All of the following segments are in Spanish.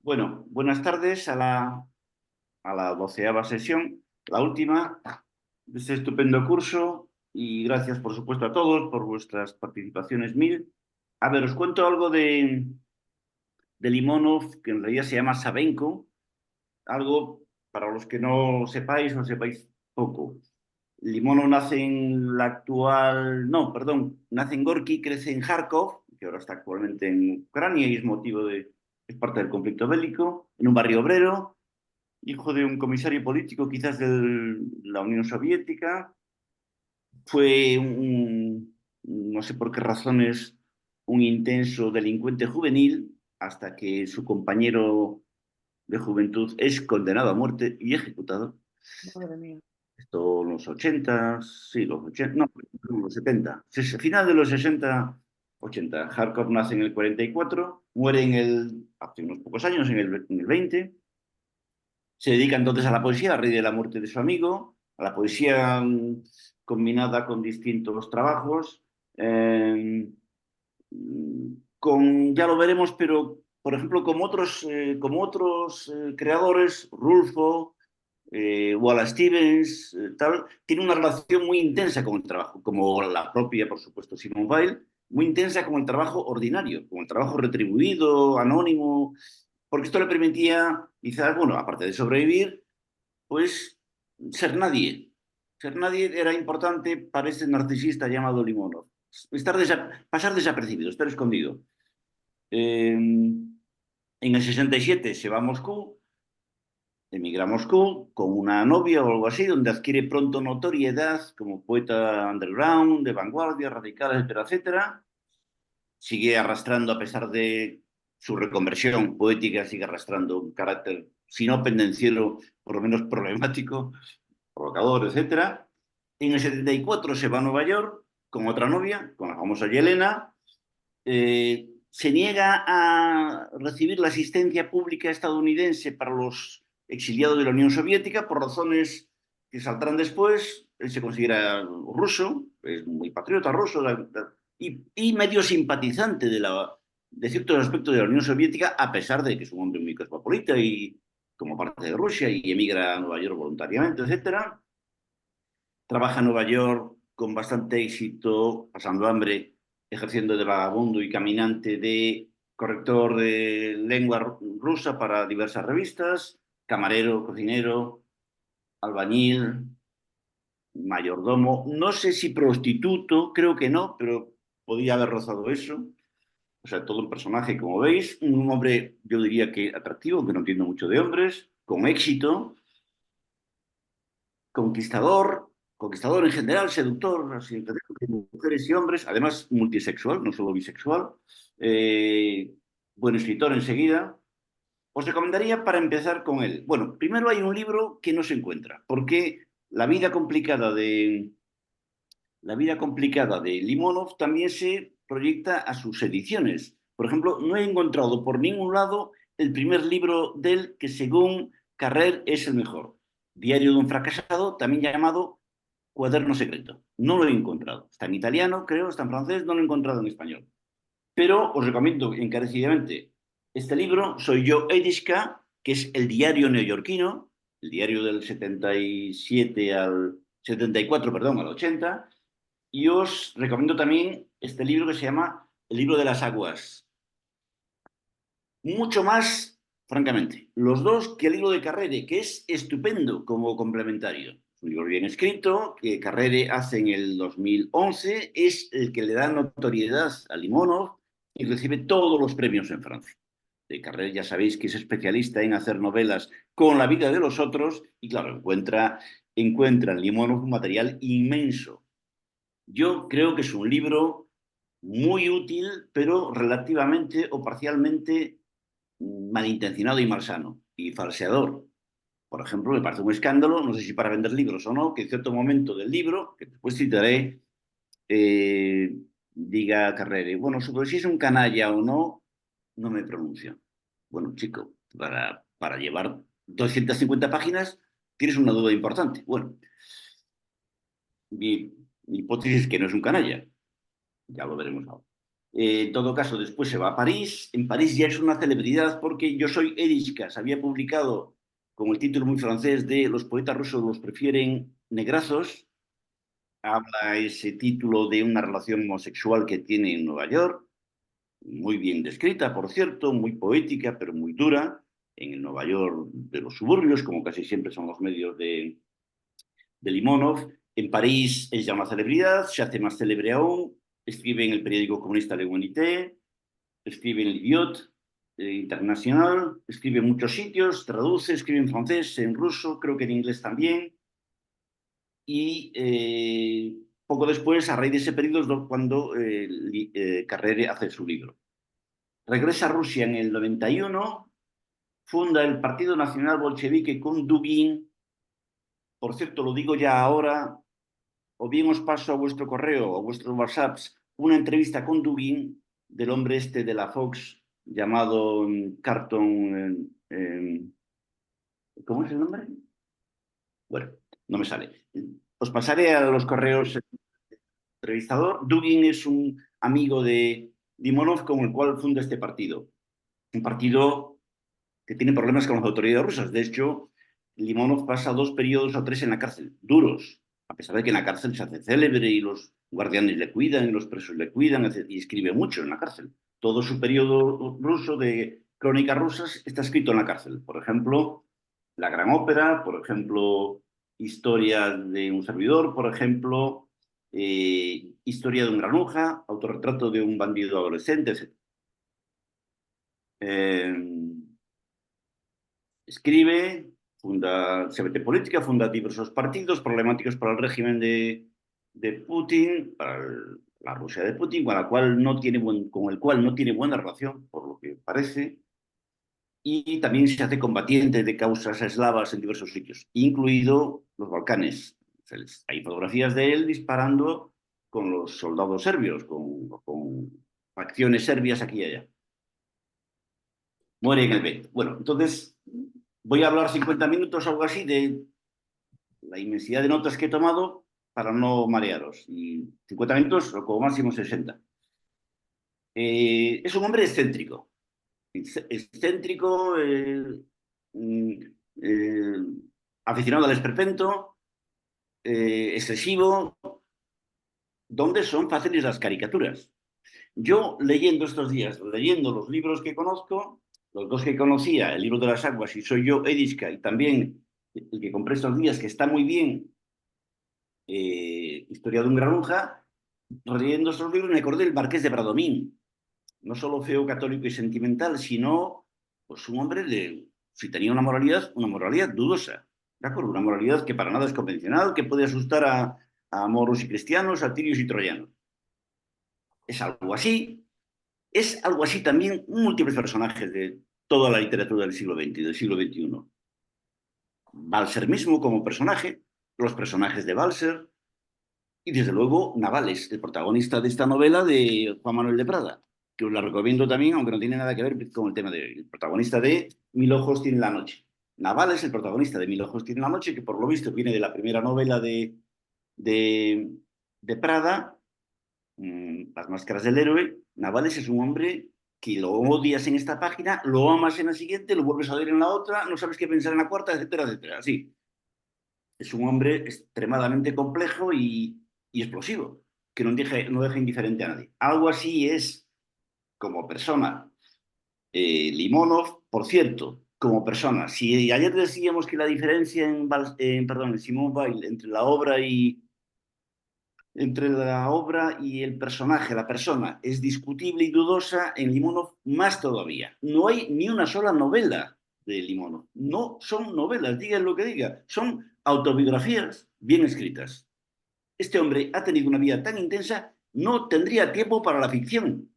Bueno, buenas tardes a la 12ª sesión, la última de este estupendo curso y gracias, por supuesto, a todos por vuestras participaciones mil. A ver, os cuento algo de Limonov, que en realidad se llama Sabenko, algo para los que no sepáis o sepáis poco. Limonov nace en la actual, no, perdón, nace en Gorky, crece en Kharkov, que ahora está actualmente en Ucrania y es parte del conflicto bélico, en un barrio obrero, hijo de un comisario político quizás de la Unión Soviética. Fue no sé por qué razones, un intenso delincuente juvenil hasta que su compañero de juventud es condenado a muerte y ejecutado. Madre mía. Esto en los 80, sí, los 80, no, los 70. Final de los 60, 80. Kharkov nace en el 44, muere hace unos pocos años, en el 20. Se dedica entonces a la poesía a raíz de la muerte de su amigo, a la poesía combinada con distintos trabajos, eh, ya lo veremos, pero por ejemplo, como otros creadores, Rulfo, Wallace Stevens, tal, tiene una relación muy intensa con el trabajo, como la propia, por supuesto, Simone Weil, muy intensa con el trabajo ordinario, con el trabajo retribuido, anónimo, porque esto le permitía, quizás, bueno, aparte de sobrevivir, pues ser nadie. Ser nadie era importante para este narcisista llamado Limonov. Pasar desapercibido, estar escondido. En el 67 se va a Moscú, emigra a Moscú con una novia o algo así, donde adquiere pronto notoriedad como poeta underground, de vanguardia, radical, etcétera, etcétera. Sigue arrastrando, a pesar de su reconversión poética, sigue arrastrando un carácter, si no pendenciero, por lo menos problemático, provocador, etcétera. En el 74 se va a Nueva York con otra novia, con la famosa Yelena. Se niega a recibir la asistencia pública estadounidense para los exiliados de la Unión Soviética por razones que saldrán después. Él se considera ruso, es muy patriota ruso y medio simpatizante de ciertos aspectos de la Unión Soviética, a pesar de que es un hombre muy cosmopolita y como parte de Rusia y emigra a Nueva York voluntariamente, etcétera. Trabaja en Nueva York con bastante éxito, pasando hambre, ejerciendo de vagabundo y caminante de corrector de lengua rusa para diversas revistas, camarero, cocinero, albañil, mayordomo, no sé si prostituto, creo que no, pero podía haber rozado eso. O sea, todo un personaje, como veis, un hombre, yo diría que atractivo, que no entiendo mucho de hombres, con éxito, conquistador, conquistador en general, seductor, así, de mujeres y hombres, además multisexual, no solo bisexual, eh, buen escritor enseguida. Os recomendaría para empezar con él. Bueno, primero hay un libro que no se encuentra, porque la vida complicada de Limonov también se proyecta a sus ediciones. Por ejemplo, no he encontrado por ningún lado el primer libro de él que, según Carrer, es el mejor. Diario de un fracasado, también llamado Cuaderno Secreto. No lo he encontrado. Está en italiano, creo, está en francés, no lo he encontrado en español. Pero os recomiendo encarecidamente este libro. Soy yo, Ediška, que es el diario neoyorquino, el diario del 77 al 74, perdón, al 80. Y os recomiendo también este libro que se llama El libro de las aguas. Mucho más, francamente, los dos que el libro de Carrere, que es estupendo como complementario. Es un libro bien escrito, que Carrere hace en el 2011, es el que le da notoriedad a Limonov y recibe todos los premios en Francia. De Carrere ya sabéis que es especialista en hacer novelas con la vida de los otros y claro, encuentra en Limonov un material inmenso. Yo creo que es un libro muy útil, pero relativamente o parcialmente malintencionado y malsano y falseador. Por ejemplo, me parece un escándalo, no sé si para vender libros o no, que en cierto momento del libro, que después citaré, diga Carrere, bueno, sobre si es un canalla o no, no me pronuncio. Bueno, chico, para llevar 250 páginas tienes una duda importante. Bueno, mi hipótesis es que no es un canalla, ya lo veremos ahora. En todo caso, después se va a París. En París ya es una celebridad porque Yo soy Edichkas había publicado con el título muy francés de Los poetas rusos los prefieren negrazos. Habla ese título de una relación homosexual que tiene en Nueva York, muy bien descrita, por cierto, muy poética, pero muy dura, en el Nueva York de los suburbios, como casi siempre son los medios de Limonov. En París es ya una celebridad, se hace más célebre aún, escribe en el periódico comunista Le Humanité, escribe en l'Idiot Internacional, escribe en muchos sitios, traduce, escribe en francés, en ruso, creo que en inglés también. Y poco después, a raíz de ese periodo, es cuando Carrere hace su libro. Regresa a Rusia en el 91, funda el Partido Nacional Bolchevique con Dugin. Por cierto, lo digo ya ahora, o bien os paso a vuestro correo o a vuestros WhatsApps una entrevista con Dugin del hombre este de la Fox llamado Carton. ¿Cómo es el nombre? Bueno, no me sale. Os pasaré a los correos entrevistador. Dugin es un amigo de Limonov con el cual funda este partido. Un partido que tiene problemas con las autoridades rusas. De hecho, Limonov pasa 2 periodos o 3 en la cárcel, duros, a pesar de que en la cárcel se hace célebre y los guardianes le cuidan y los presos le cuidan y escribe mucho en la cárcel. Todo su periodo ruso de crónicas rusas está escrito en la cárcel. Por ejemplo, La Gran Ópera, por ejemplo, Historia de un servidor, por ejemplo, Historia de un granuja, Autorretrato de un bandido adolescente, etc. Eh, Escribe, se mete en política, funda diversos partidos problemáticos para el régimen de Putin, para la Rusia de Putin, con el cual no tiene buena relación, por lo que parece, y también se hace combatiente de causas eslavas en diversos sitios, incluido los Balcanes. Hay fotografías de él disparando con los soldados serbios, con facciones serbias aquí y allá. Muere en el 20. Bueno, entonces voy a hablar 50 minutos o algo así de la inmensidad de notas que he tomado para no marearos. Y 50 minutos o como máximo 60. Es un hombre excéntrico. Excéntrico, mm, eh, aficionado al esperpento, excesivo, donde son fáciles las caricaturas. Yo leyendo estos días, leyendo los libros que conozco, los dos que conocía, el libro de las aguas y Soy yo, Edichka, y también el que compré estos días, que está muy bien, Historia de un granuja, leyendo estos libros me acordé del Marqués de Bradomín, no solo feo, católico y sentimental, sino pues un hombre si tenía una moralidad dudosa, ¿de acuerdo? Una moralidad que para nada es convencional, que puede asustar a moros y cristianos, a tirios y troyanos. Es algo así también múltiples personajes de toda la literatura del siglo XX y del siglo XXI. Balser mismo como personaje, los personajes de Balser y desde luego Navales, el protagonista de esta novela de Juan Manuel de Prada, que os la recomiendo también, aunque no tiene nada que ver con el tema de hoy. El protagonista de Mil ojos tiene la noche. Navales, el protagonista de Mil ojos tiene la noche, que por lo visto viene de la primera novela de, de Prada, Las máscaras del héroe. Navales es un hombre que lo odias en esta página, lo amas en la siguiente, lo vuelves a ver en la otra, no sabes qué pensar en la cuarta, etcétera, etcétera. Así. Es un hombre extremadamente complejo y explosivo, que no deja indiferente a nadie. Algo así es como persona. Limonov, por cierto, como persona. Si ayer decíamos que la diferencia en Simone Weil entre la obra y el personaje, la persona, es discutible y dudosa, en Limonov más todavía. No hay ni una sola novela de Limonov. No son novelas, digan lo que diga. Son autobiografías bien escritas. Este hombre ha tenido una vida tan intensa, no tendría tiempo para la ficción.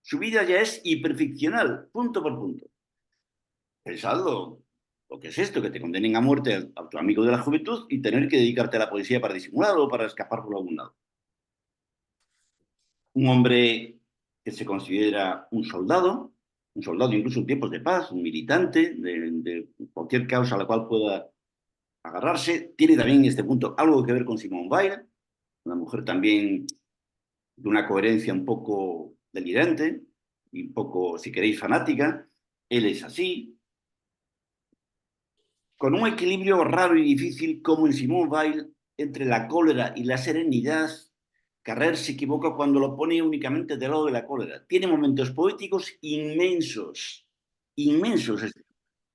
Su vida ya es hiperficcional, punto por punto. Pensadlo, lo que es esto, que te condenen a muerte a tu amigo de la juventud y tener que dedicarte a la poesía para disimularlo o para escapar por algún lado. Un hombre que se considera un soldado incluso en tiempos de paz, un militante de cualquier causa a la cual pueda agarrarse. Tiene también en este punto algo que ver con Simone Weil, una mujer también de una coherencia un poco delirante y un poco, si queréis, fanática. Él es así, con un equilibrio raro y difícil como en Simone Weil entre la cólera y la serenidad. Carrer se equivoca cuando lo pone únicamente del lado de la cólera. Tiene momentos poéticos inmensos, inmensos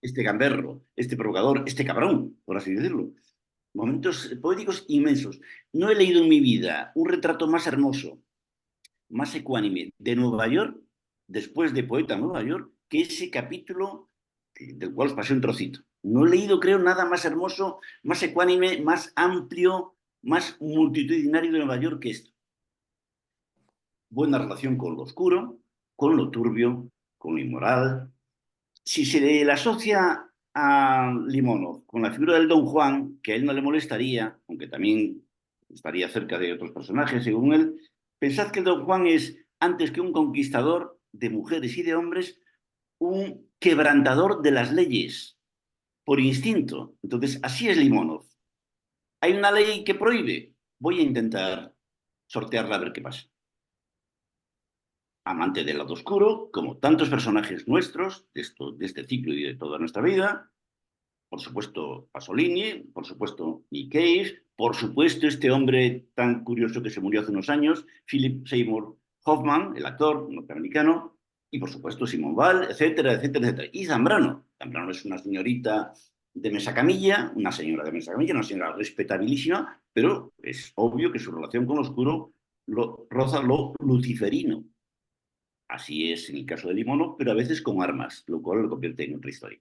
este gamberro, este provocador, este cabrón, por así decirlo. Momentos poéticos inmensos. No he leído en mi vida un retrato más hermoso, más ecuánime de Nueva York, después de Poeta en Nueva York, que ese capítulo del cual os pasé un trocito. No he leído, creo, nada más hermoso, más ecuánime, más amplio, más multitudinario de Nueva York que esto. Buena relación con lo oscuro, con lo turbio, con lo inmoral. Si se le asocia a Limonov con la figura del Don Juan, que a él no le molestaría, aunque también estaría cerca de otros personajes, según él, pensad que el Don Juan es, antes que un conquistador de mujeres y de hombres, un quebrantador de las leyes, por instinto. Entonces, así es Limonov. ¿Hay una ley que prohíbe? Voy a intentar sortearla a ver qué pasa. Amante del lado oscuro, como tantos personajes nuestros de este ciclo y de toda nuestra vida. Por supuesto, Pasolini, por supuesto, Nick Cage, por supuesto, este hombre tan curioso que se murió hace unos años, Philip Seymour Hoffman, el actor norteamericano, y por supuesto, Simón Val, etcétera, etcétera, etcétera. Y Zambrano. Zambrano es una señorita de mesa camilla, una señora de mesa camilla, una señora respetabilísima, pero es obvio que su relación con lo oscuro roza lo luciferino. Así es en el caso de Limonov, pero a veces con armas, lo cual lo convierte en otra historia.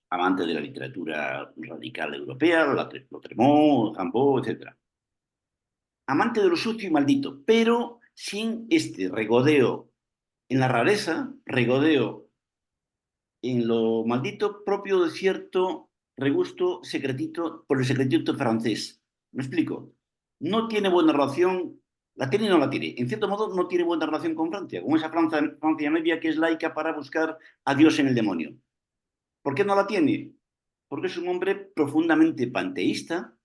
Amante de la literatura radical europea, Lautréamont, Rimbaud, etc. Amante de lo sucio y maldito, pero sin este regodeo en la rareza, regodeo en lo maldito propio de cierto regusto secretito por el secretito francés. ¿Me explico? No tiene buena relación, la tiene y no la tiene. En cierto modo, no tiene buena relación con Francia, con esa Francia media que es laica para buscar a Dios en el demonio. ¿Por qué no la tiene? Porque es un hombre profundamente panteísta,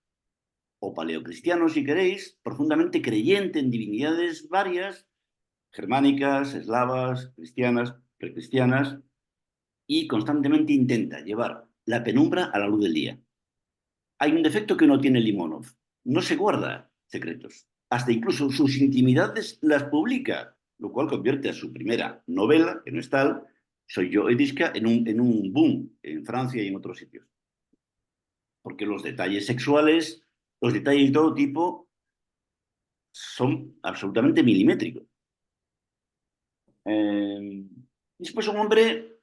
o paleocristiano si queréis, profundamente creyente en divinidades varias, germánicas, eslavas, cristianas, precristianas, y constantemente intenta llevar la penumbra a la luz del día. Hay un defecto que no tiene Limonov, no se guarda secretos, hasta incluso sus intimidades las publica, lo cual convierte a su primera novela, que no es tal, Soy yo, Ediska, en un boom en Francia y en otros sitios. Porque los detalles sexuales, los detalles de todo tipo, son absolutamente milimétricos. Después un hombre,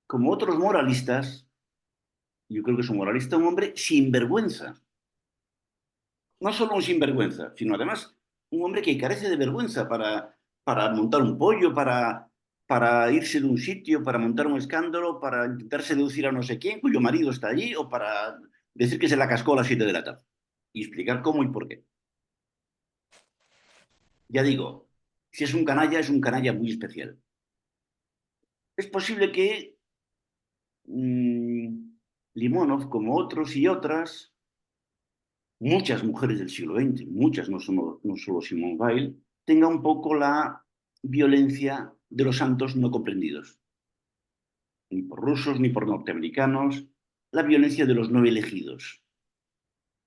como otros moralistas, yo creo que es un moralista, un hombre sin vergüenza. No solo un sinvergüenza, sino además un hombre que carece de vergüenza para montar un pollo, para irse de un sitio, para montar un escándalo, para intentar seducir a no sé quién, cuyo marido está allí, o para decir que se la cascó a las 7 de la tarde. Y explicar cómo y por qué. Ya digo, si es un canalla muy especial. Es posible que Limonov, como otros y otras, muchas mujeres del siglo XX, muchas, no solo Simone Weil, tenga un poco la violencia de los santos no comprendidos, ni por rusos ni por norteamericanos, la violencia de los no elegidos,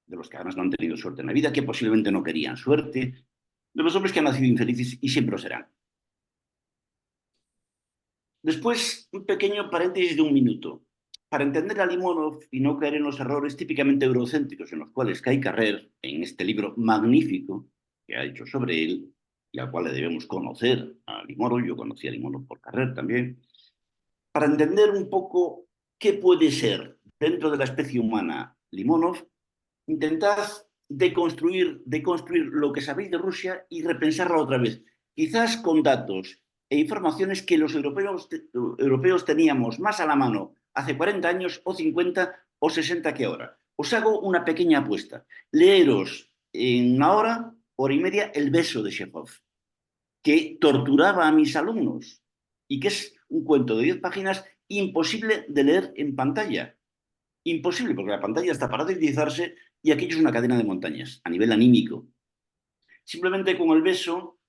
de los que además no han tenido suerte en la vida, que posiblemente no querían suerte, de los hombres que han nacido infelices y siempre lo serán. Después, un pequeño paréntesis de un minuto. Para entender a Limonov y no caer en los errores típicamente eurocéntricos en los cuales cae Carrer en este libro magnífico que ha hecho sobre él y al cual le debemos conocer a Limonov, yo conocí a Limonov por Carrer también, para entender un poco qué puede ser dentro de la especie humana Limonov, intentad deconstruir lo que sabéis de Rusia y repensarlo otra vez. Quizás con datos e informaciones que los europeos teníamos más a la mano hace 40 años o 50 o 60 que ahora. Os hago una pequeña apuesta. Leeros en una hora y media, El beso de Chekhov, que torturaba a mis alumnos y que es un cuento de 10 páginas imposible de leer en pantalla. Imposible, porque la pantalla está para deslizarse y aquello es una cadena de montañas a nivel anímico. Simplemente con el beso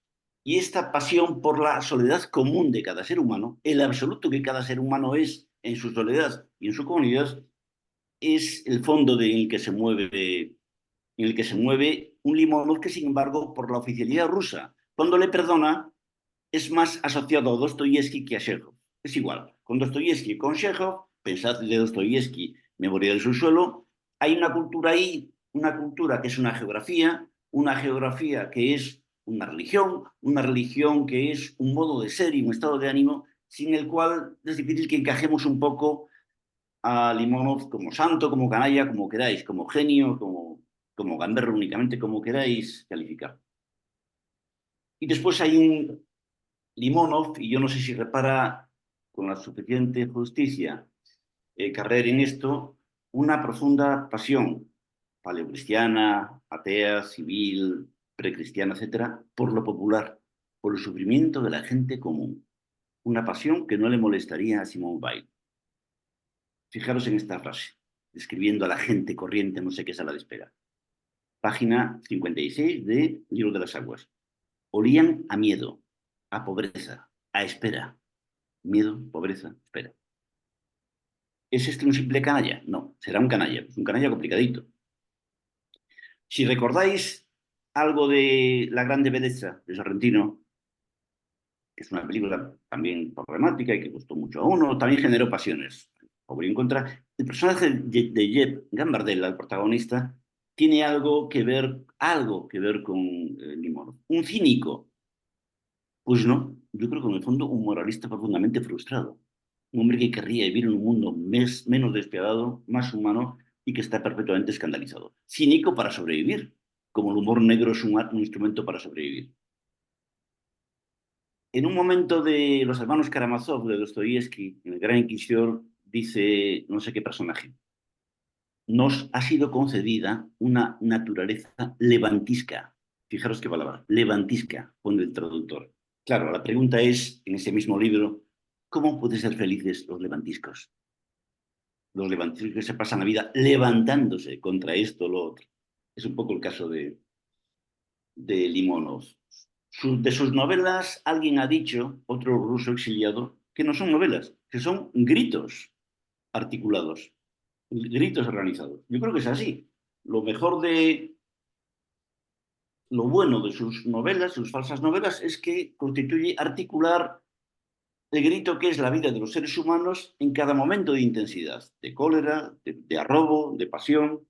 Y esta pasión por la soledad común de cada ser humano, el absoluto que cada ser humano es en su soledad y en su comunidad, es el fondo en el que se mueve, en el que se mueve un Limonov que, sin embargo, por la oficialidad rusa, cuando le perdona, es más asociado a Dostoyevsky que a Chekhov. Es igual, con Dostoyevsky y con Chekhov, pensad de Dostoyevsky, Memoria del subsuelo, hay una cultura ahí, una cultura que es una geografía que es una religión que es un modo de ser y un estado de ánimo sin el cual es difícil que encajemos un poco a Limonov como santo, como canalla, como queráis, como genio, como gamberro únicamente, como queráis calificar. Y después hay un Limonov, y yo no sé si repara con la suficiente justicia Carrer en esto, una profunda pasión paleocristiana, atea, civil, precristiana, etcétera, por lo popular, por el sufrimiento de la gente común. Una pasión que no le molestaría a Simone Weil. Fijaros en esta frase, describiendo a la gente corriente, no sé qué sala de espera. Página 56 de Libro de las Aguas. Olían a miedo, a pobreza, a espera. Miedo, pobreza, espera. ¿Es este un simple canalla? No, será un canalla complicadito. Si recordáis algo de La Grande Belleza de Sorrentino, que es una película también problemática y que gustó mucho a uno, también generó pasiones, por y en contra. El personaje de Jeb Gambardella, el protagonista, tiene algo que ver con Limonov. Un cínico, pues no, yo creo que en el fondo un moralista profundamente frustrado. Un hombre que querría vivir en un mundo menos despiadado, más humano y que está perpetuamente escandalizado. Cínico para sobrevivir, como el humor negro es un instrumento para sobrevivir. En un momento de Los hermanos Karamazov de Dostoyevsky, en El Gran Inquisidor, dice no sé qué personaje, nos ha sido concedida una naturaleza levantisca. Fijaros qué palabra, levantisca, pone el traductor. Claro, la pregunta es, en ese mismo libro, ¿cómo pueden ser felices los levantiscos? Los levantiscos que se pasan la vida levantándose contra esto o lo otro. Es un poco el caso de Limonov. De sus novelas, alguien ha dicho, otro ruso exiliado, que no son novelas, que son gritos articulados, gritos organizados. Yo creo que es así. Lo mejor de, lo bueno de sus novelas, sus falsas novelas, es que constituye articular el grito que es la vida de los seres humanos en cada momento de intensidad, de cólera, de arrobo, de pasión.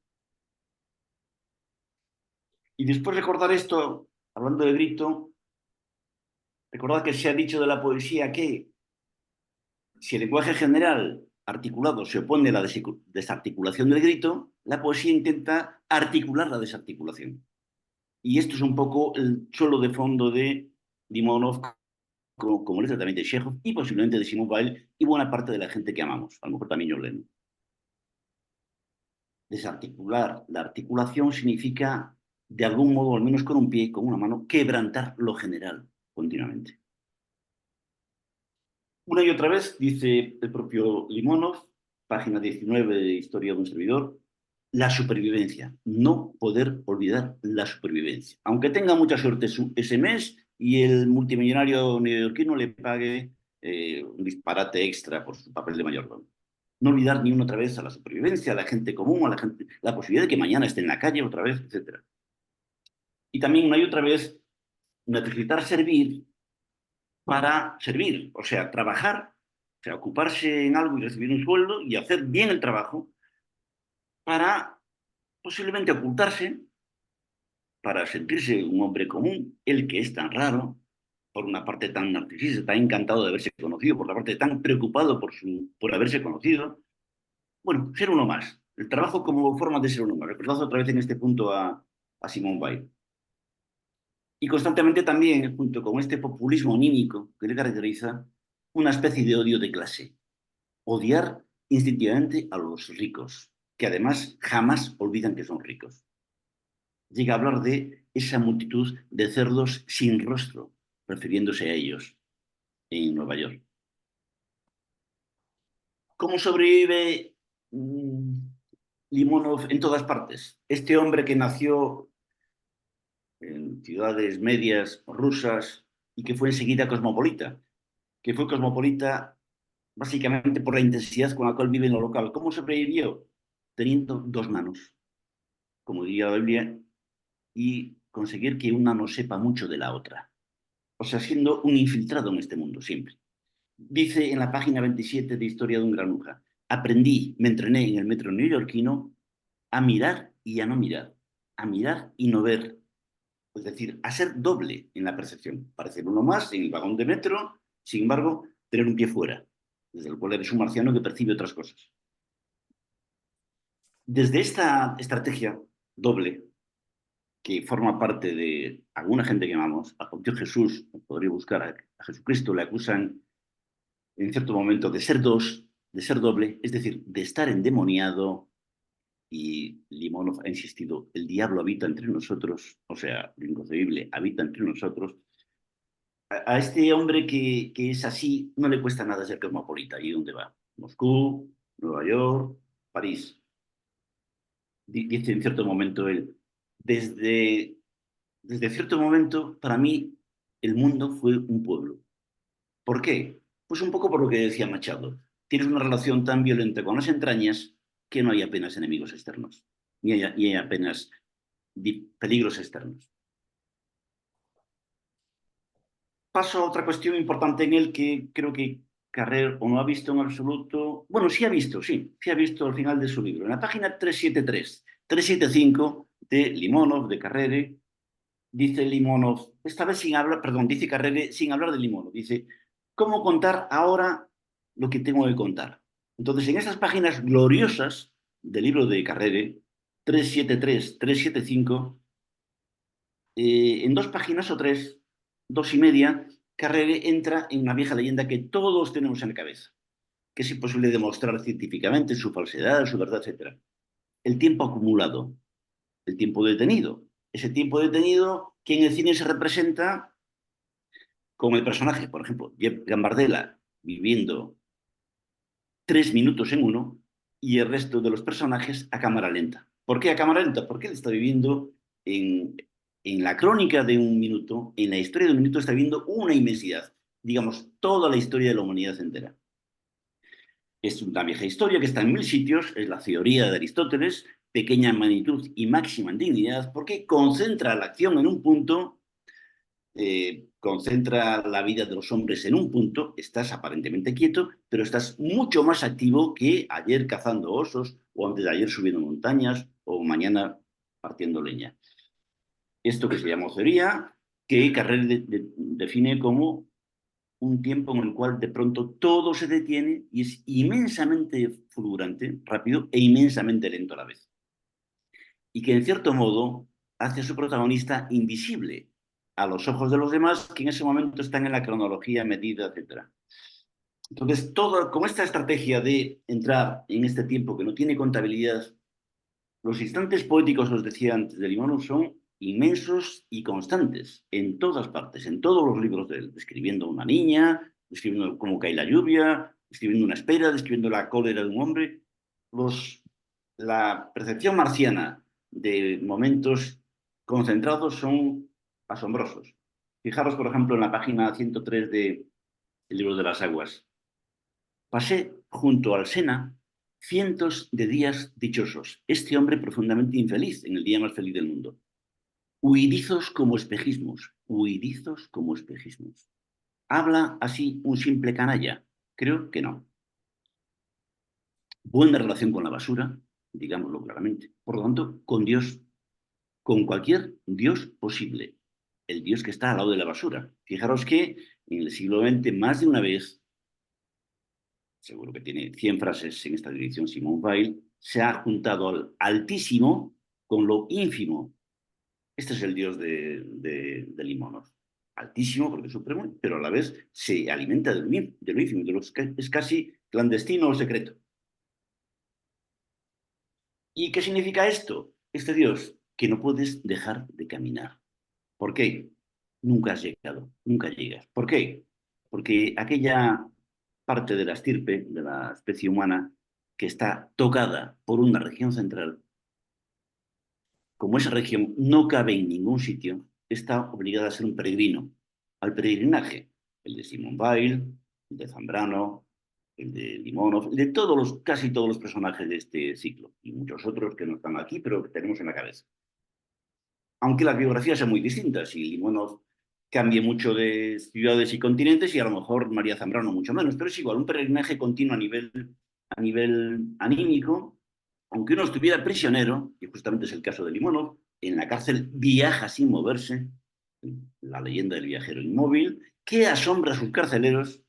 Y después recordar esto, hablando de grito, recordad que se ha dicho de la poesía que si el lenguaje general articulado se opone a la desarticulación del grito, la poesía intenta articular la desarticulación. Y esto es un poco el suelo de fondo de Limonov, como letra también de Chekhov y posiblemente de Simone Weil y buena parte de la gente que amamos, a lo mejor también John Lennon. Desarticular la articulación significa, de algún modo, al menos con un pie, con una mano, quebrantar lo general continuamente. Una y otra vez, dice el propio Limonov, página 19 de Historia de un servidor, la supervivencia, no poder olvidar la supervivencia. Aunque tenga mucha suerte ese mes y el multimillonario neoyorquino le pague un disparate extra por su papel de mayordomo. No olvidar ni una otra vez a la supervivencia, a la gente común, a la gente, la posibilidad de que mañana esté en la calle otra vez, etcétera. Y también una y otra vez necesitar servir para servir, o sea, trabajar, o sea, ocuparse en algo y recibir un sueldo y hacer bien el trabajo para posiblemente ocultarse, para sentirse un hombre común, el que es tan raro, por una parte tan narcisista, tan encantado de haberse conocido, por la parte tan preocupado por haberse conocido. Bueno, ser uno más. El trabajo como forma de ser uno más. Recordad otra vez en este punto a Simone Weil. Y constantemente también, junto con este populismo anímico que le caracteriza, una especie de odio de clase. Odiar instintivamente a los ricos, que además jamás olvidan que son ricos. Llega a hablar de esa multitud de cerdos sin rostro, refiriéndose a ellos en Nueva York. ¿Cómo sobrevive Limonov en todas partes? Este hombre que nació en ciudades medias rusas, y que fue enseguida cosmopolita, que fue cosmopolita básicamente por la intensidad con la cual vive en lo local. ¿Cómo sobrevivió? Teniendo dos manos, como diría la Biblia, y conseguir que una no sepa mucho de la otra. O sea, siendo un infiltrado en este mundo siempre. Dice en la página 27 de Historia de un granuja, aprendí, me entrené en el metro neoyorquino a mirar y a no mirar, a mirar y no ver, es decir, a ser doble en la percepción, parecer uno más en el vagón de metro, sin embargo, tener un pie fuera, desde el cual eres un marciano que percibe otras cosas. Desde esta estrategia doble, que forma parte de alguna gente que amamos, a Pontió Jesús, podría buscar a Jesucristo, le acusan en cierto momento de ser dos, de ser doble, es decir, de estar endemoniado, y Limonov ha insistido, el diablo habita entre nosotros, o sea, lo inconcebible habita entre nosotros. A este hombre que es así no le cuesta nada ser cosmopolita. ¿Y dónde va? Moscú, Nueva York, París. Dice en cierto momento él, desde, desde cierto momento, para mí, el mundo fue un pueblo. ¿Por qué? Pues un poco por lo que decía Machado. Tienes una relación tan violenta con las entrañas que no hay apenas enemigos externos, ni hay apenas peligros externos. Paso a otra cuestión importante en él que creo que Carrer o no ha visto en absoluto. Bueno, sí ha visto al final de su libro. En la página 373, 375 de Limonov, de Carrere, dice Limonov, esta vez sin hablar, perdón, dice Carrere sin hablar de Limonov, dice, ¿cómo contar ahora lo que tengo que contar? Entonces, en esas páginas gloriosas del libro de Carrere, 373, 375, en dos páginas o tres, dos y media, Carrere entra en una vieja leyenda que todos tenemos en la cabeza, que es imposible demostrar científicamente su falsedad, su verdad, etcétera. El tiempo acumulado, el tiempo detenido. Ese tiempo detenido que en el cine se representa con el personaje, por ejemplo, Jeff Gambardella viviendo 3 minutos en uno y el resto de los personajes a cámara lenta. ¿Por qué a cámara lenta? Porque él está viviendo en la crónica de un minuto, en la historia de un minuto, está viviendo una inmensidad, digamos, toda la historia de la humanidad entera. Es una vieja historia que está en 1000 sitios, es la teoría de Aristóteles, pequeña en magnitud y máxima en dignidad, porque concentra la acción en un punto, concentra la vida de los hombres en un punto, estás aparentemente quieto, pero estás mucho más activo que ayer cazando osos, o antes de ayer subiendo montañas, o mañana partiendo leña. Esto que se llama teoría, que Carrel define como un tiempo en el cual de pronto todo se detiene y es inmensamente fulgurante, rápido e inmensamente lento a la vez. Y que en cierto modo hace a su protagonista invisible a los ojos de los demás que en ese momento están en la cronología medida, etc. Entonces, con esta estrategia de entrar en este tiempo que no tiene contabilidad, los instantes poéticos, os decía antes, de Limonov son inmensos y constantes en todas partes, en todos los libros de él, describiendo a una niña, describiendo cómo cae la lluvia, describiendo una espera, describiendo la cólera de un hombre. La percepción marciana de momentos concentrados son asombrosos. Fijaros, por ejemplo, en la página 103 de El libro de las aguas. Pasé junto al Sena cientos de días dichosos. Este hombre profundamente infeliz en el día más feliz del mundo. Huidizos como espejismos, huidizos como espejismos. ¿Habla así un simple canalla? Creo que no. Buena relación con la basura, digámoslo claramente. Por lo tanto, con Dios, con cualquier Dios posible. El Dios que está al lado de la basura. Fijaros que en el siglo XX, más de una vez, seguro que tiene 100 frases en esta dirección Simone Weil, se ha juntado al Altísimo con lo ínfimo. Este es el Dios de Limonov. Altísimo porque es supremo, pero a la vez se alimenta de lo ínfimo, de lo que es casi clandestino o secreto. ¿Y qué significa esto? Este Dios, que no puedes dejar de caminar. ¿Por qué? Nunca has llegado, nunca llegas. ¿Por qué? Porque aquella parte de la estirpe, de la especie humana, que está tocada por una región central, como esa región no cabe en ningún sitio, está obligada a ser un peregrino. al peregrinaje, el de Simone Weil, el de Zambrano, el de Limonov, el de casi todos los personajes de este ciclo, y muchos otros que no están aquí, pero que tenemos en la cabeza. Aunque las biografías son muy distintas, y Limonov cambie mucho de ciudades y continentes, y a lo mejor María Zambrano mucho menos, pero es igual, un peregrinaje continuo a nivel anímico, aunque uno estuviera prisionero, y justamente es el caso de Limonov, en la cárcel viaja sin moverse, la leyenda del viajero inmóvil, que asombra a sus carceleros,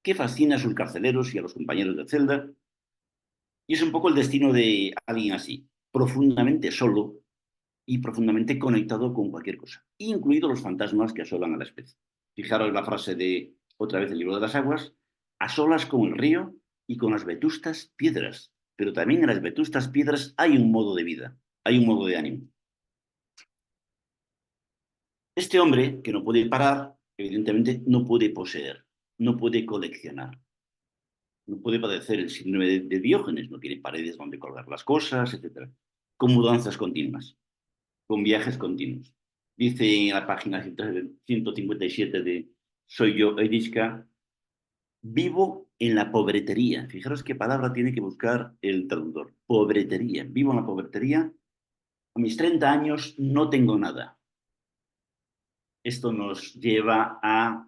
que fascina a sus carceleros y a los compañeros de celda, y es un poco el destino de alguien así, profundamente solo y profundamente conectado con cualquier cosa, incluidos los fantasmas que asolan a la especie. Fijaros la frase de, otra vez, el libro de las aguas, a solas con el río y con las vetustas piedras, pero también en las vetustas piedras hay un modo de vida, hay un modo de ánimo. Este hombre, que no puede parar, evidentemente no puede poseer, no puede coleccionar, no puede padecer el síndrome de Diógenes, no tiene paredes donde colgar las cosas, etcétera, con mudanzas continuas, con viajes continuos. Dice en la página 157 de Soy yo, Erichka, vivo en la pobretería. Fijaros qué palabra tiene que buscar el traductor. Pobretería. Vivo en la pobretería. A mis 30 años no tengo nada. Esto nos lleva a,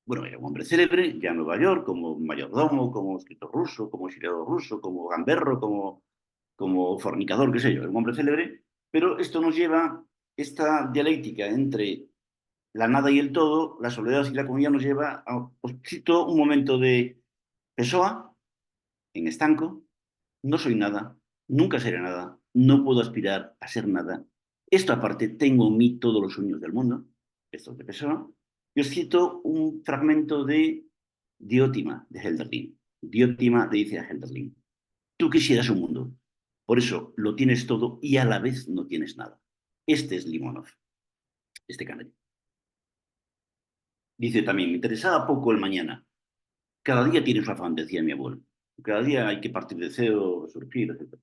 bueno, era un hombre célebre, ya en Nueva York, como mayordomo, como escritor ruso, como exiliado ruso, como gamberro, como fornicador, qué sé yo, era un hombre célebre, pero esto nos lleva, esta dialéctica entre la nada y el todo, la soledad y la comunidad nos lleva a, os cito un momento de Pessoa, en estanco, no soy nada, nunca seré nada, no puedo aspirar a ser nada. Esto aparte, tengo en mí todos los sueños del mundo, esto es de Pessoa, y os cito un fragmento de Diótima, de Helderlin. Diótima le dice a Helderlin, tú quisieras un mundo, por eso lo tienes todo y a la vez no tienes nada. Este es Limonov, este canario. Dice también, me interesaba poco el mañana. Cada día tiene su afán, decía mi abuelo. Cada día hay que partir de cero, surgir, etc.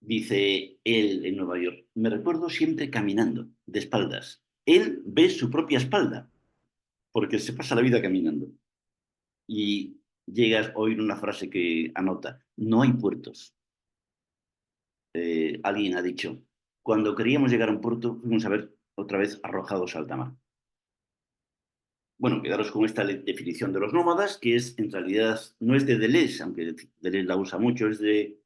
Dice él en Nueva York, me recuerdo siempre caminando, de espaldas. Él ve su propia espalda, porque se pasa la vida caminando. Y llegas a oír una frase que anota, no hay puertos. Alguien ha dicho, cuando queríamos llegar a un puerto, fuimos a ver otra vez arrojados al alta mar. Bueno, quedaros con esta definición de los nómadas, que es, en realidad, no es de Deleuze, aunque Deleuze la usa mucho, es de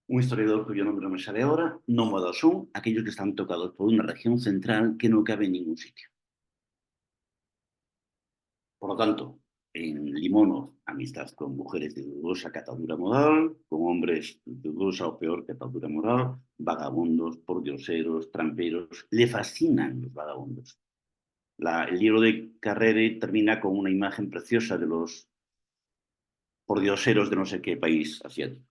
un historiador cuyo nombre no me sale ahora, nómadas son aquellos que están tocados por una región central que no cabe en ningún sitio. Por lo tanto, en Limonov, amistad con mujeres de dudosa catadura moral, con hombres de dudosa o peor catadura moral, vagabundos, pordioseros, tramperos, le fascinan los vagabundos. El libro de Carrere termina con una imagen preciosa de los pordioseros de no sé qué país asiático.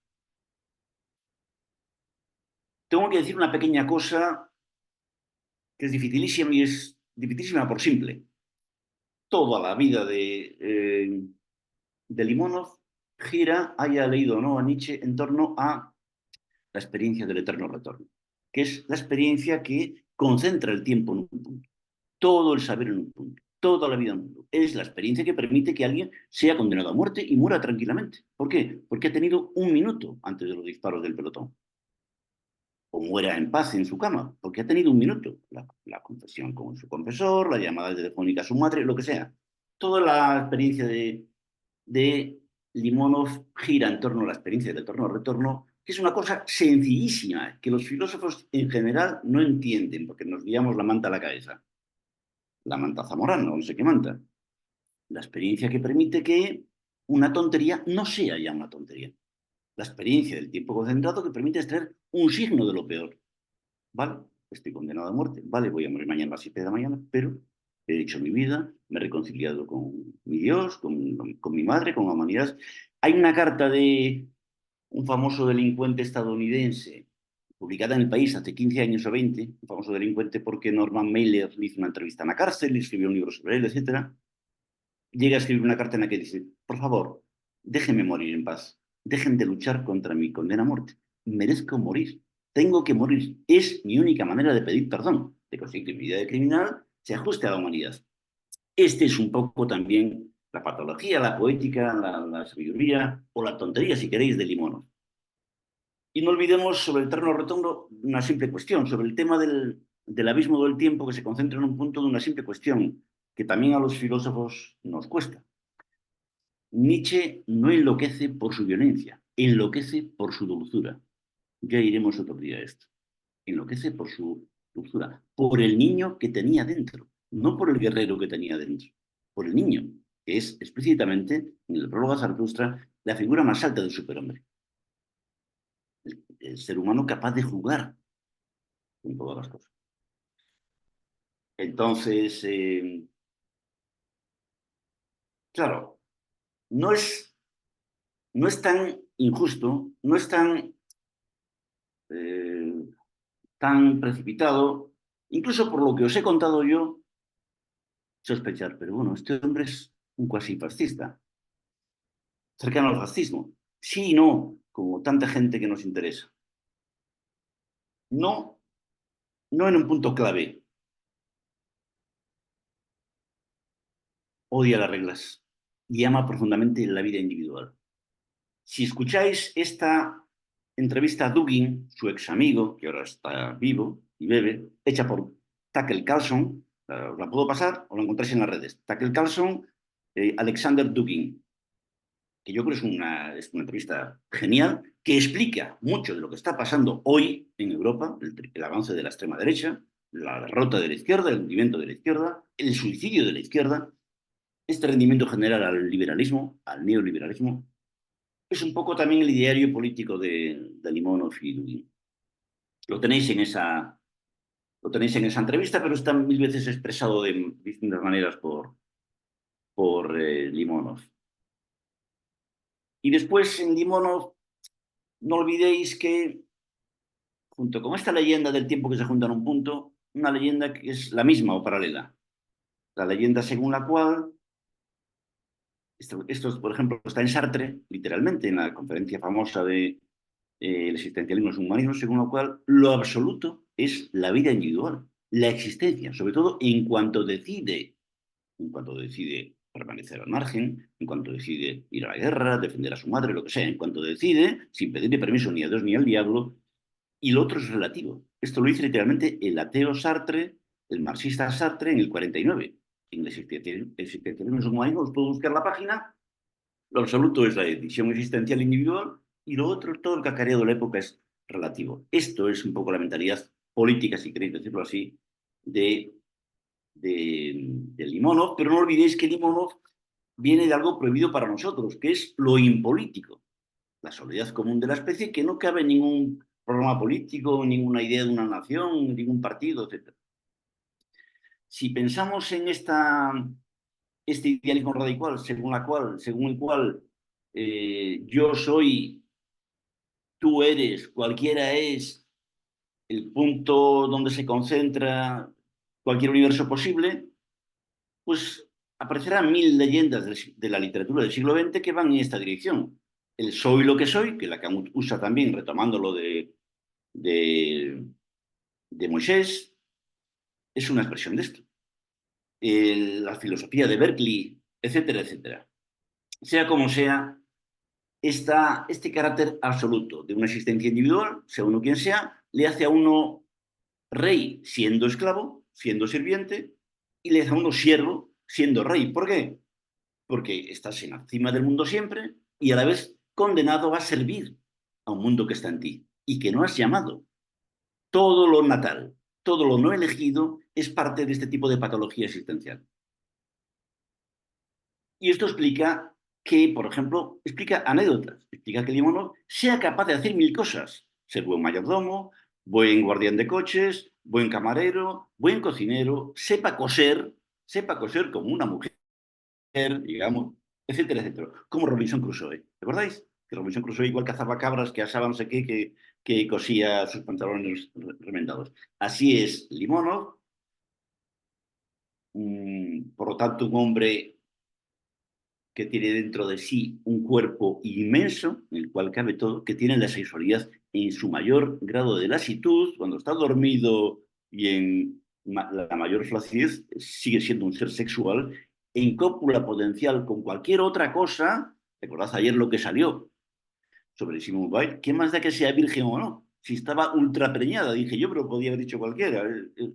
Tengo que decir una pequeña cosa que es dificilísima y es dificilísima por simple. Toda la vida de Limonov gira, haya leído o no a Nietzsche, en torno a la experiencia del eterno retorno, que es la experiencia que concentra el tiempo en un punto, todo el saber en un punto, toda la vida en un punto. Es la experiencia que permite que alguien sea condenado a muerte y muera tranquilamente. ¿Por qué? Porque ha tenido un minuto antes de los disparos del pelotón. O muera en paz en su cama, porque ha tenido un minuto. La confesión con su confesor, la llamada telefónica a su madre, lo que sea. Toda la experiencia de Limonov gira en torno a la experiencia del eterno-retorno, que es una cosa sencillísima, que los filósofos en general no entienden, porque nos guiamos la manta a la cabeza. La manta zamorana, no sé qué manta. La experiencia que permite que una tontería no sea ya una tontería. La experiencia del tiempo concentrado que permite extraer un signo de lo peor. ¿Vale? Estoy condenado a muerte. Vale, voy a morir mañana a las 7 de la mañana, pero he hecho mi vida, me he reconciliado con mi Dios, con mi madre, con la humanidad. Hay una carta de un famoso delincuente estadounidense, publicada en El País hace 15 años o 20, un famoso delincuente porque Norman Mailer le hizo una entrevista en la cárcel, le escribió un libro sobre él, etcétera. Llega a escribir una carta en la que dice, por favor, déjenme morir en paz, dejen de luchar contra mi condena a muerte, merezco morir, tengo que morir, es mi única manera de pedir perdón, de conseguir mi vida de criminal se ajuste a la humanidad. Este es un poco también la patología, la poética, la sabiduría o la tontería, si queréis, de Limonov. Y no olvidemos sobre el terreno redondo una simple cuestión, sobre el tema del abismo del tiempo que se concentra en un punto de una simple cuestión, que también a los filósofos nos cuesta. Nietzsche no enloquece por su violencia, enloquece por su dulzura. Ya iremos otro día a esto. Enloquece por su dulzura, por el niño que tenía dentro, no por el guerrero que tenía dentro, por el niño, que es explícitamente, en el prólogo a Zaratustra, la figura más alta del superhombre. El ser humano capaz de jugar con todas las cosas. Entonces, claro, no es, no es tan injusto, no es eh, tan precipitado, incluso por lo que os he contado yo, sospechar, pero bueno, este hombre es un cuasi fascista, cercano al fascismo. Sí y no, como tanta gente que nos interesa. No, no en un punto clave. Odia las reglas y ama profundamente la vida individual. Si escucháis esta entrevista a Dugin, su ex amigo, que ahora está vivo y bebe, hecha por Tucker Carlson, la puedo pasar o la encontráis en las redes. Tucker Carlson, Alexander Dugin, que yo creo es una entrevista genial, que explica mucho de lo que está pasando hoy en Europa, el avance de la extrema derecha, la derrota de la izquierda, el hundimiento de la izquierda, el suicidio de la izquierda, este rendimiento general al liberalismo, al neoliberalismo. Es un poco también el ideario político de Limonov y Dugin. Lo tenéis en esa, lo tenéis en esa entrevista, pero está mil veces expresado de distintas maneras por Limonov. Y después en Limonov, no olvidéis que junto con esta leyenda del tiempo que se junta en un punto, una leyenda que es la misma o paralela. La leyenda según la cual, esto por ejemplo, está en Sartre, literalmente, en la conferencia famosa de el existencialismo es un humanismo, según la cual lo absoluto es la vida individual, la existencia, sobre todo en cuanto decide permanecer al margen, en cuanto decide ir a la guerra, defender a su madre, lo que sea, en cuanto decide, sin pedirle permiso ni a Dios ni al diablo, y lo otro es relativo. Esto lo dice literalmente el ateo Sartre, el marxista Sartre en el 49. En el existencialismo es un humanismo, os puedo buscar la página, lo absoluto es la decisión existencial individual y lo otro, todo el cacareo de la época es relativo. Esto es un poco la mentalidad política, si queréis decirlo así, de Limonov, pero no olvidéis que Limonov viene de algo prohibido para nosotros, que es lo impolítico, la soledad común de la especie, que no cabe en ningún programa político, ninguna idea de una nación, ningún partido, etc. Si pensamos en este idealismo radical, según el cual yo soy, tú eres, cualquiera es el punto donde se concentra cualquier universo posible, pues aparecerán mil leyendas de la literatura del siglo XX que van en esta dirección. El soy lo que soy, que Lacan usa también, retomando lo de, de Moisés, es una expresión de esto. La filosofía de Berkeley, etcétera, etcétera. Sea como sea, este carácter absoluto de una existencia individual, sea uno quien sea, le hace a uno rey siendo esclavo, siendo sirviente, y le hace a uno siervo siendo rey. ¿Por qué? Porque estás en la cima del mundo siempre y a la vez condenado a servir a un mundo que está en ti y que no has llamado. Todo lo natal, todo lo no elegido es parte de este tipo de patología existencial. Y esto explica que, por ejemplo, explica anécdotas, explica que Limonov sea capaz de hacer mil cosas, ser buen mayordomo, buen guardián de coches, buen camarero, buen cocinero, sepa coser como una mujer, digamos, etcétera, etcétera. Como Robinson Crusoe. ¿Recordáis? Que Robinson Crusoe igual cazaba cabras, que asaba no sé qué, que cosía sus pantalones remendados. Así es Limonov, por lo tanto, un hombre que tiene dentro de sí un cuerpo inmenso, en el cual cabe todo, que tiene la sexualidad en su mayor grado de lasitud, cuando está dormido y la mayor flacidez sigue siendo un ser sexual en cópula potencial con cualquier otra cosa. Recordad ayer lo que salió sobre Simone Weil. ¿Qué más da que sea virgen o no? Si estaba ultra preñada, dije yo, pero podía haber dicho cualquiera.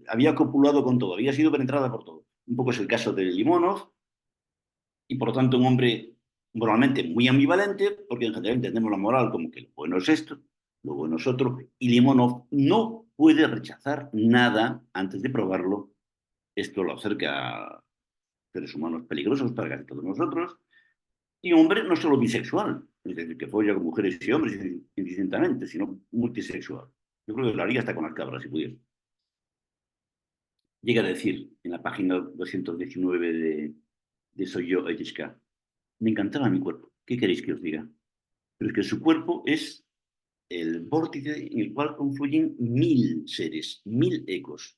Había copulado con todo, había sido penetrada por todo. Un poco es el caso de Limonov, y por lo tanto un hombre moralmente muy ambivalente, porque en general entendemos la moral como que lo bueno es esto, lo bueno es otro, y Limonov no puede rechazar nada antes de probarlo. Esto lo acerca a seres humanos peligrosos para casi todos nosotros, y un hombre no solo bisexual, es decir, que folla con mujeres y hombres indistintamente, sino multisexual. Yo creo que lo haría hasta con las cabras, si pudiera. Llega a decir en la página 219 de Soy yo, Etishka, me encantaba mi cuerpo. ¿Qué queréis que os diga? Pero es que su cuerpo es el vórtice en el cual confluyen 1000 seres, 1000 ecos,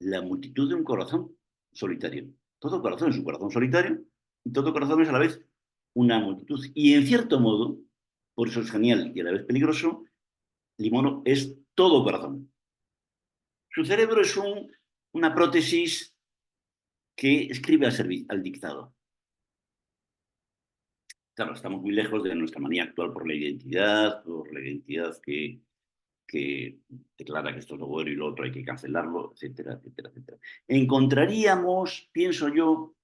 la multitud de un corazón solitario. Todo corazón es un corazón solitario y todo corazón es a la vez una multitud. Y en cierto modo, por eso es genial y a la vez peligroso, Limono es todo corazón. Su cerebro es una prótesis que escribe al dictado. Claro, estamos muy lejos de nuestra manía actual por la identidad que declara que esto es lo bueno y lo otro hay que cancelarlo, etcétera, etcétera, etcétera. Encontraríamos, pienso yo,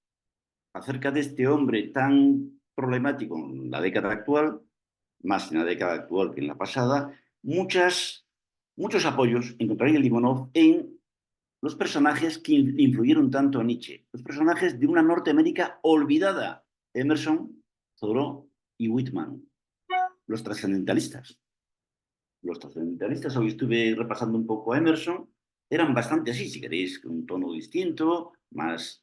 acerca de este hombre tan problemático en la década actual, más en la década actual que en la pasada, muchos apoyos encontraría Limonov en los personajes que influyeron tanto a Nietzsche, los personajes de una Norteamérica olvidada, Emerson, Thoreau y Whitman, los trascendentalistas. Los trascendentalistas, hoy estuve repasando un poco a Emerson, eran bastante así, si queréis, con un tono distinto, más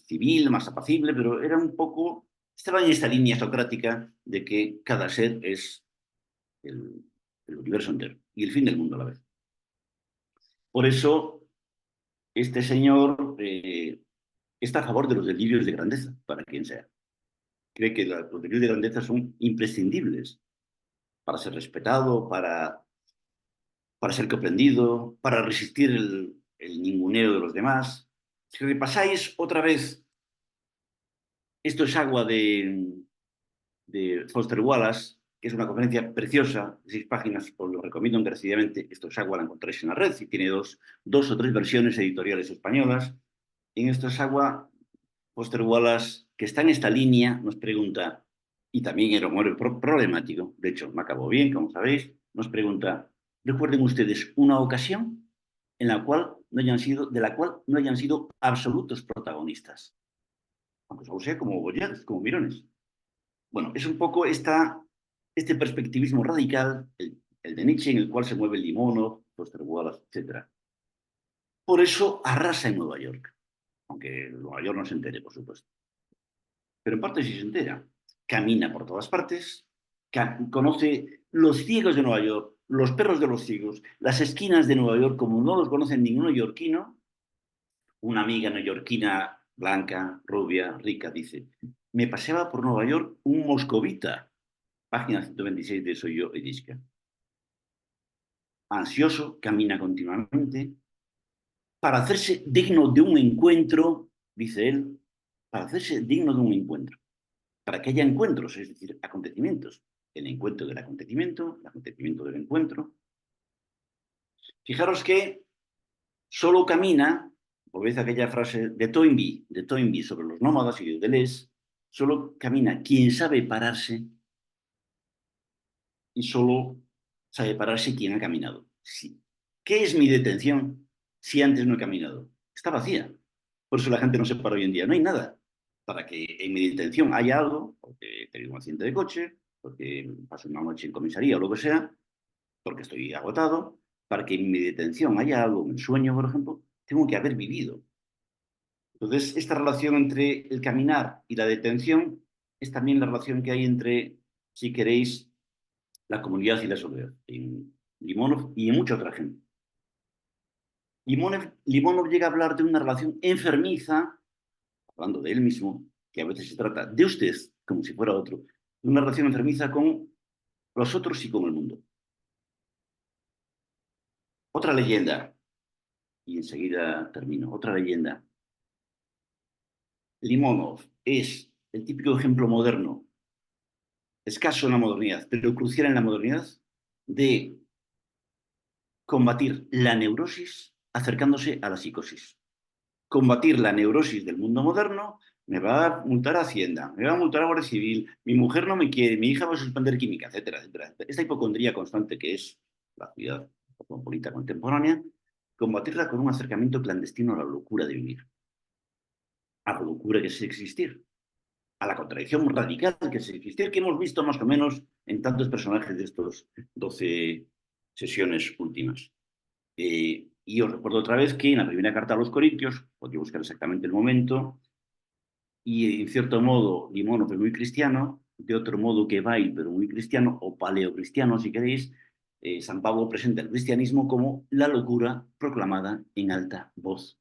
civil, más apacible, pero era un poco, estaba en esta línea socrática de que cada ser es el, el universo entero y el fin del mundo a la vez. Por eso, este señor está a favor de los delirios de grandeza, para quien sea. Cree que los delirios de grandeza son imprescindibles para ser respetado, para ser comprendido, para resistir el ninguneo de los demás. Si repasáis otra vez, esto es agua de Foster Wallace, que es una conferencia preciosa, de 6 páginas, os lo recomiendo encarecidamente. Esto es agua, la encontráis en la red, y tiene dos o tres versiones editoriales españolas. En esto es agua, Foster Wallace, que está en esta línea, nos pregunta, y también era un problemático, de hecho me acabó bien, como sabéis, nos pregunta, recuerden ustedes una ocasión en la cual de la cual no hayan sido absolutos protagonistas, aunque solo sea como boyeros, como mirones. Bueno, es un poco este perspectivismo radical, el de Nietzsche, en el cual se mueve el Limonov, Foster Wallace, etc. Por eso arrasa en Nueva York, aunque Nueva York no se entere, por supuesto. Pero en parte sí se entera. Camina por todas partes, conoce los ciegos de Nueva York, los perros de los ciegos, las esquinas de Nueva York como no los conoce ningún neoyorquino. Una amiga neoyorquina, blanca, rubia, rica, dice, me paseaba por Nueva York un moscovita, página 126 de Soy yo, Ediska. Ansioso, camina continuamente, para hacerse digno de un encuentro, dice él, para hacerse digno de un encuentro, para que haya encuentros, es decir, acontecimientos. El encuentro del acontecimiento, el acontecimiento del encuentro. Fijaros que solo camina, volvéis a aquella frase de Toynbee sobre los nómadas y de Deleuze, solo camina quien sabe pararse y solo sabe pararse quien ha caminado. Sí. ¿Qué es mi detención si antes no he caminado? Está vacía. Por eso la gente no se para hoy en día. No hay nada. Para que en mi detención haya algo, porque he tenido un accidente de coche, porque paso una noche en comisaría o lo que sea, porque estoy agotado, para que en mi detención haya algo, un sueño, por ejemplo, tengo que haber vivido. Entonces, esta relación entre el caminar y la detención es también la relación que hay entre, si queréis, la comunidad y la soledad, en Limonov y en mucha otra gente. Limonov llega a hablar de una relación enfermiza, hablando de él mismo, que a veces se trata de usted como si fuera otro, de una relación enfermiza con los otros y con el mundo. Otra leyenda. y enseguida termino. Otra leyenda. Limonov es el típico ejemplo moderno, escaso en la modernidad, pero crucial en la modernidad, de combatir la neurosis acercándose a la psicosis. Combatir la neurosis del mundo moderno, me va a multar Hacienda, me va a multar a Guardia Civil, mi mujer no me quiere, mi hija va a suspender química, etcétera, etcétera. Esta hipocondría constante que es la ciudad cosmopolita contemporánea, combatirla con un acercamiento clandestino a la locura de vivir, a la locura que es existir, a la contradicción radical que es existir, que hemos visto más o menos en tantos personajes de estos 12 sesiones últimas. Y os recuerdo otra vez que en la primera carta a los Corintios, podría buscar exactamente el momento, y en cierto modo Limonov es muy cristiano, de otro modo que Bail, pero muy cristiano, o paleocristiano si queréis, San Pablo presenta el cristianismo como la locura proclamada en alta voz.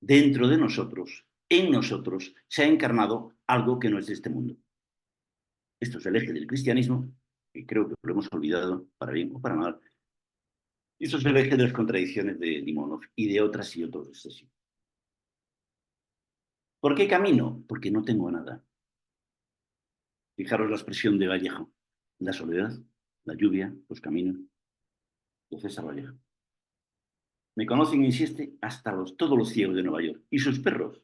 Dentro de nosotros, en nosotros, se ha encarnado algo que no es de este mundo. Esto es el eje del cristianismo, y creo que lo hemos olvidado, para bien o para mal, y eso es el eje de las contradicciones de Limonov y de otras y otros de este siglo. ¿Por qué camino? Porque no tengo nada. Fijaros la expresión de Vallejo. La soledad, la lluvia, los caminos de César Vallejo. Me conocen, insiste, hasta todos los ciegos de Nueva York y sus perros.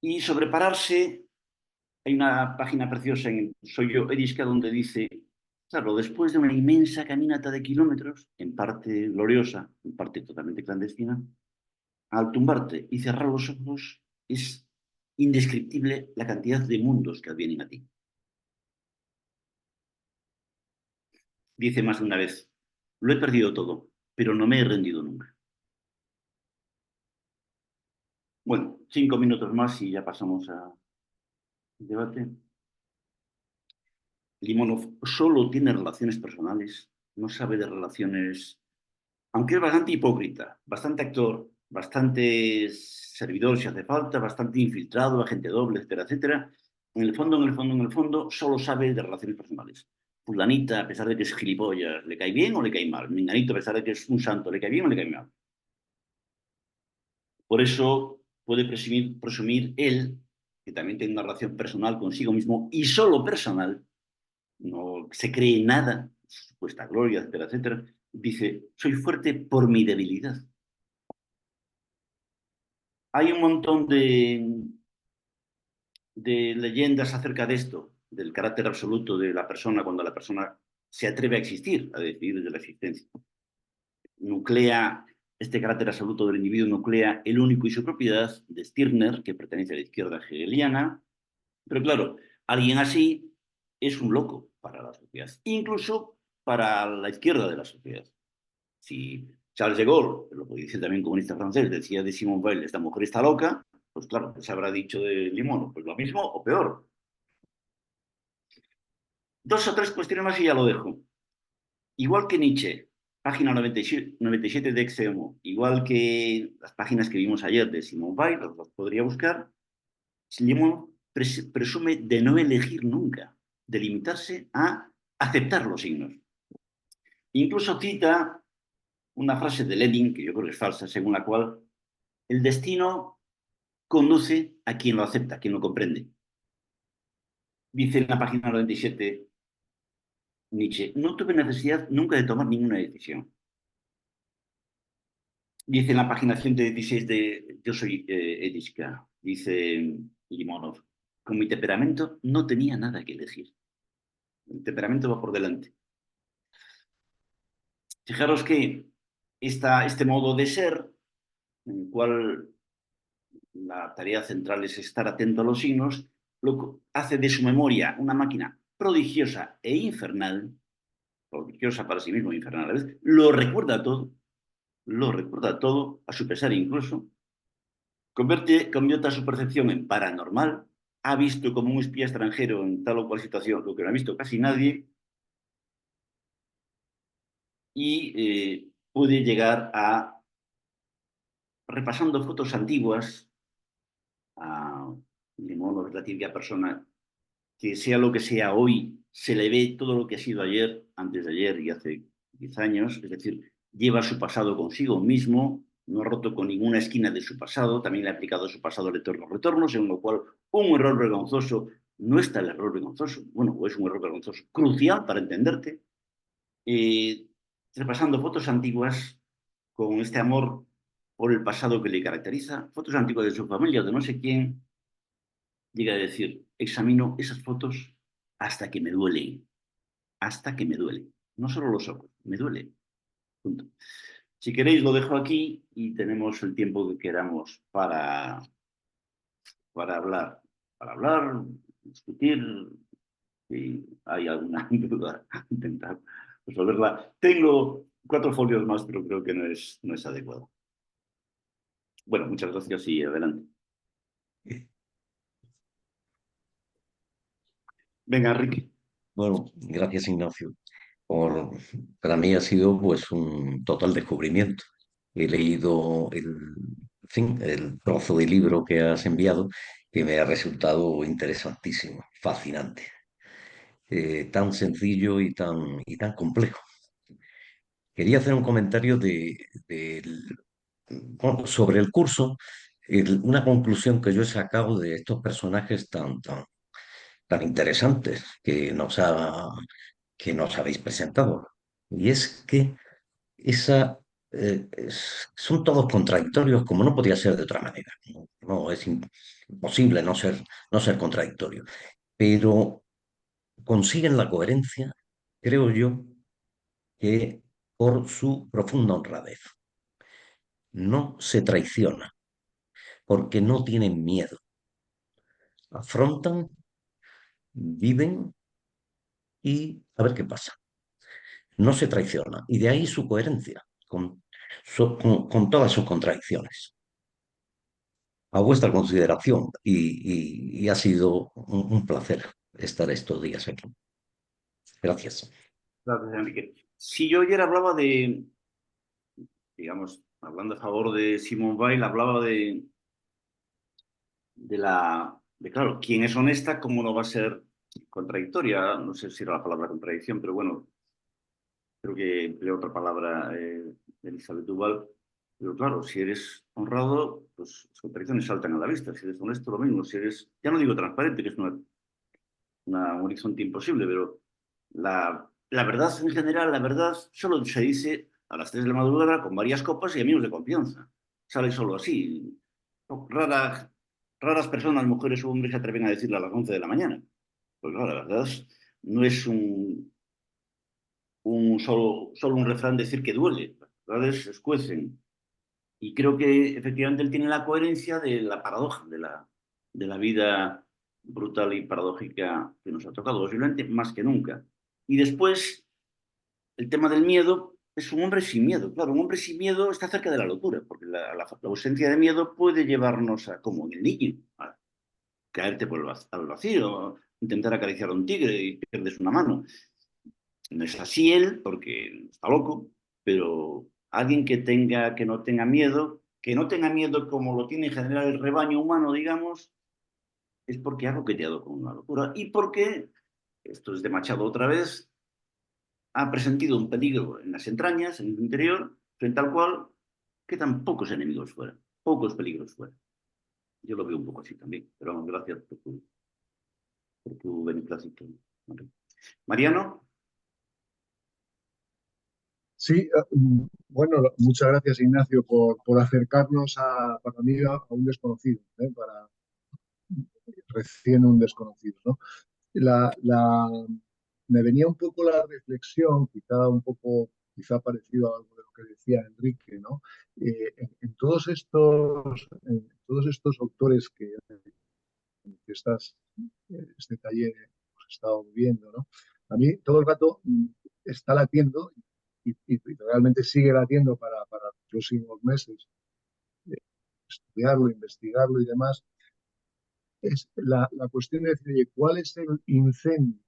Y sobre pararse, hay una página preciosa en Soy yo, Eriska, donde dice, claro, después de una inmensa caminata de kilómetros, en parte gloriosa, en parte totalmente clandestina, al tumbarte y cerrar los ojos es indescriptible la cantidad de mundos que advienen a ti. Dice más de una vez, lo he perdido todo, pero no me he rendido nunca. Bueno, 5 minutos más y ya pasamos al debate. Limonov solo tiene relaciones personales, no sabe de relaciones, aunque es bastante hipócrita, bastante actor, bastante servidor si hace falta, bastante infiltrado, agente doble, etcétera, etcétera. En el fondo, solo sabe de relaciones personales. Fulanita, a pesar de que es gilipollas, ¿le cae bien o le cae mal? Menganito, a pesar de que es un santo, ¿le cae bien o le cae mal? Por eso puede presumir él, que también tiene una relación personal consigo mismo y solo personal, no se cree nada, supuesta gloria, etcétera, etcétera, dice, soy fuerte por mi debilidad. Hay un montón de leyendas acerca de esto, del carácter absoluto de la persona cuando la persona se atreve a existir, a decidir desde la existencia. Nuclea este carácter absoluto del individuo, nuclea el único y su propiedad de Stirner, que pertenece a la izquierda hegeliana, pero claro, alguien así es un loco para la sociedad, incluso para la izquierda de la sociedad. Si Charles de Gaulle, lo que dice también comunista francés, decía de Simone Weil, esta mujer está loca, pues claro, ¿qué se habrá dicho de Limón? Pues lo mismo o peor. Dos o tres cuestiones más y ya lo dejo. Igual que Nietzsche, página 97 de Exeomo, igual que las páginas que vimos ayer de Simone Weil, las podría buscar, Limón presume de no elegir nunca, de limitarse a aceptar los signos. Incluso cita una frase de Lenin, que yo creo que es falsa, según la cual el destino conduce a quien lo acepta, a quien lo comprende. Dice en la página 97 Nietzsche, no tuve necesidad nunca de tomar ninguna decisión. Dice en la página 116 de Yo soy Ediska, dice Limonov, con mi temperamento no tenía nada que elegir. El temperamento va por delante. Fijaros que este modo de ser, en el cual la tarea central es estar atento a los signos, lo hace de su memoria una máquina prodigiosa e infernal, prodigiosa para sí mismo, infernal a la vez, lo recuerda todo, a su pesar incluso, convierte su percepción en paranormal, ha visto como un espía extranjero en tal o cual situación lo que no ha visto casi nadie y puede llegar a, repasando fotos antiguas, a Limón, la típica persona que sea lo que sea hoy, se le ve todo lo que ha sido ayer, antes de ayer y hace 10 años, es decir, lleva su pasado consigo mismo, no ha roto con ninguna esquina de su pasado, también le ha aplicado a su pasado el eterno retorno, según lo cual un error vergonzoso no está el error vergonzoso, bueno, o es un error vergonzoso crucial para entenderte, repasando fotos antiguas con este amor por el pasado que le caracteriza, fotos antiguas de su familia o de no sé quién, llega a decir, examino esas fotos hasta que me duelen, hasta que me duele. No solo los ojos, me duele. Punto. Si queréis, lo dejo aquí y tenemos el tiempo que queramos para hablar, discutir, si hay alguna duda, intentar resolverla. Tengo 4 folios más, pero creo que no es adecuado. Bueno, muchas gracias y adelante. Venga, Enrique. Bueno, gracias Ignacio. Por, para mí ha sido pues un total descubrimiento. He leído en fin, el trozo de libro que has enviado que me ha resultado interesantísimo, fascinante. Tan sencillo y tan complejo. Quería hacer un comentario bueno, sobre el curso, una conclusión que yo he sacado de estos personajes tan interesantes que nos habéis presentado. Y es que son todos contradictorios, como no podía ser de otra manera. No, no, es imposible no ser contradictorio. Pero consiguen la coherencia, creo yo, que por su profunda honradez. No se traiciona, porque no tienen miedo. Afrontan, viven y a ver qué pasa. No se traiciona. Y de ahí su coherencia, con todas sus contradicciones. A vuestra consideración y ha sido un placer estar estos días aquí. Gracias. Gracias, Enrique. Si yo ayer hablaba digamos, hablando a favor de Simone Weil, hablaba claro, quién es honesta, cómo no va a ser contradictoria. No sé si era la palabra contradicción, pero bueno, creo que empleó otra palabra Elizabeth Duval. Pero claro, si eres honrado, pues las contradicciones saltan a la vista. Si eres honesto, lo mismo. Si eres, ya no digo transparente, que es un horizonte imposible, pero la verdad en general, la verdad solo se dice a las 3 de la madrugada con varias copas y amigos de confianza. Sale solo así. Raras personas, mujeres o hombres, se atreven a decirlo a las 11 de la mañana. Pues claro, la verdad no es solo un refrán decir que duele. Las verdades escuecen. Y creo que efectivamente él tiene la coherencia de la paradoja, de la vida brutal y paradójica que nos ha tocado, posiblemente más que nunca. Y después, el tema del miedo es un hombre sin miedo. Claro, un hombre sin miedo está cerca de la locura, porque la ausencia de miedo puede llevarnos a, como en el niño, a caerte al vacío, intentar acariciar a un tigre y pierdes una mano. No es así él, porque está loco, pero alguien que no tenga miedo como lo tiene en general el rebaño humano, digamos, es porque ha coqueteado con una locura y porque, esto es de Machado otra vez, ha presentido un peligro en las entrañas, en el interior, frente al cual quedan pocos enemigos fuera, pocos peligros fuera. Yo lo veo un poco así también, pero bueno, gracias por tu beneplácito. Mariano. Sí, bueno, muchas gracias Ignacio por acercarnos para mí a un desconocido, para recién un desconocido, ¿no? La, la, Me venía un poco la reflexión, quizá parecido a algo de lo que decía Enrique, ¿no? En todos estos autores que este taller hemos estado viendo, ¿no? A mí todo el rato está latiendo y realmente sigue latiendo para los próximos meses, eh, estudiarlo, investigarlo y demás, es la cuestión de decir, oye, ¿cuál es el incendio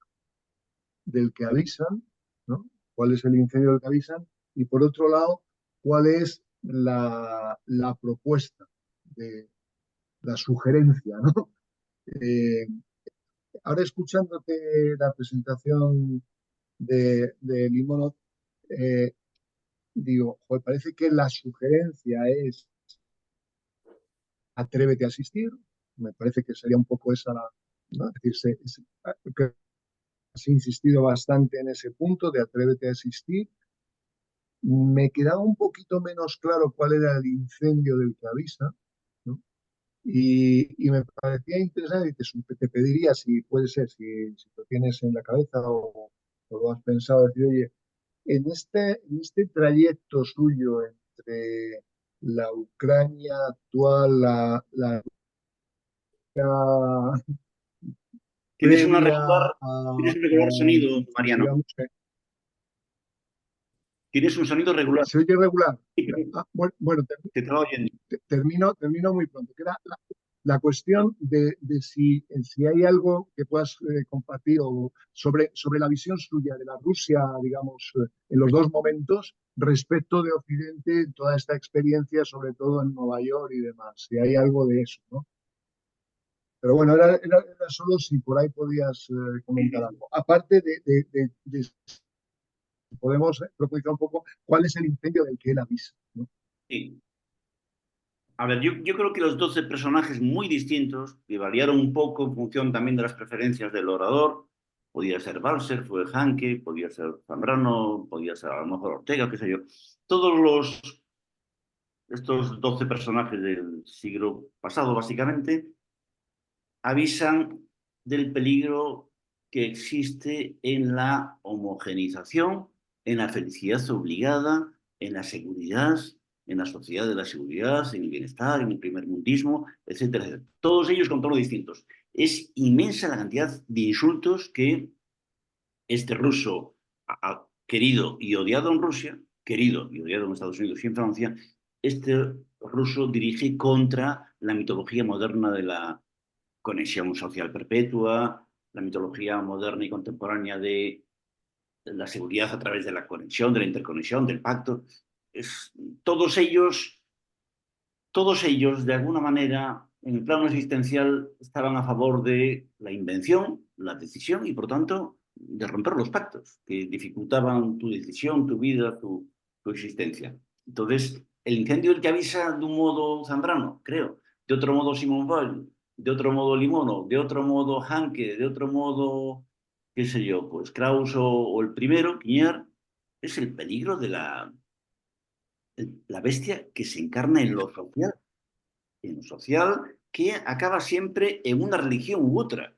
del que avisan? ¿No? ¿Cuál es el incendio del que avisan? Y por otro lado, ¿cuál es la propuesta, de la sugerencia? ¿No? Eh, Ahora escuchándote la presentación de Limonov, digo, joder, parece que la sugerencia es atrévete a asistir. Me parece que sería un poco esa la, ¿no? Es decir, que has insistido bastante en ese punto de atrévete a asistir. Me quedaba un poquito menos claro cuál era el incendio del que avisa, ¿no? Y me parecía interesante, y te pediría si puede ser, si lo tienes en la cabeza o lo has pensado, decir, oye, en este trayecto suyo entre la Ucrania actual, la Tienes previa tienes un regular sonido, Mariano. digamos, Tienes un sonido regular. se oye regular. Sí, que Bueno, te estaba oyendo. termino muy pronto. Que era la cuestión de si hay algo que puedas compartir o sobre la visión suya de la Rusia, digamos, en los dos momentos respecto de Occidente, toda esta experiencia, sobre todo en Nueva York y demás. Si hay algo de eso, ¿no? Pero bueno, era solo si por ahí podías comentar algo. Aparte de podemos profundizar un poco cuál es el incendio del que él avisa, ¿no? Sí. A ver, yo creo que los 12 personajes muy distintos, que variaron un poco en función también de las preferencias del orador, podía ser Balser, fue Hanke, podía ser Zambrano, podía ser a lo mejor Ortega, qué sé yo. Estos 12 personajes del siglo pasado, básicamente, avisan del peligro que existe en la homogeneización, en la felicidad obligada, en la seguridad, en la sociedad de la seguridad, en el bienestar, en el primermundismo, etcétera, etcétera. Todos ellos con tonos distintos. Es inmensa la cantidad de insultos que este ruso ha querido y odiado en Rusia, querido y odiado en Estados Unidos y en Francia, este ruso dirige contra la mitología moderna de la conexión social perpetua, la mitología moderna y contemporánea de la seguridad a través de la conexión, de la interconexión, del pacto. Es, todos ellos, todos ellos, de alguna manera, en el plano existencial, estaban a favor de la invención, la decisión y, por tanto, de romper los pactos que dificultaban tu decisión, tu vida, tu existencia. Entonces, el incendio el que avisa de un modo Zambrano, creo, de otro modo Simón Weil, de otro modo Limono, de otro modo Hanke, de otro modo, qué sé yo, pues Krauss o el primero, Quiñar, es el peligro de la bestia que se encarna en lo social que acaba siempre en una religión u otra.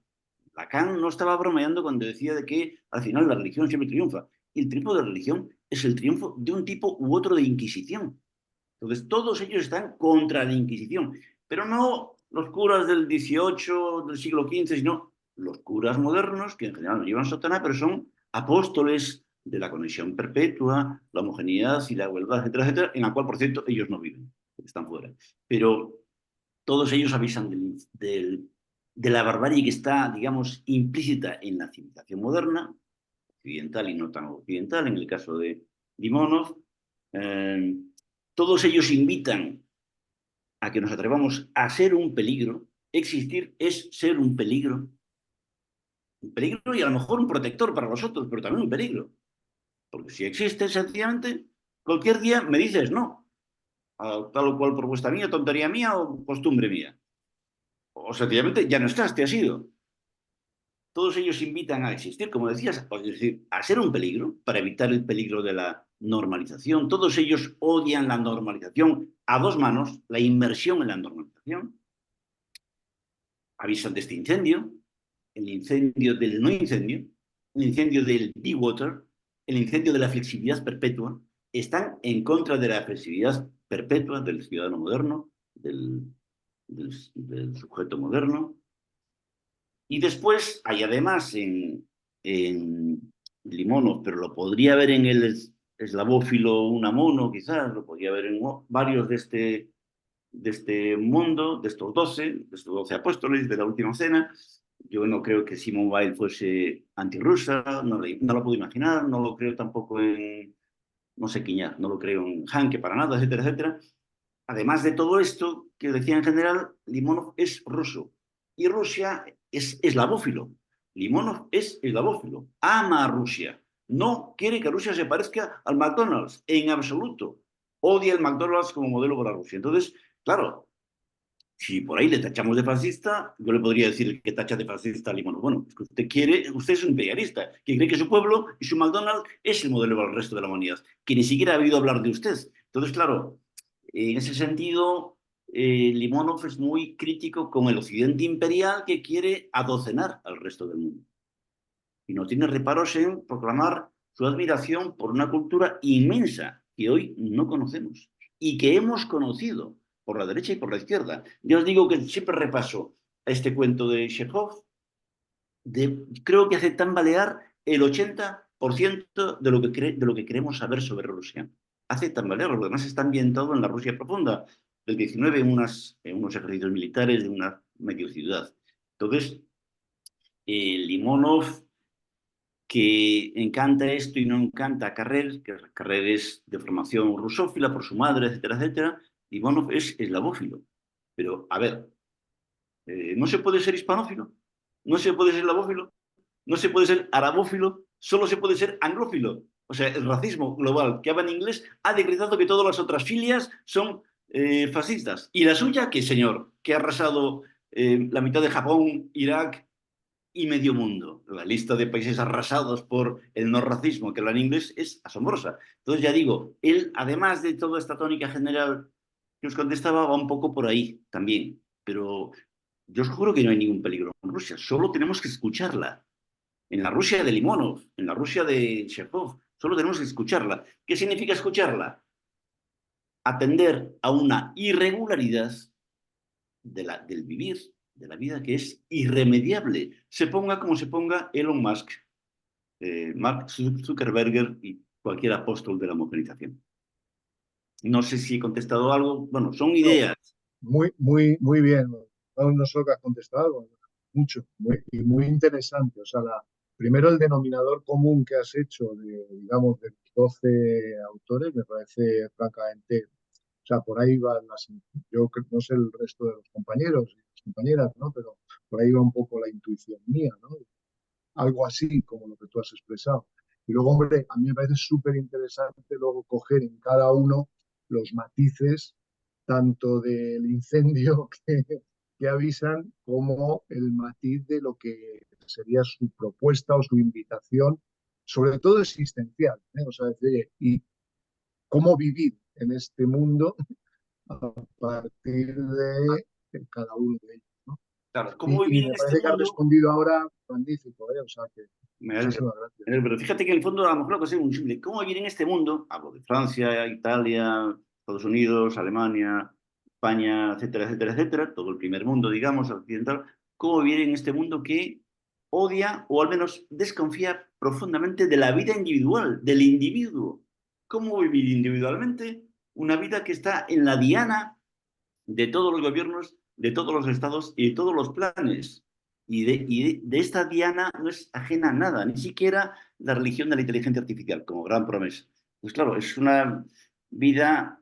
Lacan no estaba bromeando cuando decía de que al final la religión siempre triunfa. Y el triunfo de la religión es el triunfo de un tipo u otro de Inquisición. Entonces, todos ellos están contra la Inquisición, pero no los curas del XVIII, del siglo XV, sino los curas modernos, que en general no llevan sotana, pero son apóstoles de la conexión perpetua, la homogeneidad y la igualdad, etcétera, etcétera, en la cual, por cierto, ellos no viven, están fuera. Pero todos ellos avisan de la barbarie que está, digamos, implícita en la civilización moderna, occidental y no tan occidental, en el caso de Limonov. Eh, Todos ellos invitan a que nos atrevamos a ser un peligro. Existir es ser un peligro. Un peligro y a lo mejor un protector para los otros, pero también un peligro. Porque si existe, sencillamente, cualquier día me dices no, a tal o cual propuesta mía, tontería mía o costumbre mía. O sencillamente ya no estás, te has ido. Todos ellos invitan a existir, como decías, es decir, a ser un peligro para evitar el peligro de la normalización. Todos ellos odian la normalización a dos manos, la inmersión en la normalización. Avisan de este incendio, el incendio del no incendio, el incendio del be water, el incendio de la flexibilidad perpetua. Están en contra de la flexibilidad perpetua del ciudadano moderno, del sujeto moderno. Y después hay además en Limonov, pero lo podría ver en el eslavófilo Unamuno, quizás, lo podría ver en varios de este mundo, de estos 12 apóstoles de la última cena. Yo no creo que Simón Weil fuese antirrusa, no lo puedo imaginar, no lo creo tampoco en, no sé, Quiñar, no lo creo en Hanke para nada, etcétera, etcétera. Además de todo esto, que decía en general, Limonov es ruso y Rusia es eslavófilo. Limonov es eslavófilo, ama a Rusia, No quiere que Rusia se parezca al McDonald's, en absoluto. Odia el McDonald's como modelo para Rusia. Entonces, claro, si por ahí le tachamos de fascista, yo le podría decir que tacha de fascista a Limonov. Bueno, es que usted es un imperialista, que cree que su pueblo y su McDonald's es el modelo para el resto de la humanidad, que ni siquiera ha oído hablar de usted. Entonces, claro, en ese sentido, Limonov es muy crítico con el occidente imperial que quiere adocenar al resto del mundo. Y no tiene reparos en proclamar su admiración por una cultura inmensa que hoy no conocemos y que hemos conocido por la derecha y por la izquierda. Yo os digo que siempre repaso este cuento de Chekhov, creo que hace tambalear el 80% de lo que queremos saber sobre Rusia. Hace tambalear, lo demás está ambientado en la Rusia profunda del 19, en unos ejércitos militares de una medio ciudad. Entonces, Limonov, que encanta esto y no encanta a Carrer, que Carrer es de formación rusófila por su madre, etcétera, etcétera, y Limonov es eslavófilo. Pero, a ver, no se puede ser hispanófilo, no se puede ser eslavófilo, no se puede ser arabófilo, solo se puede ser anglófilo. O sea, el racismo global que habla en inglés ha decretado que todas las otras filias son fascistas. Y la suya, ¿qué señor? Que ha arrasado la mitad de Japón, Irak y medio mundo. La lista de países arrasados por el no racismo que habla en inglés es asombrosa. Entonces, ya digo, él, además de toda esta tónica general que os contestaba, va un poco por ahí también. Pero yo os juro que no hay ningún peligro en Rusia, solo tenemos que escucharla. En la Rusia de Limonov, en la Rusia de Chekhov, solo tenemos que escucharla. ¿Qué significa escucharla? Atender a una irregularidad del vivir, de la vida, que es irremediable. Se ponga como se ponga Elon Musk, Mark Zuckerberg y cualquier apóstol de la modernización. No sé si he contestado algo. Bueno, son No, ideas. muy bien. No solo que has contestado, mucho, muy interesante. O sea, primero el denominador común que has hecho digamos, de 12 autores me parece francamente, o sea, por ahí van no sé el resto de los compañeros y las compañeras, ¿no? Pero por ahí va un poco la intuición mía, ¿no? Algo así como lo que tú has expresado. Y luego, hombre, a mí me parece súper interesante luego coger en cada uno los matices, tanto del incendio que avisan, como el matiz de lo que sería su propuesta o su invitación, sobre todo existencial, ¿eh? O sea, decir, ¿y cómo vivir en este mundo a partir de cada uno de ellos, ¿no? Claro, ¿cómo Y vivir en me este parece que has mundo? respondido ahora magnífico, ¿eh? O sea, que Me alegro. muchísimas gracias. Pero fíjate que en el fondo a lo mejor lo que es muy simple. ¿Cómo vivir en este mundo? Hablo de Francia, Italia, Estados Unidos, Alemania, España, etcétera, etcétera, etcétera, todo el primer mundo, digamos, occidental. ¿Cómo vivir en este mundo que odia o al menos desconfía profundamente de la vida individual, del individuo? ¿Cómo vivir individualmente una vida que está en la diana de todos los gobiernos, de todos los estados y de todos los planes? Y de esta diana no es ajena a nada, ni siquiera la religión de la inteligencia artificial, como gran promesa. Pues claro, es una vida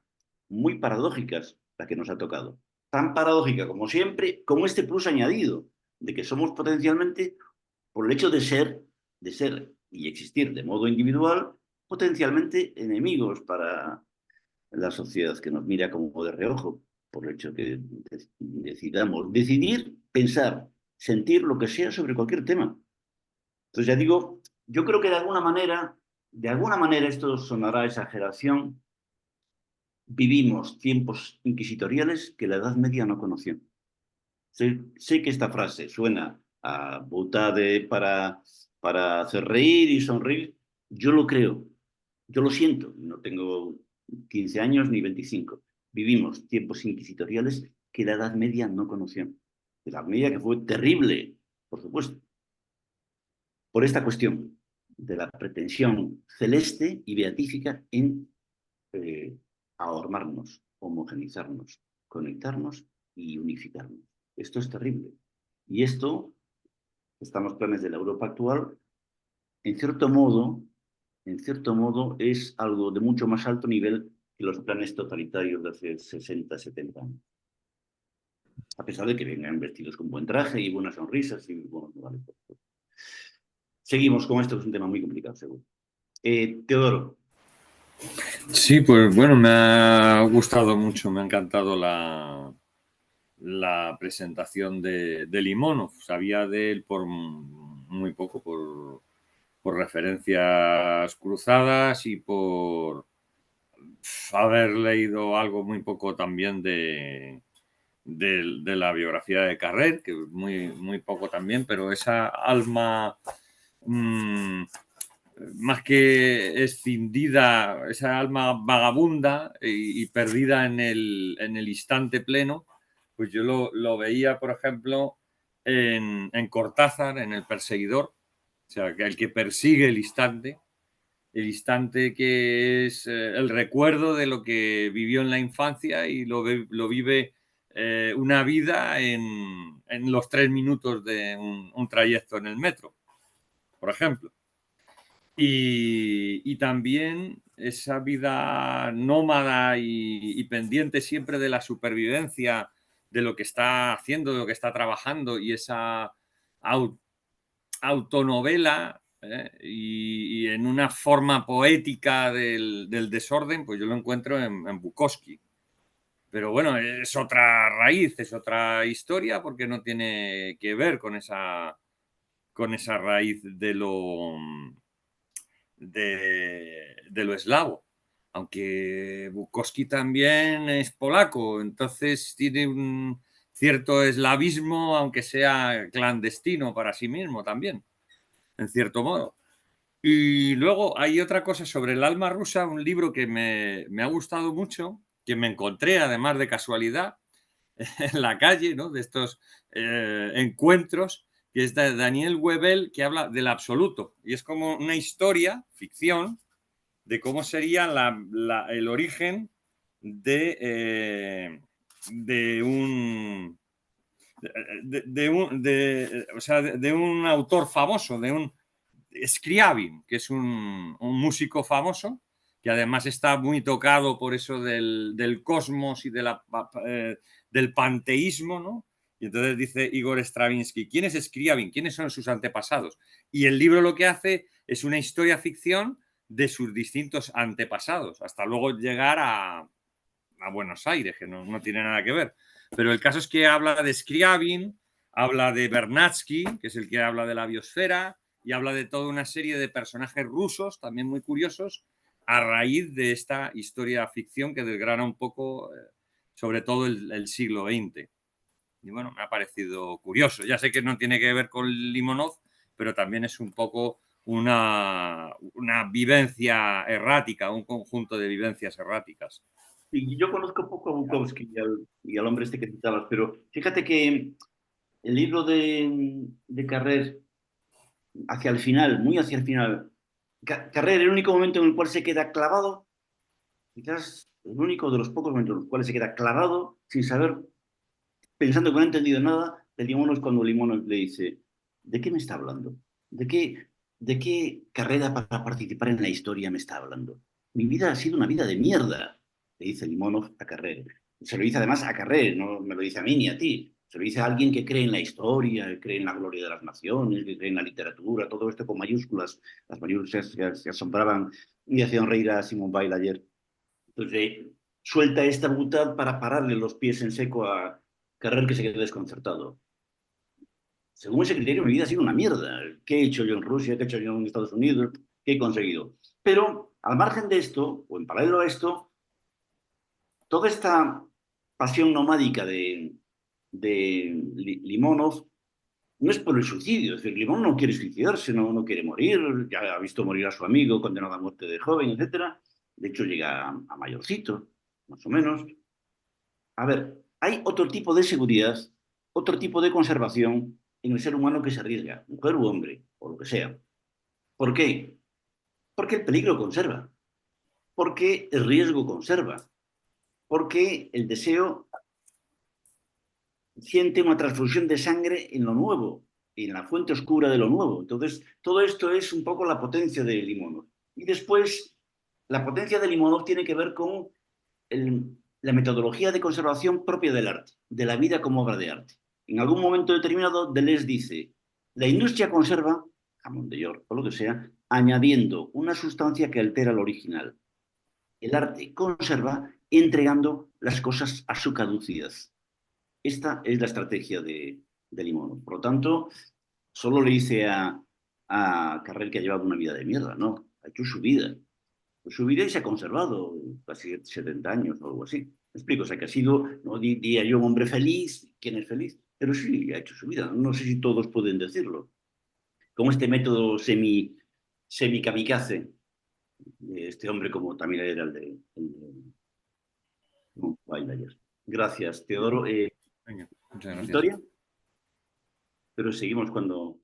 muy paradójica la que nos ha tocado. Tan paradójica como siempre, como este plus añadido, de que somos potencialmente, por el hecho de ser y existir de modo individual, potencialmente enemigos para la sociedad que nos mira como de reojo, por el hecho que decidamos decidir, pensar, sentir lo que sea sobre cualquier tema. Entonces ya digo, yo creo que de alguna manera esto sonará a exageración, vivimos tiempos inquisitoriales que la Edad Media no conoció. Sé que esta frase suena a butade para hacer reír y sonreír. Yo lo creo, yo lo siento. No tengo 15 años ni 25. Vivimos tiempos inquisitoriales que la Edad Media no conoció. La Edad Media que fue terrible, por supuesto, por esta cuestión de la pretensión celeste y beatífica en eh, ahormarnos, homogenizarnos, conectarnos y unificarnos. Esto es terrible. Y esto está en los planes de la Europa actual, en en cierto modo es algo de mucho más alto nivel que los planes totalitarios de hace 60, 70 años. A pesar de que vengan vestidos con buen traje y buenas sonrisas y buenos modales. Seguimos con esto, que es un tema muy complicado, seguro. Teodoro. Sí, pues bueno, me ha gustado mucho, me ha encantado la presentación de Limonov. Sabía de él por muy poco, por referencias cruzadas y por haber leído algo muy poco también de la biografía de Carrer, que muy poco también, pero esa alma más que escindida, esa alma vagabunda y perdida en el instante pleno, pues yo lo veía, por ejemplo, en Cortázar, en El Perseguidor, o sea, el que persigue el instante que es el recuerdo de lo que vivió en la infancia y lo vive una vida en los 3 minutos de un trayecto en el metro, por ejemplo. Y también esa vida nómada y pendiente siempre de la supervivencia, de lo que está haciendo, de lo que está trabajando y esa autonovela y en una forma poética del desorden, pues yo lo encuentro en Bukowski. Pero bueno, es otra raíz, es otra historia porque no tiene que ver con esa raíz de lo eslavo. Aunque Bukowski también es polaco, entonces tiene un cierto eslavismo, aunque sea clandestino para sí mismo también, en cierto modo. Y luego hay otra cosa sobre el alma rusa, un libro que me ha gustado mucho, que me encontré además de casualidad en la calle, ¿no? De estos encuentros, que es de Daniel Webel, que habla del absoluto. Y es como una historia, ficción, de cómo sería el origen de un o sea, de un autor famoso, de un Scriabin, que es un músico famoso, que además está muy tocado por eso del cosmos y del panteísmo, ¿no? Y entonces dice Igor Stravinsky, ¿quién es Scriabin? ¿Quiénes son sus antepasados? Y el libro lo que hace es una historia ficción de sus distintos antepasados, hasta luego llegar a Buenos Aires, que no tiene nada que ver. Pero el caso es que habla de Scriabin, habla de Bernatsky, que es el que habla de la biosfera, y habla de toda una serie de personajes rusos, también muy curiosos, a raíz de esta historia ficción que desgrana un poco, sobre todo el siglo XX. Y bueno, me ha parecido curioso. Ya sé que no tiene que ver con Limonov, pero también es un poco una vivencia errática, un conjunto de vivencias erráticas. Y yo conozco poco a Bukowski y al hombre este que citabas, pero fíjate que el libro de Carrer, hacia el final, muy hacia el final, Carrer, el único momento en el cual se queda clavado, quizás el único de los pocos momentos en los cuales se queda clavado, sin saber, pensando que no ha entendido nada, de Limonov es cuando Limonov le dice, ¿de qué me está hablando? ¿De qué carrera para participar en la historia me está hablando? Mi vida ha sido una vida de mierda, le dice Limonov a Carrer. Se lo dice además a Carrer, no me lo dice a mí ni a ti. Se lo dice a alguien que cree en la historia, que cree en la gloria de las naciones, que cree en la literatura, todo esto con mayúsculas, las mayúsculas que asombraban y hacían reír a Simone Weil ayer. Entonces, suelta esta butad para pararle los pies en seco a Carrer, que se quedó desconcertado. Según ese criterio, mi vida ha sido una mierda. ¿Qué he hecho yo en Rusia? ¿Qué he hecho yo en Estados Unidos? ¿Qué he conseguido? Pero, al margen de esto, o en paralelo a esto, toda esta pasión nomádica de Limonov no es por el suicidio. Es decir, Limonov no quiere suicidarse, no quiere morir, ya ha visto morir a su amigo condenado a muerte de joven, etc. De hecho, llega a mayorcito, más o menos. A ver, hay otro tipo de seguridad, otro tipo de conservación en el ser humano que se arriesga, mujer u hombre, o lo que sea. ¿Por qué? Porque el peligro conserva, porque el riesgo conserva, porque el deseo siente una transfusión de sangre en lo nuevo, en la fuente oscura de lo nuevo. Entonces, todo esto es un poco la potencia de Limonov. Y después, la potencia de Limonov tiene que ver con la metodología de conservación propia del arte, de la vida como obra de arte. En algún momento determinado, Deleuze dice, la industria conserva, jamón de york o lo que sea, añadiendo una sustancia que altera el original. El arte conserva entregando las cosas a su caducidad. Esta es la estrategia de Limón. Por lo tanto, solo le dice a Carrel que ha llevado una vida de mierda, no, ha hecho su vida. Su vida y se ha conservado casi 70 años o algo así. Me explico, o sea, que ha sido, no diría yo, un hombre feliz, ¿quién es feliz? Pero sí, ha hecho su vida. No sé si todos pueden decirlo. Como este método semi-kamikaze de este hombre, como también era el de Wildlife. Gracias, Teodoro. Venga, muchas gracias. Victoria, pero seguimos cuando...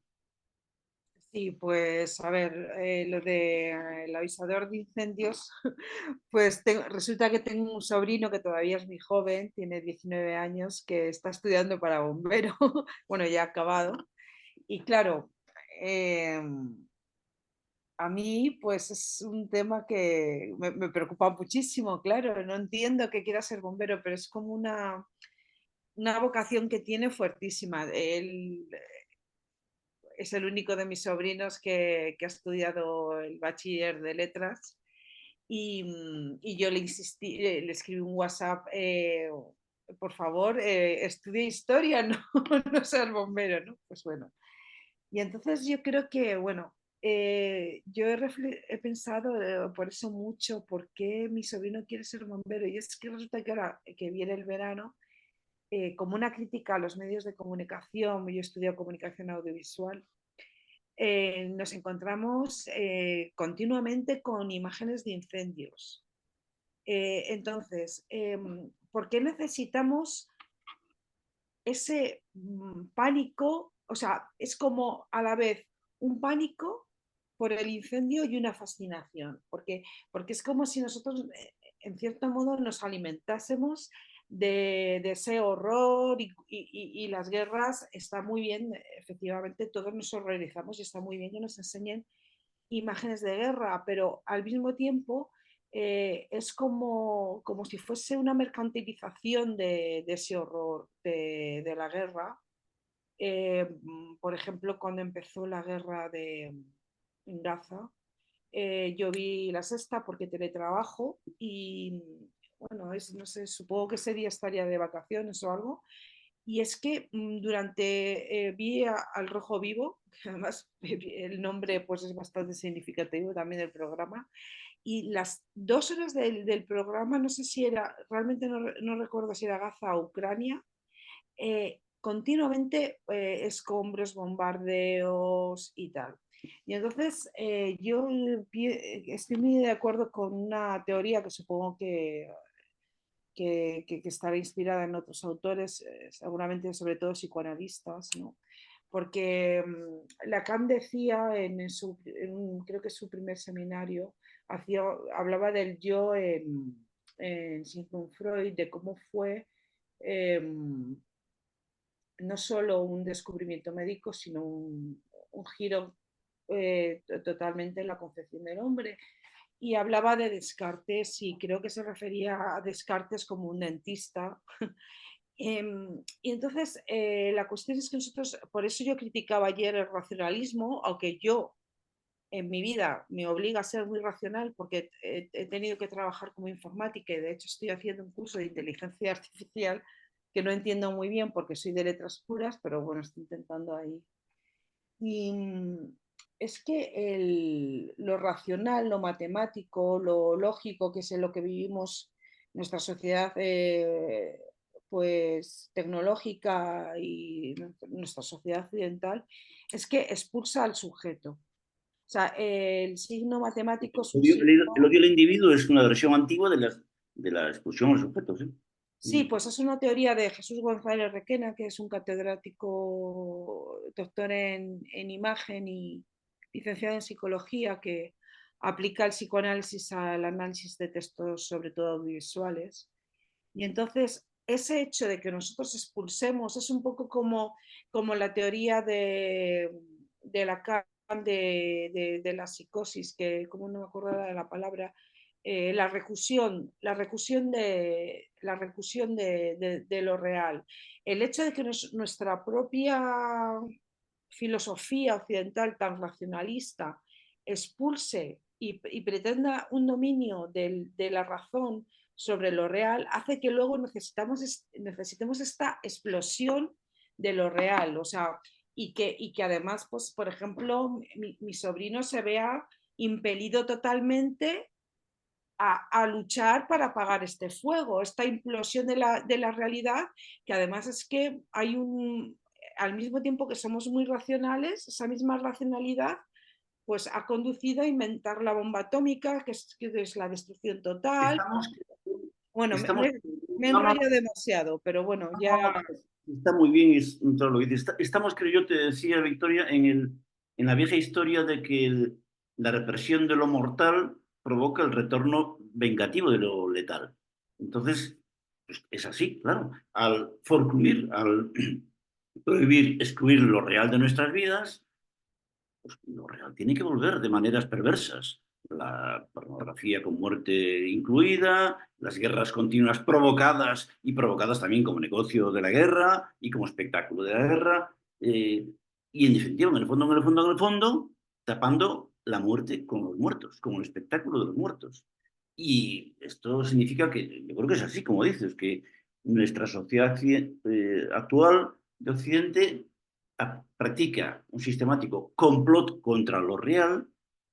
Sí, pues a ver, lo de el avisador de incendios, pues resulta que tengo un sobrino que todavía es muy joven, tiene 19 años, que está estudiando para bombero, bueno, ya ha acabado. Y claro, a mí pues es un tema que me preocupa muchísimo, claro, no entiendo que quiera ser bombero, pero es como una vocación que tiene fuertísima. Él es el único de mis sobrinos que ha estudiado el bachiller de letras y yo le insistí, le escribí un WhatsApp, por favor, estudie historia, no, no ser bombero, ¿no? Pues bueno. Y entonces yo creo que, bueno, yo he pensado por eso mucho, por qué mi sobrino quiere ser bombero. Y es que resulta que ahora que viene el verano, como una crítica a los medios de comunicación, yo estudio comunicación audiovisual, nos encontramos continuamente con imágenes de incendios. Entonces, ¿por qué necesitamos ese pánico? O sea, es como a la vez un pánico por el incendio y una fascinación, porque es como si nosotros, en cierto modo, nos alimentásemos de ese horror y las guerras. Está muy bien, efectivamente, todos nos horrorizamos y está muy bien que nos enseñen imágenes de guerra, pero al mismo tiempo es como si fuese una mercantilización de ese horror de la guerra. Por ejemplo, cuando empezó la guerra en Gaza, yo vi La Sexta porque teletrabajo y bueno, no sé, supongo que ese día estaría de vacaciones o algo. Y es que vi al Rojo Vivo, que además el nombre pues es bastante significativo también del programa, y las 2 horas del programa, no sé si era, realmente no recuerdo si era Gaza o Ucrania, continuamente escombros, bombardeos y tal. Y entonces yo estoy muy de acuerdo con una teoría que supongo que estará inspirada en otros autores, seguramente sobre todo psicoanalistas, ¿no? Porque Lacan decía creo que su primer seminario, hablaba del yo en Sigmund Freud, de cómo fue no solo un descubrimiento médico, sino un giro totalmente en la concepción del hombre. Y hablaba de Descartes y creo que se refería a Descartes como un dentista. Y entonces la cuestión es que nosotros, por eso yo criticaba ayer el racionalismo, aunque yo en mi vida me obliga a ser muy racional porque he tenido que trabajar como informática y de hecho estoy haciendo un curso de inteligencia artificial que no entiendo muy bien porque soy de letras puras, pero bueno, estoy intentando ahí. Y es que lo racional, lo matemático, lo lógico, que es en lo que vivimos nuestra sociedad pues tecnológica y nuestra sociedad occidental, es que expulsa al sujeto. O sea, el signo matemático es un signo... El odio al individuo es una versión antigua de la expulsión a los sujetos. ¿Eh? Sí, pues es una teoría de Jesús González Requena, que es un catedrático, doctor en imagen y licenciado en psicología, que aplica el psicoanálisis al análisis de textos, sobre todo audiovisuales. Y entonces, ese hecho de que nosotros expulsemos es un poco como la teoría de Lacan de la psicosis, que como no me acuerdo de la palabra, la recusión de lo real. El hecho de que nuestra propia filosofía occidental tan racionalista expulse y pretenda un dominio de la razón sobre lo real, hace que luego necesitemos esta explosión de lo real, o sea, y que además, pues, por ejemplo, mi sobrino se vea impelido totalmente a luchar para apagar este fuego, esta implosión de la realidad, que además es que hay al mismo tiempo que somos muy racionales, esa misma racionalidad pues ha conducido a inventar la bomba atómica, que es la destrucción total. Estamos, Bueno, estamos, me no, no, enrollo demasiado, pero bueno, no, ya... está muy bien todo lo que dices. Estamos, creo yo, te decía, Victoria, en la vieja historia de que la represión de lo mortal provoca el retorno vengativo de lo letal. Entonces, pues, es así, claro. Al forcluir, al prohibir, excluir lo real de nuestras vidas, pues lo real tiene que volver de maneras perversas. La pornografía con muerte incluida, las guerras continuas provocadas y provocadas también como negocio de la guerra y como espectáculo de la guerra. Y en definitiva, en el fondo, tapando la muerte con los muertos, como el espectáculo de los muertos. Y esto significa que, yo creo que es así, como dices, que nuestra sociedad actual de Occidente practica un sistemático complot contra lo real,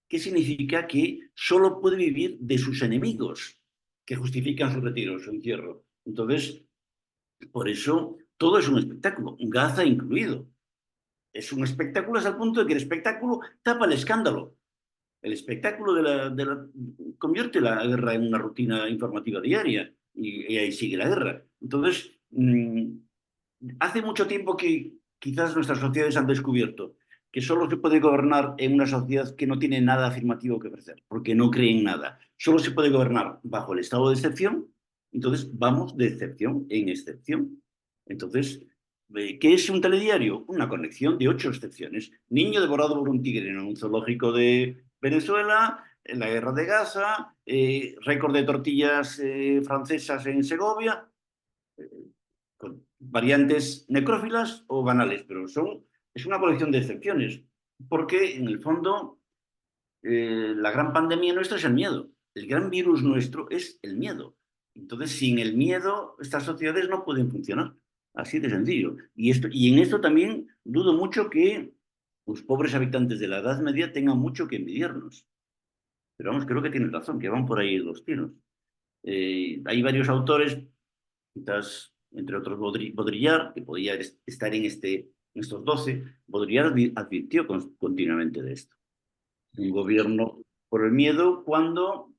que significa que solo puede vivir de sus enemigos, que justifican su retiro, su encierro. Entonces, por eso, todo es un espectáculo, Gaza incluido. Es un espectáculo hasta el punto de que el espectáculo tapa el escándalo. El espectáculo convierte la guerra en una rutina informativa diaria y ahí sigue la guerra. Entonces, hace mucho tiempo que quizás nuestras sociedades han descubierto que solo se puede gobernar en una sociedad que no tiene nada afirmativo que ofrecer, porque no cree en nada. Solo se puede gobernar bajo el estado de excepción, entonces vamos de excepción en excepción. Entonces, ¿qué es un telediario? Una conexión de 8 excepciones. Niño devorado por un tigre en un zoológico de Venezuela, en la guerra de Gaza, récord de tortillas francesas en Segovia, con variantes necrófilas o banales, pero es una colección de excepciones, porque en el fondo la gran pandemia nuestra es el miedo. El gran virus nuestro es el miedo. Entonces, sin el miedo, estas sociedades no pueden funcionar. Así de sencillo. Y en esto también dudo mucho que los pobres habitantes de la Edad Media tengan mucho que envidiarnos. Pero vamos, creo que tienes razón, que van por ahí los tiros. Hay varios autores, quizás entre otros Baudrillard, que podía estar en estos 12. Baudrillard advirtió continuamente de esto. Un gobierno por el miedo cuando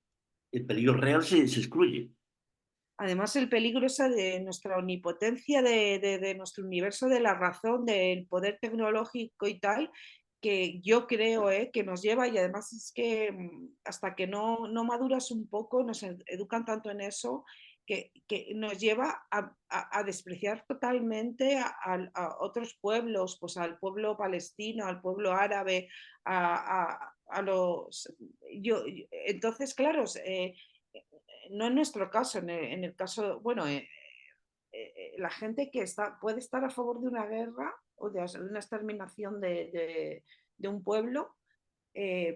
el peligro real se excluye. Además, el peligro es de nuestra omnipotencia, de nuestro universo, de la razón, del poder tecnológico y tal, que yo creo que nos lleva, y además es que hasta que no maduras un poco, nos educan tanto en eso, que nos lleva a despreciar totalmente a otros pueblos, pues al pueblo palestino, al pueblo árabe, a los... entonces, claro, no en nuestro caso, en el caso, bueno, la gente que puede estar a favor de una guerra o de una exterminación de un pueblo,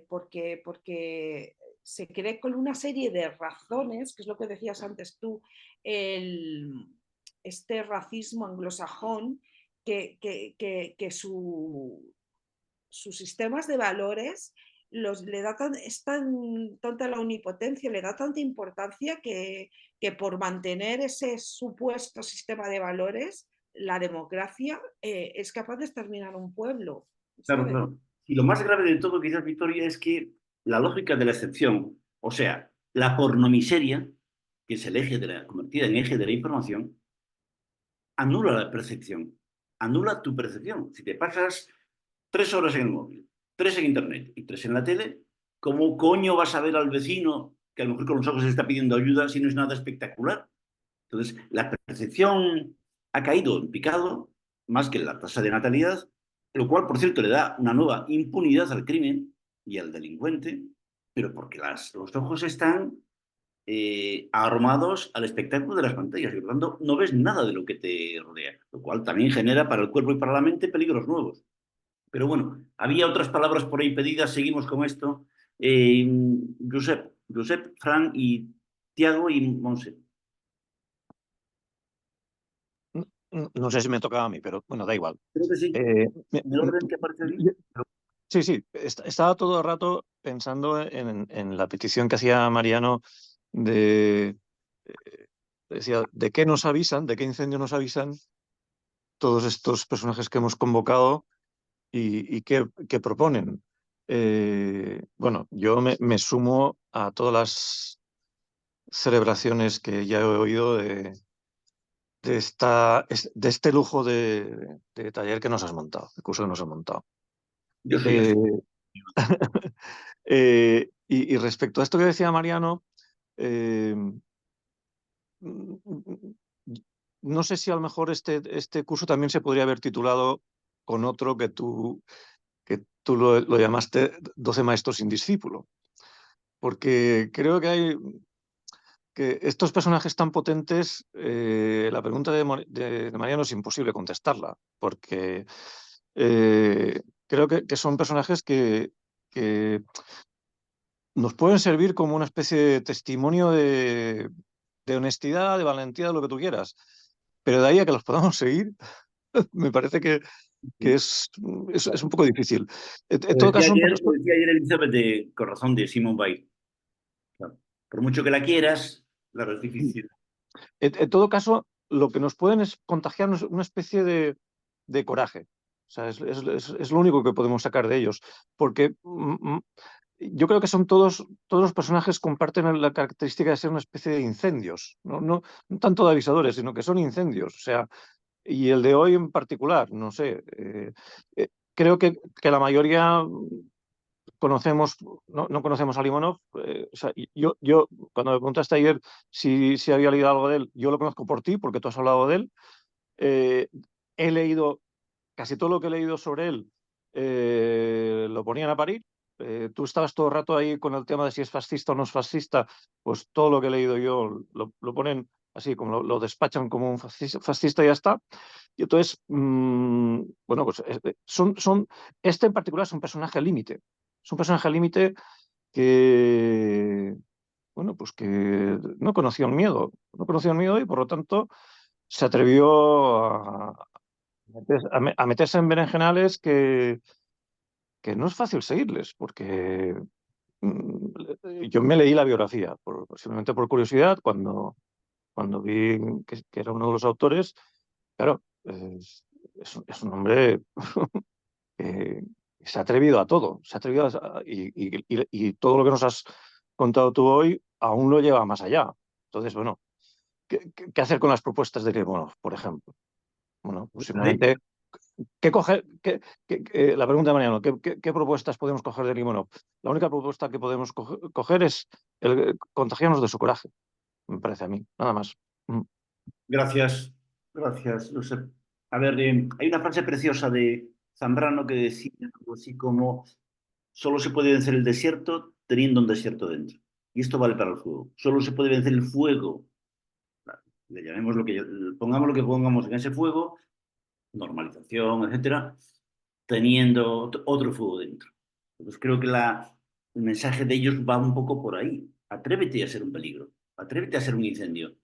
porque se cree con una serie de razones, que es lo que decías antes tú, este racismo anglosajón, que sus sistemas de valores es tan tanta la omnipotencia, le da tanta importancia que por mantener ese supuesto sistema de valores, la democracia es capaz de exterminar un pueblo, Claro, ¿sabes? claro. Y lo más grave de todo, quizás, Victoria, es que la lógica de la excepción, o sea, la pornomiseria, que es convertida en eje de la información, anula la percepción, anula tu percepción. Si te pasas 3 horas en el móvil, 3 en internet y 3 en la tele, ¿cómo coño vas a ver al vecino que a lo mejor con los ojos se está pidiendo ayuda si no es nada espectacular? Entonces, la percepción ha caído en picado, más que la tasa de natalidad, lo cual, por cierto, le da una nueva impunidad al crimen y al delincuente, pero porque los ojos están armados al espectáculo de las pantallas y por lo tanto no ves nada de lo que te rodea, lo cual también genera para el cuerpo y para la mente peligros nuevos. Pero bueno, había otras palabras por ahí pedidas, seguimos con esto. Josep, Fran y Tiago y Monse. No sé si me tocaba a mí, pero bueno, da igual. Creo que sí, Eh, me- en el orden que aparece aquí. sí, sí, estaba todo el rato pensando en la petición que hacía Mariano de, decía, ¿de qué nos avisan? ¿De qué incendio nos avisan todos estos personajes que hemos convocado y qué proponen? Bueno, yo me sumo a todas las celebraciones que ya he oído de este lujo de taller que nos has montado, de curso que nos has montado. Yo soy Eh, así. y respecto a esto que decía Mariano, eh, no sé si a lo mejor este curso también se podría haber titulado con otro que tú lo llamaste 12 maestros sin discípulo, porque creo que estos personajes tan potentes, la pregunta de Mariano es imposible contestarla, porque creo que son personajes que nos pueden servir como una especie de testimonio de honestidad, de valentía, de lo que tú quieras. Pero de ahí a que los podamos seguir, me parece que es un poco difícil. En todo caso, Lo decía ayer Elizabeth con razón de Simone Weil. Claro. Por mucho que la quieras, claro, es difícil. en todo caso, lo que nos pueden es contagiarnos una especie de coraje. O sea, es lo único que podemos sacar de ellos. Porque yo creo que son todos los personajes comparten la característica de ser una especie de incendios. No tanto de avisadores, sino que son incendios. O sea, y el de hoy en particular, no sé. Creo que la mayoría conocemos, no conocemos a Limonov. O sea, yo, cuando me preguntaste ayer si había leído algo de él, yo lo conozco por ti, porque tú has hablado de él. Eh, He leído casi todo lo que he leído sobre él, lo ponían a parir. Tú estabas todo el rato ahí con el tema de si es fascista o no es fascista, pues todo lo que he leído yo lo ponen así, como lo despachan como un fascista y ya está. Y entonces, bueno, pues este en particular es un personaje límite. Es un personaje límite que, bueno, pues que no conocía el miedo. No conocía el miedo y por lo tanto se atrevió a meterse en berenjenales que no es fácil seguirles, porque yo me leí la biografía, simplemente por curiosidad, cuando vi que era uno de los autores. Claro, es un hombre que se ha atrevido a todo, se ha atrevido y todo lo que nos has contado tú hoy aún lo lleva más allá. Entonces, bueno, ¿qué hacer con las propuestas de Limonov, por ejemplo? Bueno, pues simplemente, la pregunta de Mariano, ¿qué propuestas podemos coger de Limonov? La única propuesta que podemos coger es contagiarnos de su coraje, me parece a mí, nada más. Gracias, gracias, Josep. A ver, hay una frase preciosa de Zambrano que decía algo así como: solo se puede vencer el desierto teniendo un desierto dentro. Y esto vale para el fuego. Solo se puede vencer el fuego, le llamemos pongamos lo que pongamos en ese fuego, normalización, etcétera, teniendo otro fuego dentro. Entonces creo que el mensaje de ellos va un poco por ahí. Atrévete a ser un peligro, atrévete a ser un incendio,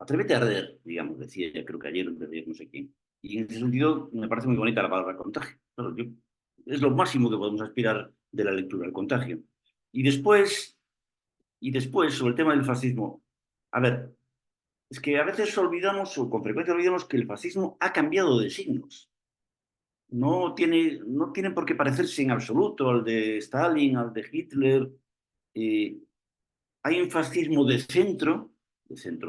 atrévete a arder, digamos, decía, creo que ayer, no sé quién. Y en ese sentido me parece muy bonita la palabra contagio. Claro, es lo máximo que podemos aspirar de la lectura, el contagio. Y después, sobre el tema del fascismo, a ver, es que a veces olvidamos, o con frecuencia olvidamos, que el fascismo ha cambiado de signos. No tiene por qué parecerse en absoluto al de Stalin, al de Hitler. Eh, Hay un fascismo de centro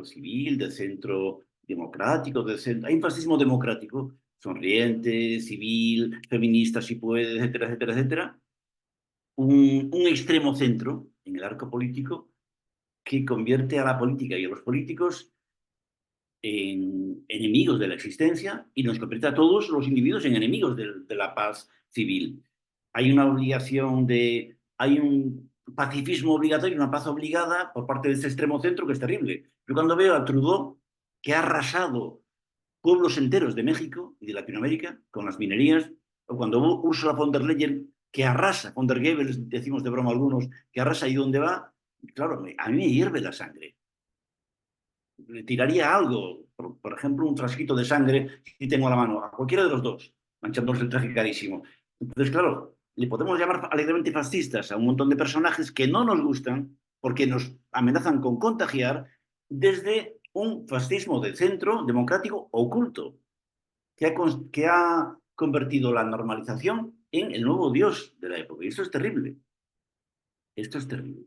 civil, de centro democrático, hay un fascismo democrático, sonriente, civil, feminista si puede, etcétera, etcétera, etcétera. Un extremo centro en el arco político que convierte a la política y a los políticos en enemigos de la existencia y nos convierte a todos los individuos en enemigos de la paz civil. Hay una obligación hay un pacifismo obligatorio, una paz obligada por parte de este extremo centro que es terrible. Yo cuando veo a Trudeau, que ha arrasado pueblos enteros de México y de Latinoamérica con las minerías, O cuando Ursula von der Leyen, que arrasa, von der Goebbels, decimos de broma algunos, que arrasa ahí donde va, claro, a mí me hierve la sangre. Le tiraría algo, por ejemplo, un frasquito de sangre, si tengo a la mano, a cualquiera de los dos, manchándose el traje carísimo. Entonces, claro, le podemos llamar alegremente fascistas a un montón de personajes que no nos gustan porque nos amenazan con contagiar desde un fascismo de centro democrático oculto que ha convertido la normalización en el nuevo Dios de la época. Y esto es terrible. Esto es terrible.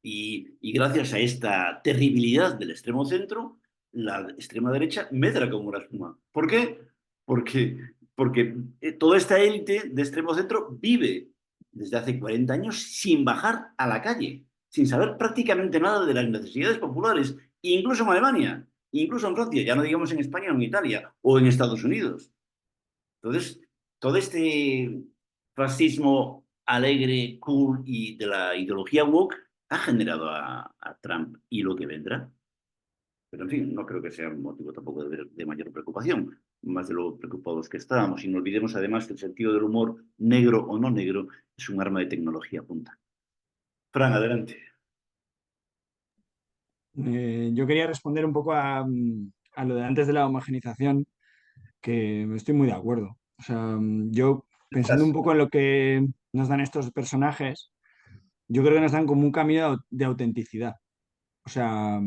Y gracias a esta terribilidad del extremo centro, la extrema derecha medra como una espuma. ¿Por qué? Porque toda esta élite de extremo centro vive desde hace 40 años sin bajar a la calle, sin saber prácticamente nada de las necesidades populares, incluso en Alemania, incluso en Francia, ya no digamos en España o en Italia o en Estados Unidos. Entonces, todo este fascismo alegre, cool y de la ideología woke ha generado a Trump y lo que vendrá. Pero, en fin, no creo que sea un motivo tampoco de mayor preocupación, más de lo preocupados que estábamos. Y no olvidemos además que el sentido del humor, negro o no negro, es un arma de tecnología punta. Fran, adelante. Yo quería responder un poco a lo de antes de la homogeneización, que estoy muy de acuerdo. O sea, yo pensando un poco en lo que nos dan estos personajes, yo creo que nos dan como un camino de autenticidad. O sea,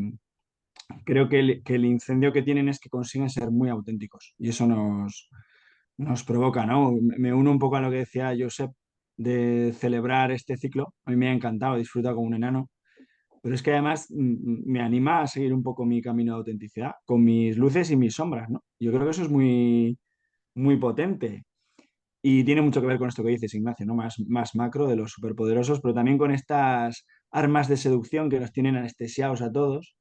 creo que el incendio que tienen es que consiguen ser muy auténticos y eso nos provoca, ¿no? Me uno un poco a lo que decía Josep de celebrar este ciclo. A mí me ha encantado, he disfrutado como un enano. Pero es que además me anima a seguir un poco mi camino de autenticidad, con mis luces y mis sombras, ¿no? Yo creo que eso es muy, muy potente. Y tiene mucho que ver con esto que dices, Ignacio, ¿no? Más macro de los superpoderosos, pero también con estas armas de seducción que nos tienen anestesiados a todos.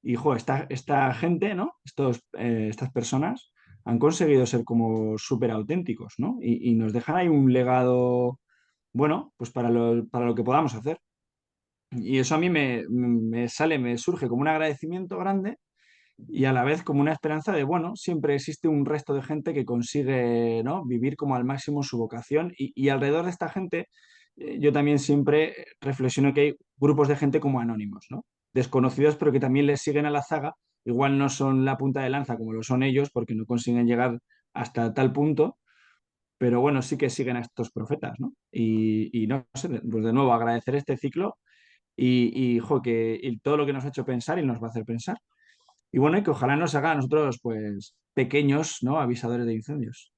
Y, jo, esta gente, ¿no? Estas personas han conseguido ser como súper auténticos, ¿no? Y nos dejan ahí un legado, bueno, pues para lo que podamos hacer. Y eso a mí me surge como un agradecimiento grande y a la vez como una esperanza de, bueno, siempre existe un resto de gente que consigue, ¿no? Vivir como al máximo su vocación y alrededor de esta gente yo también siempre reflexiono que hay grupos de gente como anónimos, ¿no? Desconocidos pero que también les siguen a la zaga, igual no son la punta de lanza como lo son ellos porque no consiguen llegar hasta tal punto, pero bueno, sí que siguen a estos profetas, ¿no? Y no sé, pues de nuevo agradecer este ciclo y todo lo que nos ha hecho pensar y nos va a hacer pensar. Y bueno, y que ojalá nos haga a nosotros, pues, pequeños, ¿no? Avisadores de incendios.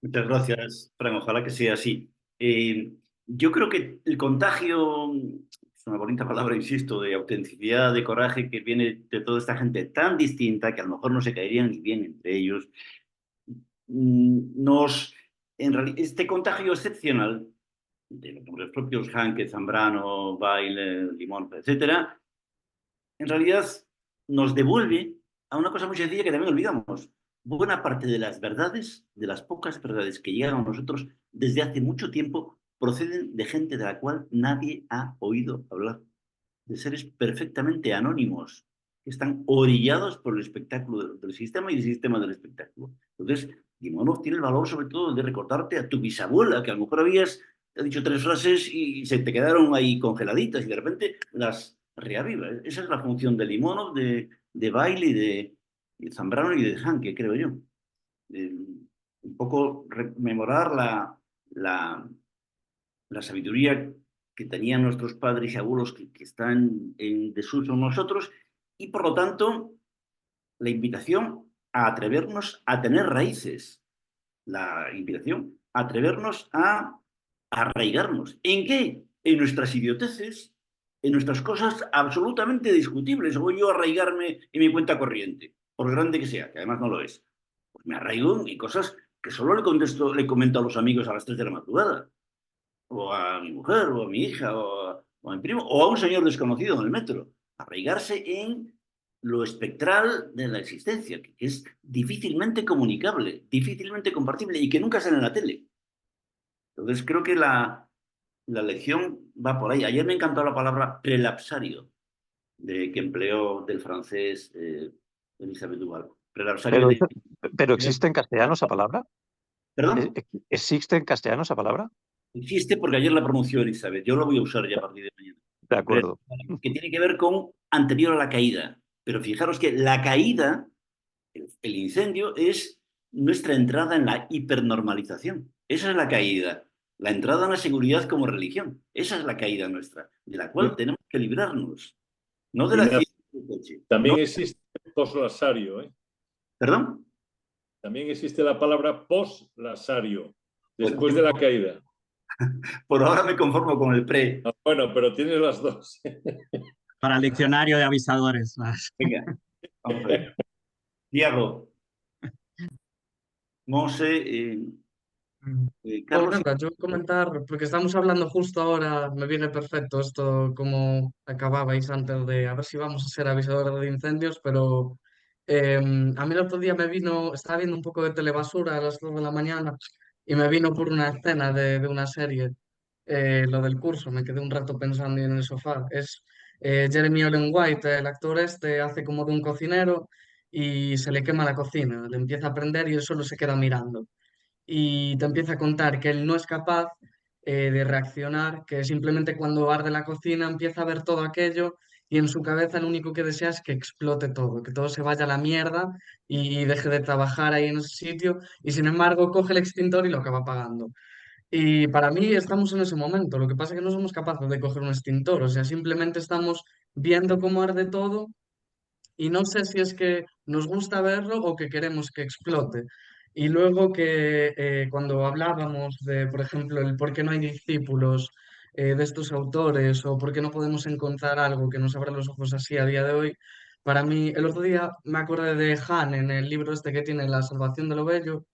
Muchas gracias, Fran. Ojalá que sea así. Yo creo que el contagio, es una bonita palabra, insisto, de autenticidad, de coraje que viene de toda esta gente tan distinta que a lo mejor no se caerían ni bien entre ellos. Este contagio excepcional de los propios Hanke, Zambrano, Baile, Limón, etcétera, en realidad nos devuelve a una cosa muy sencilla que también olvidamos. Buena parte de las verdades, de las pocas verdades que llegan a nosotros desde hace mucho tiempo, proceden de gente de la cual nadie ha oído hablar, de seres perfectamente anónimos, que están orillados por el espectáculo del sistema y el sistema del espectáculo. Entonces, Limonov tiene el valor sobre todo de recordarte a tu bisabuela, que a lo mejor habías dicho 3 frases y se te quedaron ahí congeladitas y de repente las reaviva. Esa es la función de Limonov, de Bailey, de Zambrano y de Hanke, creo yo. Un poco rememorar la sabiduría que tenían nuestros padres y abuelos que están en desuso en nosotros y por lo tanto la invitación a atrevernos a tener raíces, la invitación a atrevernos a arraigarnos. ¿En qué? En nuestras idioteces, en nuestras cosas absolutamente discutibles. O voy yo a arraigarme en mi cuenta corriente, por grande que sea, que además no lo es. Pues me arraigo en cosas que solo le comento a los amigos a las 3 de la madrugada, o a mi mujer, o a mi hija, o a mi primo, o a un señor desconocido en el metro. Arraigarse en lo espectral de la existencia, que es difícilmente comunicable, difícilmente compartible y que nunca sale en la tele. Entonces creo que la lección va por ahí. Ayer me encantó la palabra prelapsario, que empleó del francés Elisabeth Duval. Prelapsario Pero ¿existe en castellano esa palabra? ¿Perdón? ¿Existe en castellano esa palabra? Existe porque ayer la pronunció Elizabeth. Yo la voy a usar ya a partir de mañana. De acuerdo. Que tiene que ver con anterior a la caída. Pero fijaros que la caída, el incendio, es nuestra entrada en la hipernormalización. Esa es la caída. La entrada en la seguridad como religión. Esa es la caída nuestra, de la cual tenemos que librarnos. No de la Ignacio, ciencia del coche. también No- existe poslasario, ¿eh? ¿Perdón? También existe la palabra poslasario, Pues, después de la caída. por ahora me conformo con el pre. Ah, bueno, pero tienes las dos. Para el diccionario de avisadores. Venga, vamos a ver. Tiago, Monse, Pues Carlos. nada, yo comentar, porque estamos hablando justo ahora, me viene perfecto esto como acababais antes de a ver si vamos a ser avisadores de incendios, pero a mí el otro día me vino, estaba viendo un poco de telebasura a las 2 de la mañana y me vino por una escena de una serie, lo del curso, me quedé un rato pensando en el sofá. Es Jeremy Allen White, el actor este, hace como de un cocinero y se le quema la cocina, le empieza a prender y él solo se queda mirando y te empieza a contar que él no es capaz de reaccionar, que simplemente cuando arde la cocina empieza a ver todo aquello y en su cabeza lo único que desea es que explote todo, que todo se vaya a la mierda y deje de trabajar ahí en ese sitio y sin embargo coge el extintor y lo acaba apagando. Y para mí estamos en ese momento, lo que pasa es que no somos capaces de coger un extintor, o sea, simplemente estamos viendo cómo arde todo y no sé si es que nos gusta verlo o que queremos que explote. Y luego que cuando hablábamos de, por ejemplo, el por qué no hay discípulos de estos autores o por qué no podemos encontrar algo que nos abra los ojos así a día de hoy, para mí, el otro día me acordé de Han en el libro este que tiene La salvación de lo bello,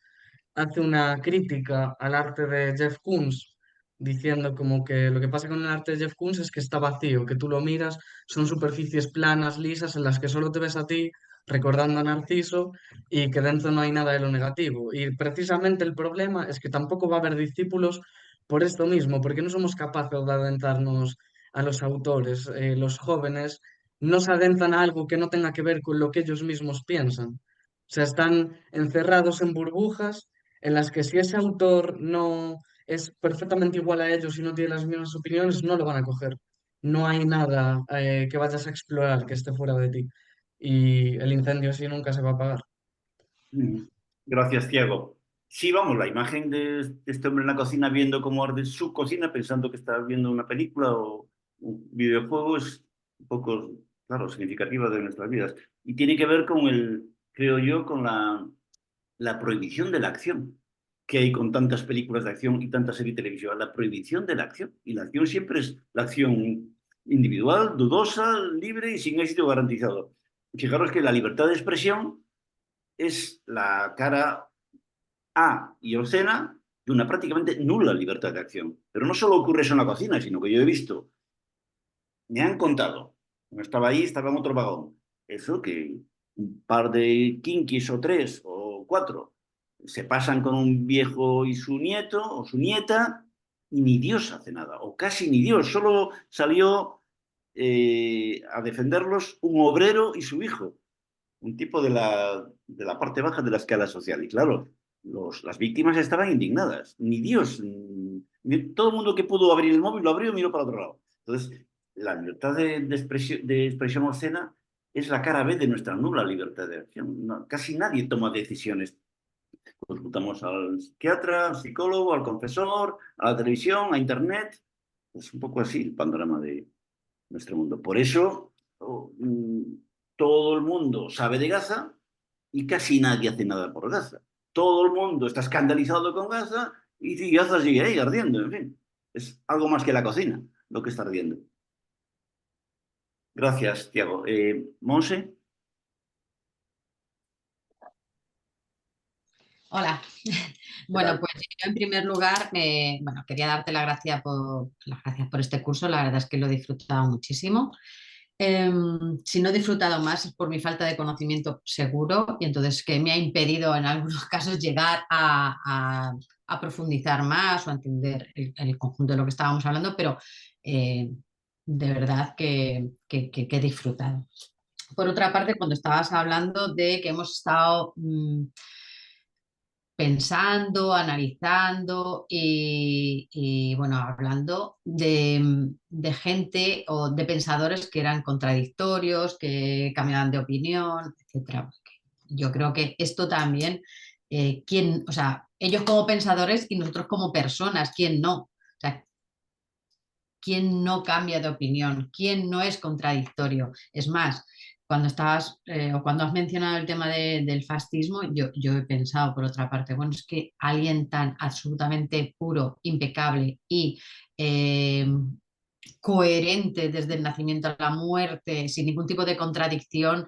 hace una crítica al arte de Jeff Koons, diciendo como que lo que pasa con el arte de Jeff Koons es que está vacío, que tú lo miras, son superficies planas, lisas, en las que solo te ves a ti recordando a Narciso y que dentro no hay nada de lo negativo. Y precisamente el problema es que tampoco va a haber discípulos por esto mismo, porque no somos capaces de adentrarnos a los autores. Los jóvenes no se adentran a algo que no tenga que ver con lo que ellos mismos piensan. O sea, están encerrados en burbujas en las que si ese autor no es perfectamente igual a ellos y no tiene las mismas opiniones, no lo van a coger. No hay nada que vayas a explorar que esté fuera de ti. Y el incendio así nunca se va a apagar. Gracias, Tiago. Sí, vamos, la imagen de este hombre en la cocina viendo cómo arde su cocina, pensando que está viendo una película o un videojuego, es un poco, claro, significativa de nuestras vidas. Y tiene que ver con creo yo, con la prohibición de la acción que hay con tantas películas de acción y tantas series televisivas. La prohibición de la acción. Y la acción siempre es la acción individual, dudosa, libre y sin éxito garantizado. Fijaros que la libertad de expresión es la cara A y obscena de una prácticamente nula libertad de acción. Pero no solo ocurre eso en la cocina, sino que yo he visto, me han contado, no estaba ahí, estaba en otro vagón, eso que un par de kinkis o 3 o 4 se pasan con un viejo y su nieto o su nieta y ni Dios hace nada, o casi ni Dios, solo salió a defenderlos un obrero y su hijo, un tipo de la parte baja de la escala social. Y claro, las víctimas estaban indignadas. Ni Dios, todo el mundo que pudo abrir el móvil lo abrió y miró para otro lado. Entonces, la libertad de expresión obscena es la cara B de nuestra nula libertad de acción. No, casi nadie toma decisiones. Consultamos al psiquiatra, al psicólogo, al confesor, a la televisión, a Internet. Es un poco así el panorama de nuestro mundo. Por eso, todo el mundo sabe de Gaza y casi nadie hace nada por Gaza. Todo el mundo está escandalizado con Gaza y Gaza sigue ahí ardiendo, en fin. Es algo más que la cocina lo que está ardiendo. Gracias, Tiago. Monse. Hola. Bueno, pues yo en primer lugar bueno, quería darte las gracias por este curso, la verdad es que lo he disfrutado muchísimo. Si no he disfrutado más es por mi falta de conocimiento seguro y entonces que me ha impedido en algunos casos llegar a profundizar más o a entender el conjunto de lo que estábamos hablando, pero de verdad que he disfrutado. Por otra parte, cuando estabas hablando de que hemos estado pensando, analizando y, bueno, hablando de gente o de pensadores que eran contradictorios, que cambiaban de opinión, etcétera. Yo creo que esto también, o sea, ellos como pensadores y nosotros como personas, ¿quién no? O sea, ¿quién no cambia de opinión? ¿Quién no es contradictorio? Es más, cuando o cuando has mencionado el tema del fascismo, yo he pensado, por otra parte, bueno, es que alguien tan absolutamente puro, impecable y coherente desde el nacimiento a la muerte, sin ningún tipo de contradicción,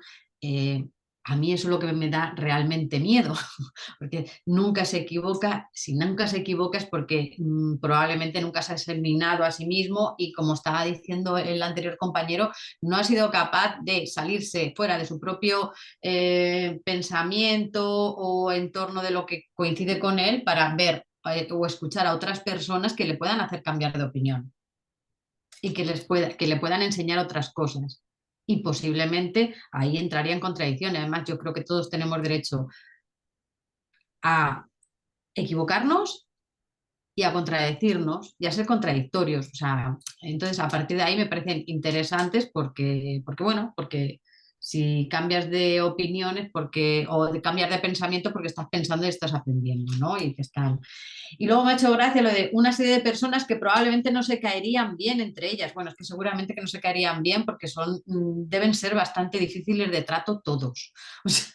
a mí eso es lo que me da realmente miedo, porque nunca se equivoca. Si nunca se equivoca es porque probablemente nunca se ha examinado a sí mismo y, como estaba diciendo el anterior compañero, no ha sido capaz de salirse fuera de su propio pensamiento o en torno de lo que coincide con él para ver o escuchar a otras personas que le puedan hacer cambiar de opinión y que le puedan enseñar otras cosas. Y posiblemente ahí entraría en contradicción. Además, yo creo que todos tenemos derecho a equivocarnos y a contradecirnos y a ser contradictorios. O sea, entonces, a partir de ahí me parecen interesantes porque si cambias de opiniones o de cambiar de pensamiento porque estás pensando y estás aprendiendo, ¿no? Y luego me ha hecho gracia lo de una serie de personas que probablemente no se caerían bien entre ellas. Bueno, es que seguramente que no se caerían bien porque deben ser bastante difíciles de trato todos. O sea,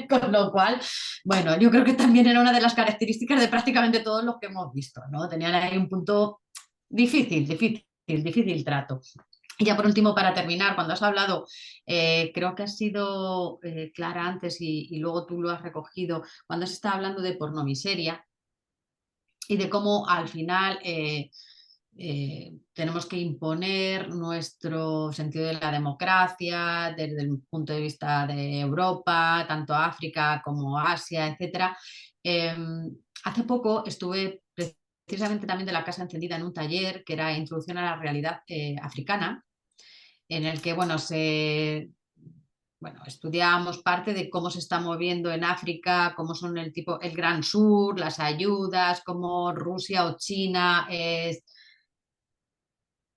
con lo cual, bueno, yo creo que también era una de las características de prácticamente todos los que hemos visto, ¿no? Tenían ahí un punto difícil trato. Y ya por último, para terminar, cuando has hablado, creo que has sido clara antes y luego tú lo has recogido, cuando has estado hablando de pornomiseria y de cómo al final tenemos que imponer nuestro sentido de la democracia desde el punto de vista de Europa, tanto África como Asia, etc. Hace poco estuve precisamente también de la Casa Encendida en un taller que era Introducción a la Realidad Africana, en el que estudiábamos parte de cómo se está moviendo en África, cómo son el Gran Sur, las ayudas, cómo Rusia o China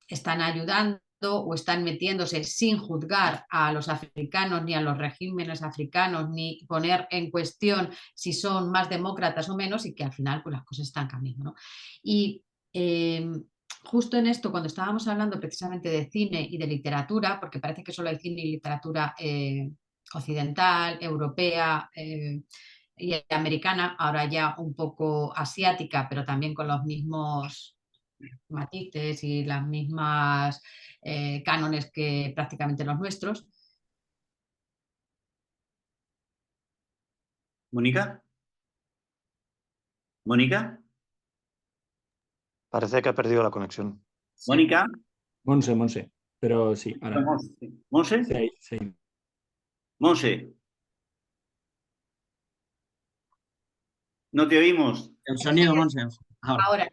están ayudando o están metiéndose sin juzgar a los africanos ni a los regímenes africanos, ni poner en cuestión si son más demócratas o menos, y que al final pues, las cosas están cambiando, ¿no? Y justo en esto, cuando estábamos hablando precisamente de cine y de literatura, porque parece que solo hay cine y literatura occidental, europea y americana, ahora ya un poco asiática, pero también con los mismos matices y las mismas cánones que prácticamente los nuestros. ¿Mónica? ¿Mónica? Parece que ha perdido la conexión. Sí. ¿Mónica? Monse, pero sí, ahora. ¿Monse? Sí. Monse. No te oímos. El sonido, Monse. Ahora.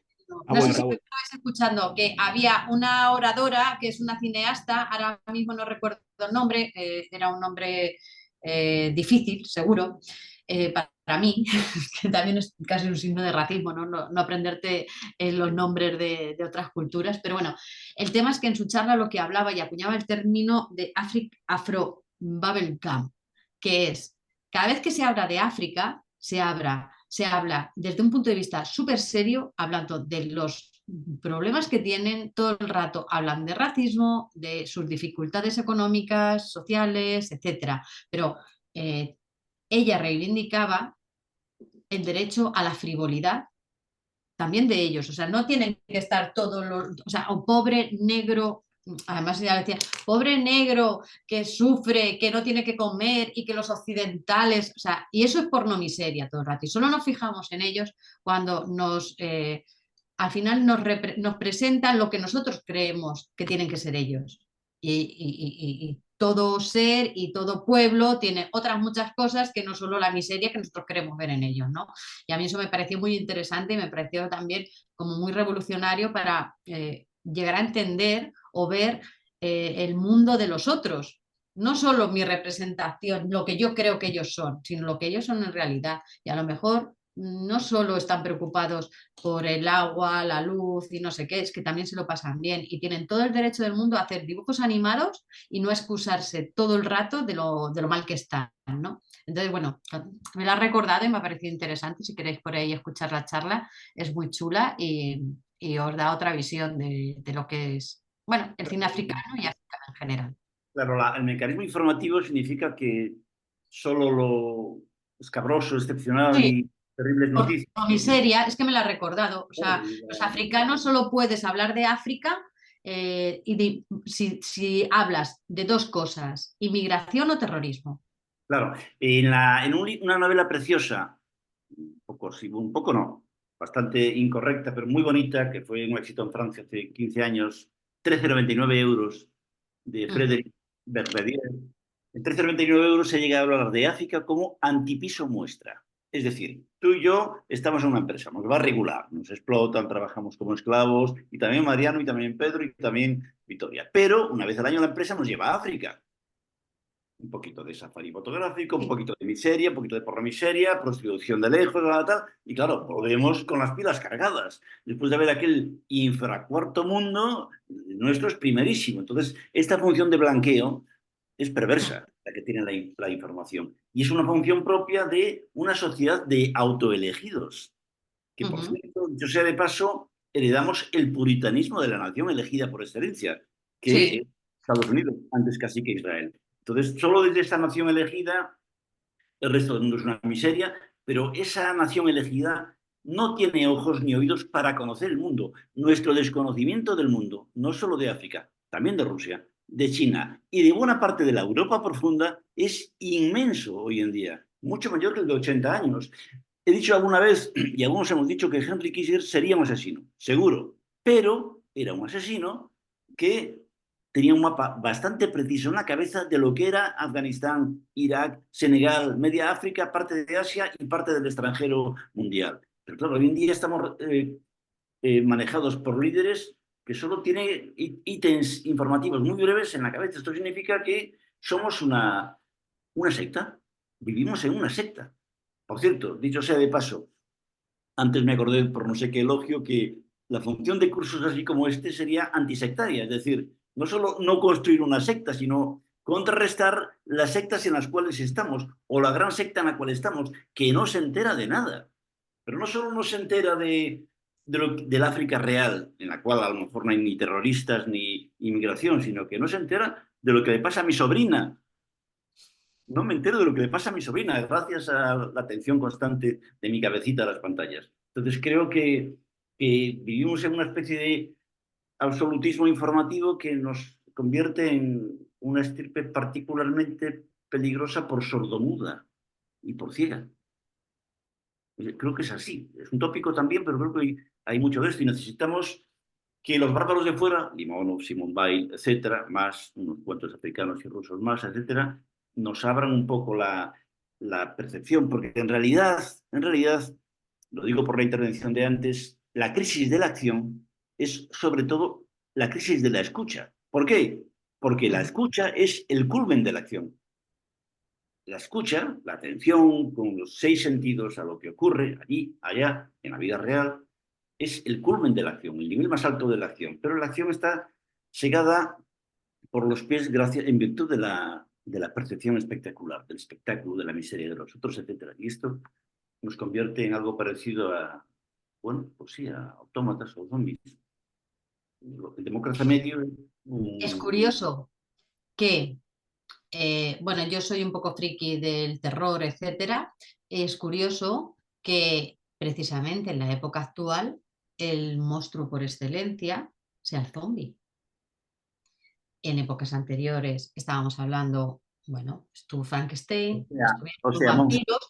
No sé si me estabais escuchando, que había una oradora que es una cineasta, ahora mismo no recuerdo el nombre, era un nombre difícil, seguro, para mí, que también es casi un signo de racismo, no aprenderte los nombres de otras culturas, pero bueno, el tema es que en su charla lo que hablaba y acuñaba el término de Afro Bubblegum, que es, cada vez que se habla de África, se habla desde un punto de vista súper serio, hablando de los problemas que tienen, todo el rato hablan de racismo, de sus dificultades económicas, sociales, etc. Pero ella reivindicaba el derecho a la frivolidad también de ellos, o sea, no tienen que estar todos o sea, un pobre negro. Además ella decía, pobre negro que sufre, que no tiene que comer y que los occidentales, o sea, y eso es pornomiseria todo el rato. Y solo nos fijamos en ellos cuando al final nos presentan lo que nosotros creemos que tienen que ser ellos. Y todo ser y todo pueblo tiene otras muchas cosas que no solo la miseria que nosotros queremos ver en ellos, ¿no? Y a mí eso me pareció muy interesante y me pareció también como muy revolucionario para llegar a entender o ver el mundo de los otros. No solo mi representación, lo que yo creo que ellos son, sino lo que ellos son en realidad. Y a lo mejor no solo están preocupados por el agua, la luz y no sé qué, es que también se lo pasan bien y tienen todo el derecho del mundo a hacer dibujos animados y no excusarse todo el rato de lo mal que están, ¿no? Entonces, bueno, me lo ha recordado y me ha parecido interesante. Si queréis por ahí escuchar la charla, es muy chula y os da otra visión de lo que es, bueno, el cine africano y África en general. Claro, el mecanismo informativo significa que solo lo escabroso, excepcional Sí, y terribles noticias. por miseria, es que me lo ha recordado. O sea, los africanos solo puedes hablar de África si hablas de dos cosas, inmigración o terrorismo. Claro, una novela preciosa, un poco no, bastante incorrecta, pero muy bonita, que fue un éxito en Francia hace 15 años, 13,99 euros, de Frédéric Verdier. En 13,99 euros se llega a hablar de África como antipiso muestra. Es decir, tú y yo estamos en una empresa, nos va a regular, nos explotan, trabajamos como esclavos, y también Mariano, y también Pedro, y también Victoria. Pero una vez al año la empresa nos lleva a África. Un poquito de safari fotográfico, un poquito de miseria, un poquito de porra miseria, prostitución de lejos, tal, y claro, volvemos con las pilas cargadas. Después de ver aquel infracuarto mundo, nuestro es primerísimo. Entonces, esta función de blanqueo es perversa, la que tiene la información. Y es una función propia de una sociedad de autoelegidos, que por cierto, dicho sea de paso, heredamos el puritanismo de la nación elegida por excelencia, que es Estados Unidos, antes casi que Israel. Entonces, solo desde esta nación elegida, el resto del mundo es una miseria, pero esa nación elegida no tiene ojos ni oídos para conocer el mundo. Nuestro desconocimiento del mundo, no solo de África, también de Rusia, de China y de buena parte de la Europa profunda, es inmenso hoy en día, mucho mayor que el de 80 años. He dicho alguna vez, y algunos hemos dicho, que Henry Kissinger sería un asesino, seguro, pero era un asesino que tenía un mapa bastante preciso en la cabeza de lo que era Afganistán, Irak, Senegal, Media África, parte de Asia y parte del extranjero mundial. Pero claro, hoy en día estamos manejados por líderes que solo tienen ítems informativos muy breves en la cabeza. Esto significa que somos una secta, vivimos en una secta. Por cierto, dicho sea de paso, antes me acordé por no sé qué elogio que la función de cursos así como este sería antisectaria, es decir, no solo no construir una secta, sino contrarrestar las sectas en las cuales estamos, o la gran secta en la cual estamos, que no se entera de nada. Pero no solo no se entera del África real, en la cual a lo mejor no hay ni terroristas ni inmigración, sino que no se entera de lo que le pasa a mi sobrina. No me entero de lo que le pasa a mi sobrina, gracias a la atención constante de mi cabecita a las pantallas. Entonces creo que vivimos en una especie de absolutismo informativo que nos convierte en una estirpe particularmente peligrosa por sordomuda y por ciega. Creo que es así. Es un tópico también, pero creo que hay mucho de esto y necesitamos que los bárbaros de fuera, Limonov, Simone Weil, etcétera, más unos cuantos africanos y rusos más, etcétera, nos abran un poco la percepción, porque en realidad, lo digo por la intervención de antes, la crisis de la acción es sobre todo la crisis de la escucha. ¿Por qué? Porque la escucha es el culmen de la acción. La escucha, la atención con los 6 sentidos a lo que ocurre allí, allá, en la vida real, es el culmen de la acción, el nivel más alto de la acción. Pero la acción está segada por los pies en virtud de la percepción espectacular, del espectáculo, de la miseria de los otros, etc. Y esto nos convierte en algo parecido a, bueno, pues sí, a autómatas o zombies. El demócrata medio... Es curioso que, bueno, yo soy un poco friki del terror, etcétera. Es curioso que precisamente en la época actual el monstruo por excelencia sea el zombie. En épocas anteriores estábamos hablando, bueno, estuvo Frankenstein, estuvieron los vampiros,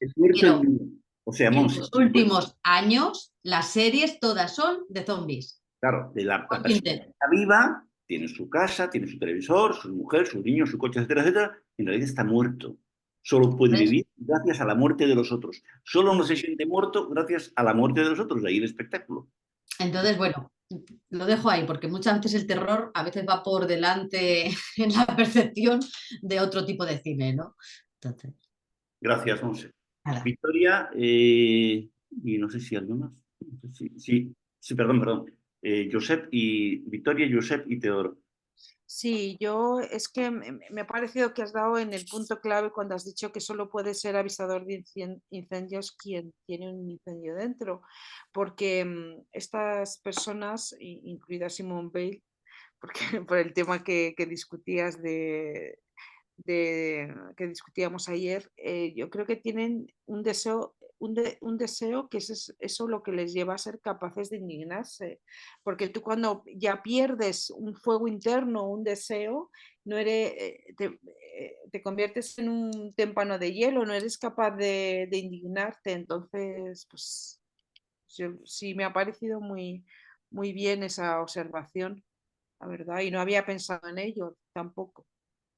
pero en los últimos años las series todas son de zombies. Claro, la persona que está viva, tiene su casa, tiene su televisor, su mujer, sus niños, su coche, etcétera, etcétera, en realidad está muerto. Solo puede vivir gracias a la muerte de los otros. Solo no se siente muerto gracias a la muerte de los otros, de ahí el espectáculo. Entonces, bueno, lo dejo ahí, porque muchas veces el terror a veces va por delante en la percepción de otro tipo de cine, ¿no? Entonces... Gracias, Monse. Nada. Victoria, y no sé si alguien más. No sé sí, perdón. Josep y Victoria, Josep y Teodoro. Sí, yo es que me ha parecido que has dado en el punto clave cuando has dicho que solo puede ser avisador de incendios quien tiene un incendio dentro, porque estas personas, incluida Simone Weil, porque por el tema que discutías que discutíamos ayer, yo creo que tienen un deseo, un deseo que es eso lo que les lleva a ser capaces de indignarse, porque tú cuando ya pierdes un fuego interno, un deseo, no eres, te conviertes en un témpano de hielo, no eres capaz de indignarte, entonces, pues sí me ha parecido muy bien esa observación, la verdad, y no había pensado en ello tampoco.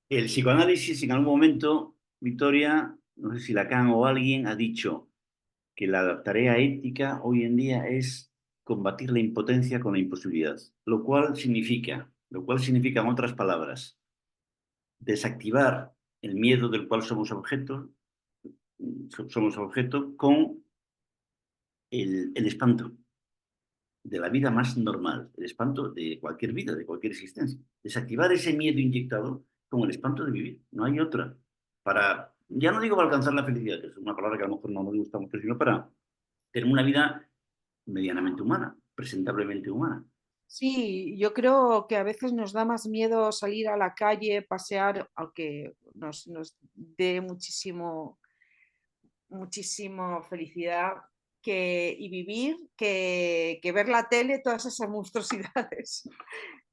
El psicoanálisis en algún momento, Victoria, no sé si Lacan o alguien ha dicho que la tarea ética hoy en día es combatir la impotencia con la imposibilidad, lo cual significa en otras palabras, desactivar el miedo del cual somos objeto con el espanto de la vida más normal, el espanto de cualquier vida, de cualquier existencia. Desactivar ese miedo inyectado con el espanto de vivir, no hay otra. Para, ya no digo para alcanzar la felicidad, que es una palabra que a lo mejor no me gusta mucho, sino para tener una vida medianamente humana, presentablemente humana. Sí, yo creo que a veces nos da más miedo salir a la calle, pasear, aunque nos dé muchísimo felicidad y vivir, que ver la tele, todas esas monstruosidades.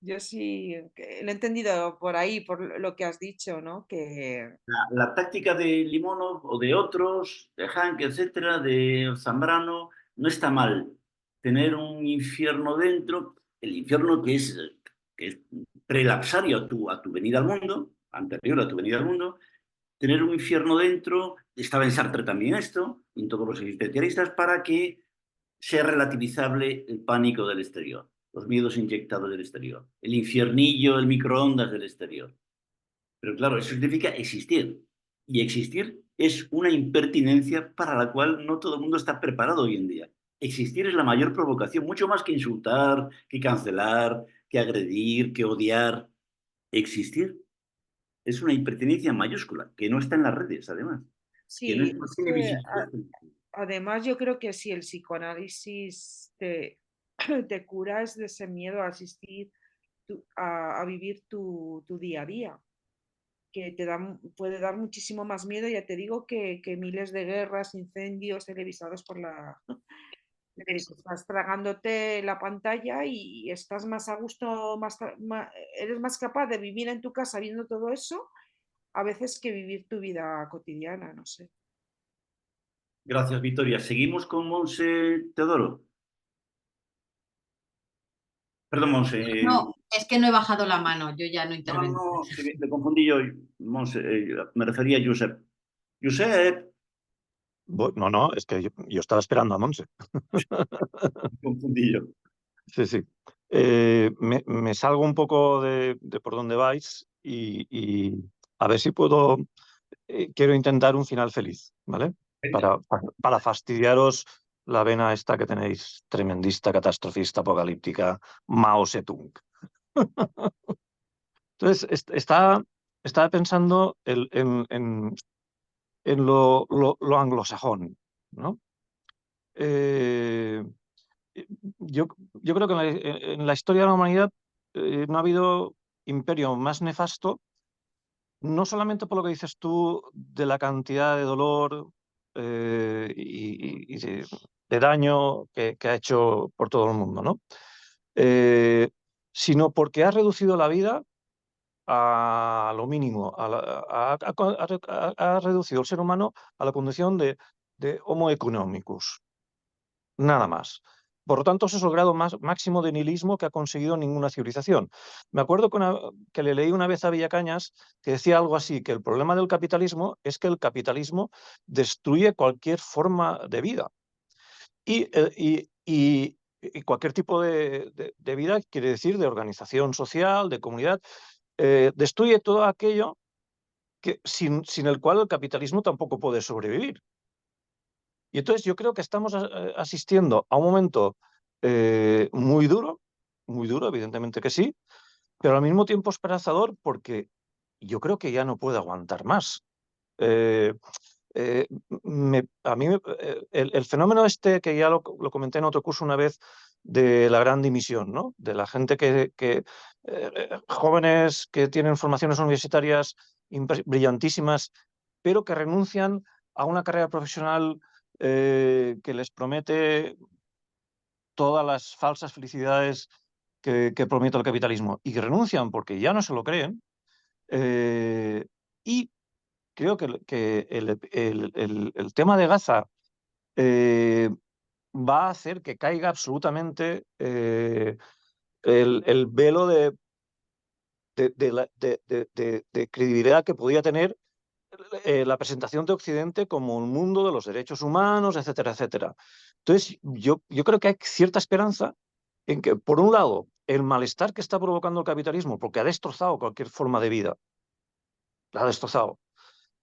Yo sí lo he entendido por ahí, por lo que has dicho, ¿no? Que La táctica de Limonov o de otros, de Hank, etcétera, de Zambrano, no está mal. Tener un infierno dentro, el infierno que es prelapsario a tu venida al mundo, anterior a tu venida al mundo, tener un infierno dentro, estaba en Sartre también esto, en todos los existencialistas, para que sea relativizable el pánico del exterior, los miedos inyectados del exterior, el infiernillo, el microondas del exterior. Pero claro, eso significa existir. Y existir es una impertinencia para la cual no todo el mundo está preparado hoy en día. Existir es la mayor provocación, mucho más que insultar, que cancelar, que agredir, que odiar. Existir es una impertinencia mayúscula, que no está en las redes, además. Que no sí, tiene visibilidad. además yo creo que si el psicoanálisis te cura es de ese miedo a asistir a vivir tu día a día, que puede dar muchísimo más miedo, ya te digo, que miles de guerras, incendios televisados por estás tragándote la pantalla y estás más a gusto, eres más capaz de vivir en tu casa viendo todo eso, a veces que vivir tu vida cotidiana, no sé. Gracias, Victoria. Seguimos con Monse Teodoro. Perdón, Monse. No, es que no he bajado la mano, yo ya no intervengo. No, sí, me confundí yo. Monse, me refería a Josep. Josep. No, es que yo estaba esperando a Monse. Me confundí yo. Sí, sí. Me salgo un poco de por dónde vais y a ver si puedo. Quiero intentar un final feliz, ¿vale? Para fastidiaros la vena esta que tenéis, tremendista, catastrofista, apocalíptica, Mao Zedong. Entonces, estaba pensando en lo anglosajón, ¿no? Yo creo que en la historia de la humanidad no ha habido imperio más nefasto, no solamente por lo que dices tú de la cantidad de dolor y de daño que ha hecho por todo el mundo, ¿no? Sino porque ha reducido la vida a lo mínimo, ha reducido el ser humano a la condición de Homo economicus, nada más. Por lo tanto, ese es el grado máximo de nihilismo que ha conseguido ninguna civilización. Me acuerdo que le leí una vez a Villacañas que decía algo así, que el problema del capitalismo es que el capitalismo destruye cualquier forma de vida. Y cualquier tipo de vida quiere decir de organización social, de comunidad, destruye todo aquello sin el cual el capitalismo tampoco puede sobrevivir. Y entonces yo creo que estamos asistiendo a un momento muy duro, evidentemente que sí, pero al mismo tiempo esperanzador porque yo creo que ya no puede aguantar más. Eh, a mí el fenómeno este que ya lo comenté en otro curso una vez de la gran dimisión, ¿no? De la gente jóvenes que tienen formaciones universitarias brillantísimas, pero que renuncian a una carrera profesional que les promete todas las falsas felicidades que promete el capitalismo y que renuncian porque ya no se lo creen. Y creo que el tema de Gaza va a hacer que caiga absolutamente el velo de credibilidad que podía tener la presentación de Occidente como un mundo de los derechos humanos, etcétera, etcétera. Entonces, yo creo que hay cierta esperanza en que, por un lado, el malestar que está provocando el capitalismo, porque ha destrozado cualquier forma de vida, la ha destrozado.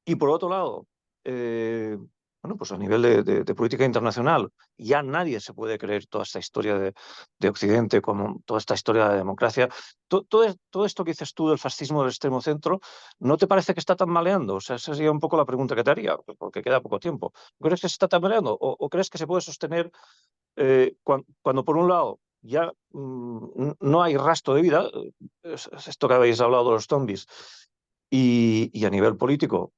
Y por otro lado, bueno, pues a nivel de política internacional, ya nadie se puede creer toda esta historia de Occidente, como toda esta historia de democracia. Todo esto que dices tú del fascismo del extremo centro, ¿no te parece que está tambaleando? O sea, esa sería un poco la pregunta que te haría, porque queda poco tiempo. ¿Crees que se está tambaleando o crees que se puede sostener cuando por un lado ya no hay rastro de vida, es esto que habéis hablado de los zombies, y a nivel político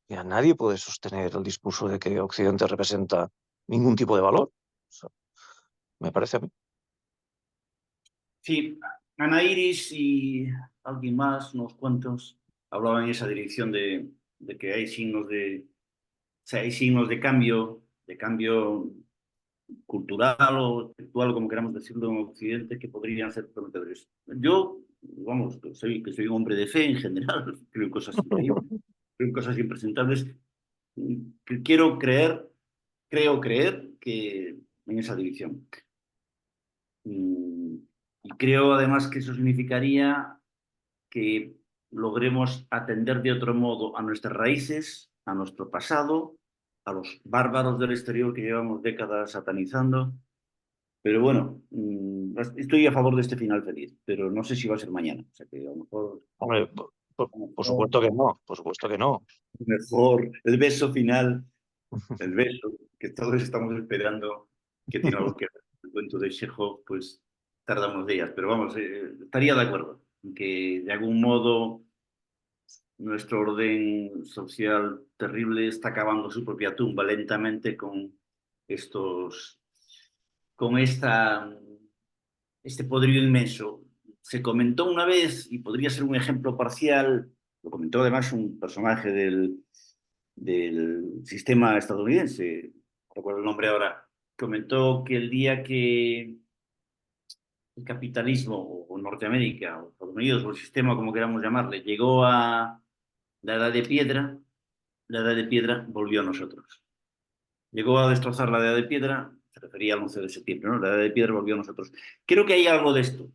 ya nadie puede sostener el discurso de que Occidente representa ningún tipo de valor? O sea, me parece a mí. Sí, Ana Iris y alguien más, unos cuantos, hablaban en esa dirección de que hay signos o sea, hay signos de cambio cultural o espiritual, como queramos decirlo, en Occidente, que podrían ser prometedores. Yo, vamos, que soy un hombre de fe en general, creo en cosas increíbles, creo en cosas impresentables, que creo creer que en esa dirección. Y creo además que eso significaría que logremos atender de otro modo a nuestras raíces, a nuestro pasado, a los bárbaros del exterior que llevamos décadas satanizando. Pero bueno, estoy a favor de este final feliz, pero no sé si va a ser mañana. O sea que a lo mejor, Hombre, por supuesto que no, por supuesto que no. mejor el beso final, el beso que todos estamos esperando, que tiene algo que ver con el cuento de Chekhov, pues tardamos días. Pero vamos, estaría de acuerdo en que de algún modo nuestro orden social terrible está cavando su propia tumba lentamente con este poderío inmenso. Se comentó una vez, y podría ser un ejemplo parcial, lo comentó además un personaje del sistema estadounidense, no recuerdo el nombre ahora, comentó que el día que el capitalismo o Norteamérica o Estados Unidos o el sistema, como queramos llamarle, llegó a la edad de piedra, la edad de piedra volvió a nosotros. Llegó a destrozar la edad de piedra, se refería al 11 de septiembre, ¿no? La edad de piedra volvió a nosotros. Creo que hay algo de esto.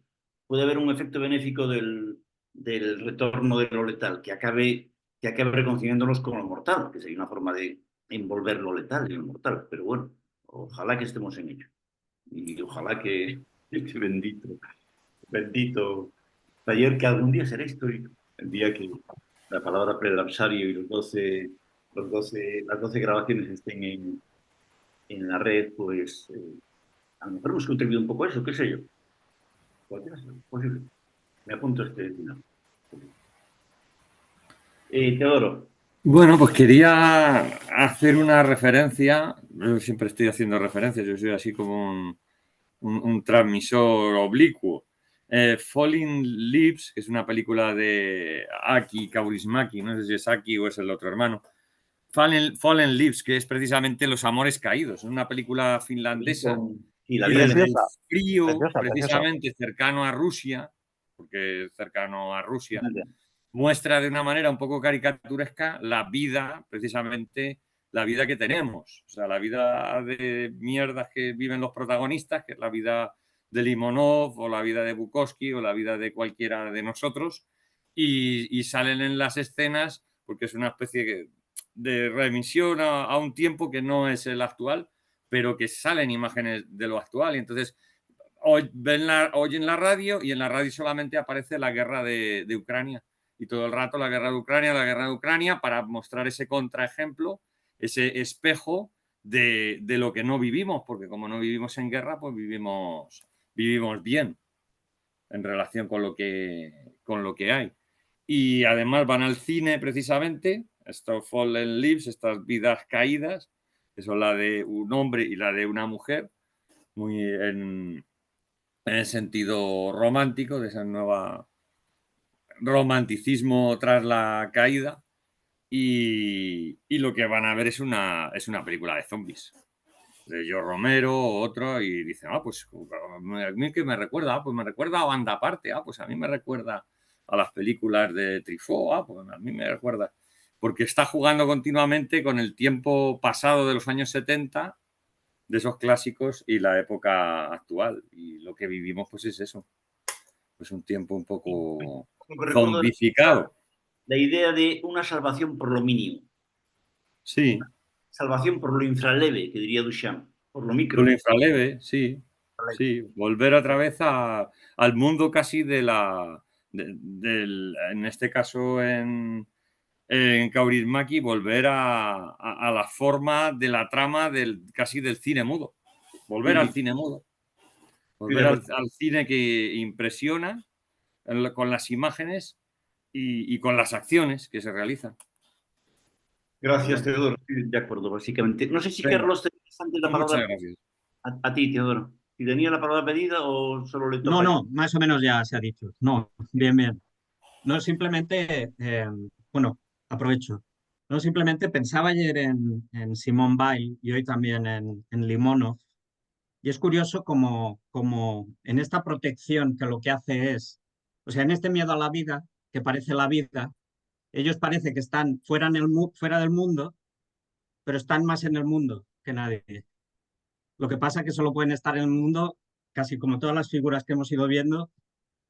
Puede haber un efecto benéfico del retorno de lo letal, que acabe reconciliándonos con lo mortal, que sería una forma de envolver lo letal y lo mortal. Pero bueno, ojalá que estemos en ello. Y ojalá que bendito taller que algún día será histórico. El día que la palabra predapsario y las 12 grabaciones estén en la red, pues a lo mejor hemos contribuido un poco a eso, qué sé yo. Cualquiera sea posible. Me apunto a este final. Teodoro. Bueno, pues quería hacer una referencia. Yo siempre estoy haciendo referencias, yo soy así como un transmisor oblicuo. Falling Leaves, que es una película de Aki Kaurismäki, no sé si es Aki o es el otro hermano. Fallen Leaves, que es precisamente Los Amores Caídos, es una película finlandesa Y la y vida desde el Preciosa, frío, preciosa, preciosa. precisamente cercano a Rusia, porque es cercano a Rusia, muestra de una manera un poco caricaturesca la vida, precisamente la vida que tenemos, o sea, la vida de mierdas que viven los protagonistas, que es la vida de Limonov o la vida de Bukowski o la vida de cualquiera de nosotros, y salen en las escenas porque es una especie de remisión a un tiempo que no es el actual, pero que salen imágenes de lo actual. Y entonces oyen la radio y en la radio solamente aparece la guerra de Ucrania. Y todo el rato la guerra de Ucrania, para mostrar ese contraejemplo, ese espejo de lo que no vivimos, porque como no vivimos en guerra, pues vivimos bien en relación con lo que hay. Y además van al cine precisamente, estos Fallen Leaves, estas vidas caídas, que son la de un hombre y la de una mujer, muy en el sentido romántico, de esa nueva romanticismo tras la caída. Y lo que van a ver es una película de zombies. De George Romero o otro, y dicen, pues a mí que me recuerda, pues me recuerda a Banda Aparte, pues a mí me recuerda a las películas de Truffaut, pues a mí me recuerda, porque está jugando continuamente con el tiempo pasado de los años 70, de esos clásicos, y la época actual, y lo que vivimos pues es eso, pues un tiempo un poco zombificado. La idea de una salvación por lo mínimo. Sí. Salvación por lo infraleve, que diría Duchamp, por lo micro. Por lo infraleve, sí. Sí, volver otra vez al mundo casi en este caso en Kaurismäki, volver a la forma de la trama casi del cine mudo. Volver al cine mudo. Volver al cine que impresiona con las imágenes y con las acciones que se realizan. Gracias, Teodoro. De acuerdo, básicamente. No sé si Venga. Carlos tenías antes la palabra. Muchas gracias. A ti, Teodoro. ¿Si tenía la palabra pedida o solo le toca? No, más o menos ya se ha dicho. No, bien. No, simplemente, bueno, aprovecho. No, simplemente pensaba ayer en Simone Weil y hoy también en Limonov. Y es curioso como en esta protección que lo que hace es, o sea, en este miedo a la vida, que parece la vida, ellos parece que están fuera del mundo, pero están más en el mundo que nadie. Lo que pasa es que solo pueden estar en el mundo, casi como todas las figuras que hemos ido viendo,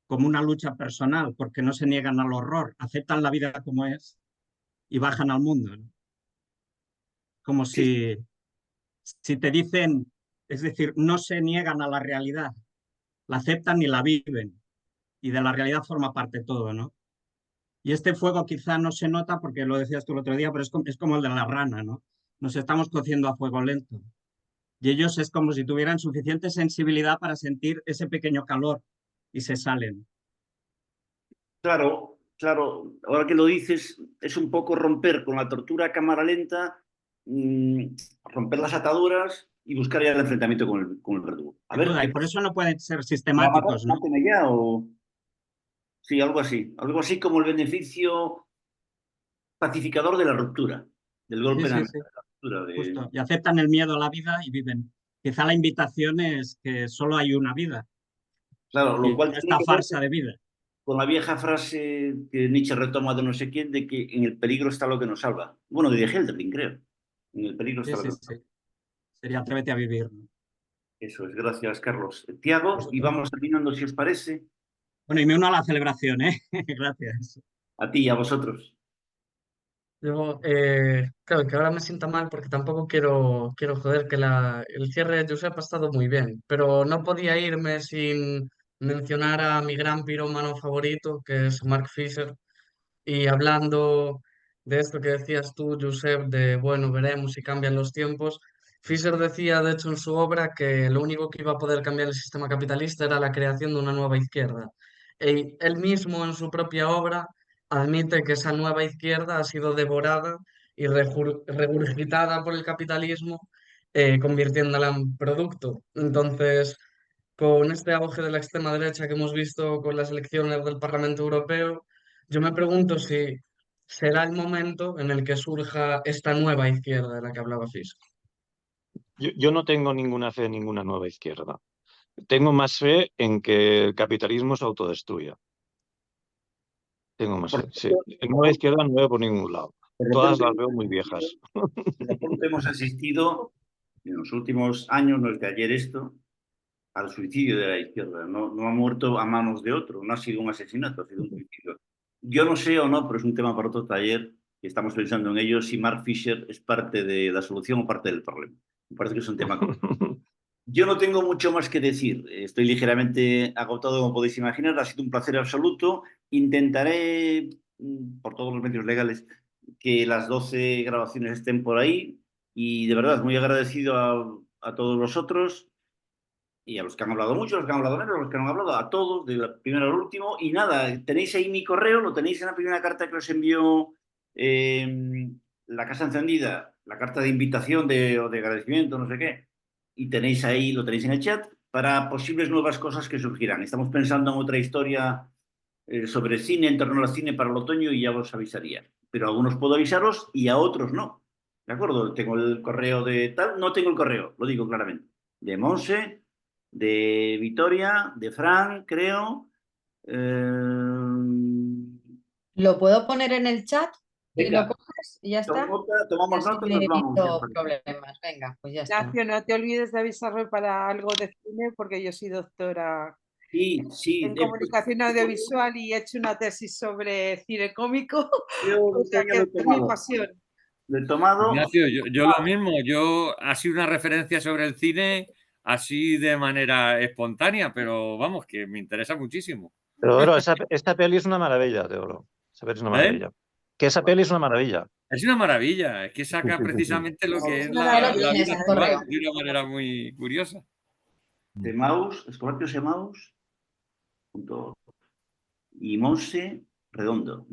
como una lucha personal, porque no se niegan al horror, aceptan la vida como es y bajan al mundo, ¿no? Como si te dicen, es decir, no se niegan a la realidad, la aceptan y la viven, y de la realidad forma parte todo, ¿no? Y este fuego quizá no se nota porque lo decías tú el otro día, pero es como el de la rana, ¿no? Nos estamos cociendo a fuego lento. Y ellos es como si tuvieran suficiente sensibilidad para sentir ese pequeño calor y se salen. Claro. Ahora que lo dices, es un poco romper con la tortura a cámara lenta, romper las ataduras y buscar ya el enfrentamiento con el verdugo. A ver, Y por eso no pueden ser sistemáticos, ¿no? Ya, o... Sí, algo así. Algo así como el beneficio pacificador de la ruptura, del golpe Sí. de la ruptura. Justo. Y aceptan el miedo a la vida y viven. Quizá la invitación es que solo hay una vida. Claro, lo cual esta farsa de vida. Con la vieja frase que Nietzsche retoma de no sé quién, de que en el peligro está lo que nos salva. Bueno, de Helderlin, creo. En el peligro está lo que nos salva. Sería atrévete a vivir, ¿no? Eso es, gracias, Carlos. Tiago, y vamos terminando, si os parece. Bueno, y me uno a la celebración, ¿eh? Gracias. A ti y a vosotros. Yo, claro, que ahora me sienta mal porque tampoco quiero joder que el cierre de Josep ha estado muy bien, pero no podía irme sin mencionar a mi gran pirómano favorito, que es Mark Fisher, y hablando de esto que decías tú, Josep, de, bueno, veremos si cambian los tiempos. Fisher decía, de hecho, en su obra que lo único que iba a poder cambiar el sistema capitalista era la creación de una nueva izquierda. Y él mismo, en su propia obra, admite que esa nueva izquierda ha sido devorada y regurgitada por el capitalismo, convirtiéndola en producto. Entonces, con este auge de la extrema derecha que hemos visto con las elecciones del Parlamento Europeo, yo me pregunto si será el momento en el que surja esta nueva izquierda de la que hablaba Fischer. Yo no tengo ninguna fe en ninguna nueva izquierda. Tengo más fe en que el capitalismo se autodestruya. Tengo más fe, sí. En nueva izquierda no veo por ningún lado. Todas las veo muy viejas. De pronto hemos asistido en los últimos años, no es de ayer esto, al suicidio de la izquierda. No ha muerto a manos de otro, no ha sido un asesinato, ha sido un suicidio. Yo no sé o no, pero es un tema para otro taller, que estamos pensando en ello, si Mark Fisher es parte de la solución o parte del problema. Me parece que es un tema complejo. Yo no tengo mucho más que decir. Estoy ligeramente agotado, como podéis imaginar. Ha sido un placer absoluto. Intentaré, por todos los medios legales, que las 12 grabaciones estén por ahí. Y de verdad, muy agradecido a todos vosotros y a los que han hablado mucho, a los que han hablado menos, a los que no han hablado, a todos, del primero al último. Y nada, tenéis ahí mi correo, lo tenéis en la primera carta que os envió La Casa Encendida, la carta de invitación o de agradecimiento, no sé qué. Y tenéis ahí, lo tenéis en el chat, para posibles nuevas cosas que surgirán. Estamos pensando en otra historia sobre cine, en torno al cine para el otoño, y ya os avisaría. Pero a algunos puedo avisaros y a otros no. ¿De acuerdo? Tengo el correo de tal, no tengo el correo, lo digo claramente. De Monse, de Vitoria, de Fran, creo. Lo puedo poner en el chat y Venga, lo coges y ya está. tomamos Así nota y me nos vamos. evito problemas. Venga, pues ya está. Ignacio, no te olvides de avisarme para algo de cine, porque yo soy doctora Sí, sí. en comunicación audiovisual y he hecho una tesis sobre cine cómico. Yo O sea que es mi pasión. Lo he tomado. Ignacio, yo lo mismo. Yo ha sido una referencia sobre el cine así de manera espontánea, pero vamos, que me interesa muchísimo. Pero Oro, esta peli es una maravilla, de Oro. Esa peli es una maravilla. Que esa peli es una maravilla. Es una maravilla, es que saca precisamente lo que es la vida actual de una manera muy curiosa. Semaus, Escorpio Semaus. Y Monse Redondo.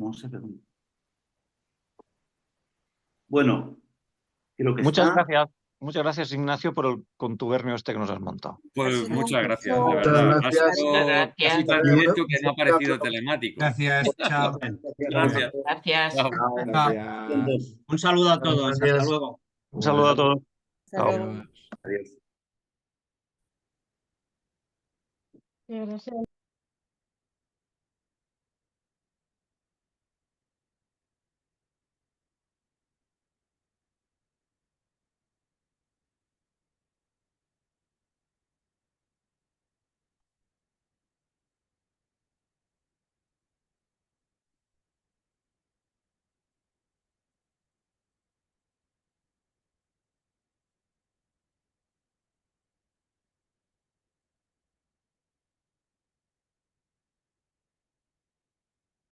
Bueno, creo que Muchas está. gracias. Muchas gracias, Ignacio, por el contubernio este que nos has montado. Pues muchas gracias, de Muchas verdad. gracias. Ha sido tan directo que no ha parecido telemático. Gracias, chao. Gracias. Gracias. Chao. Gracias. Un saludo a todos. Hasta Gracias. luego. Un saludo a todos. Hasta luego. Adiós. Gracias.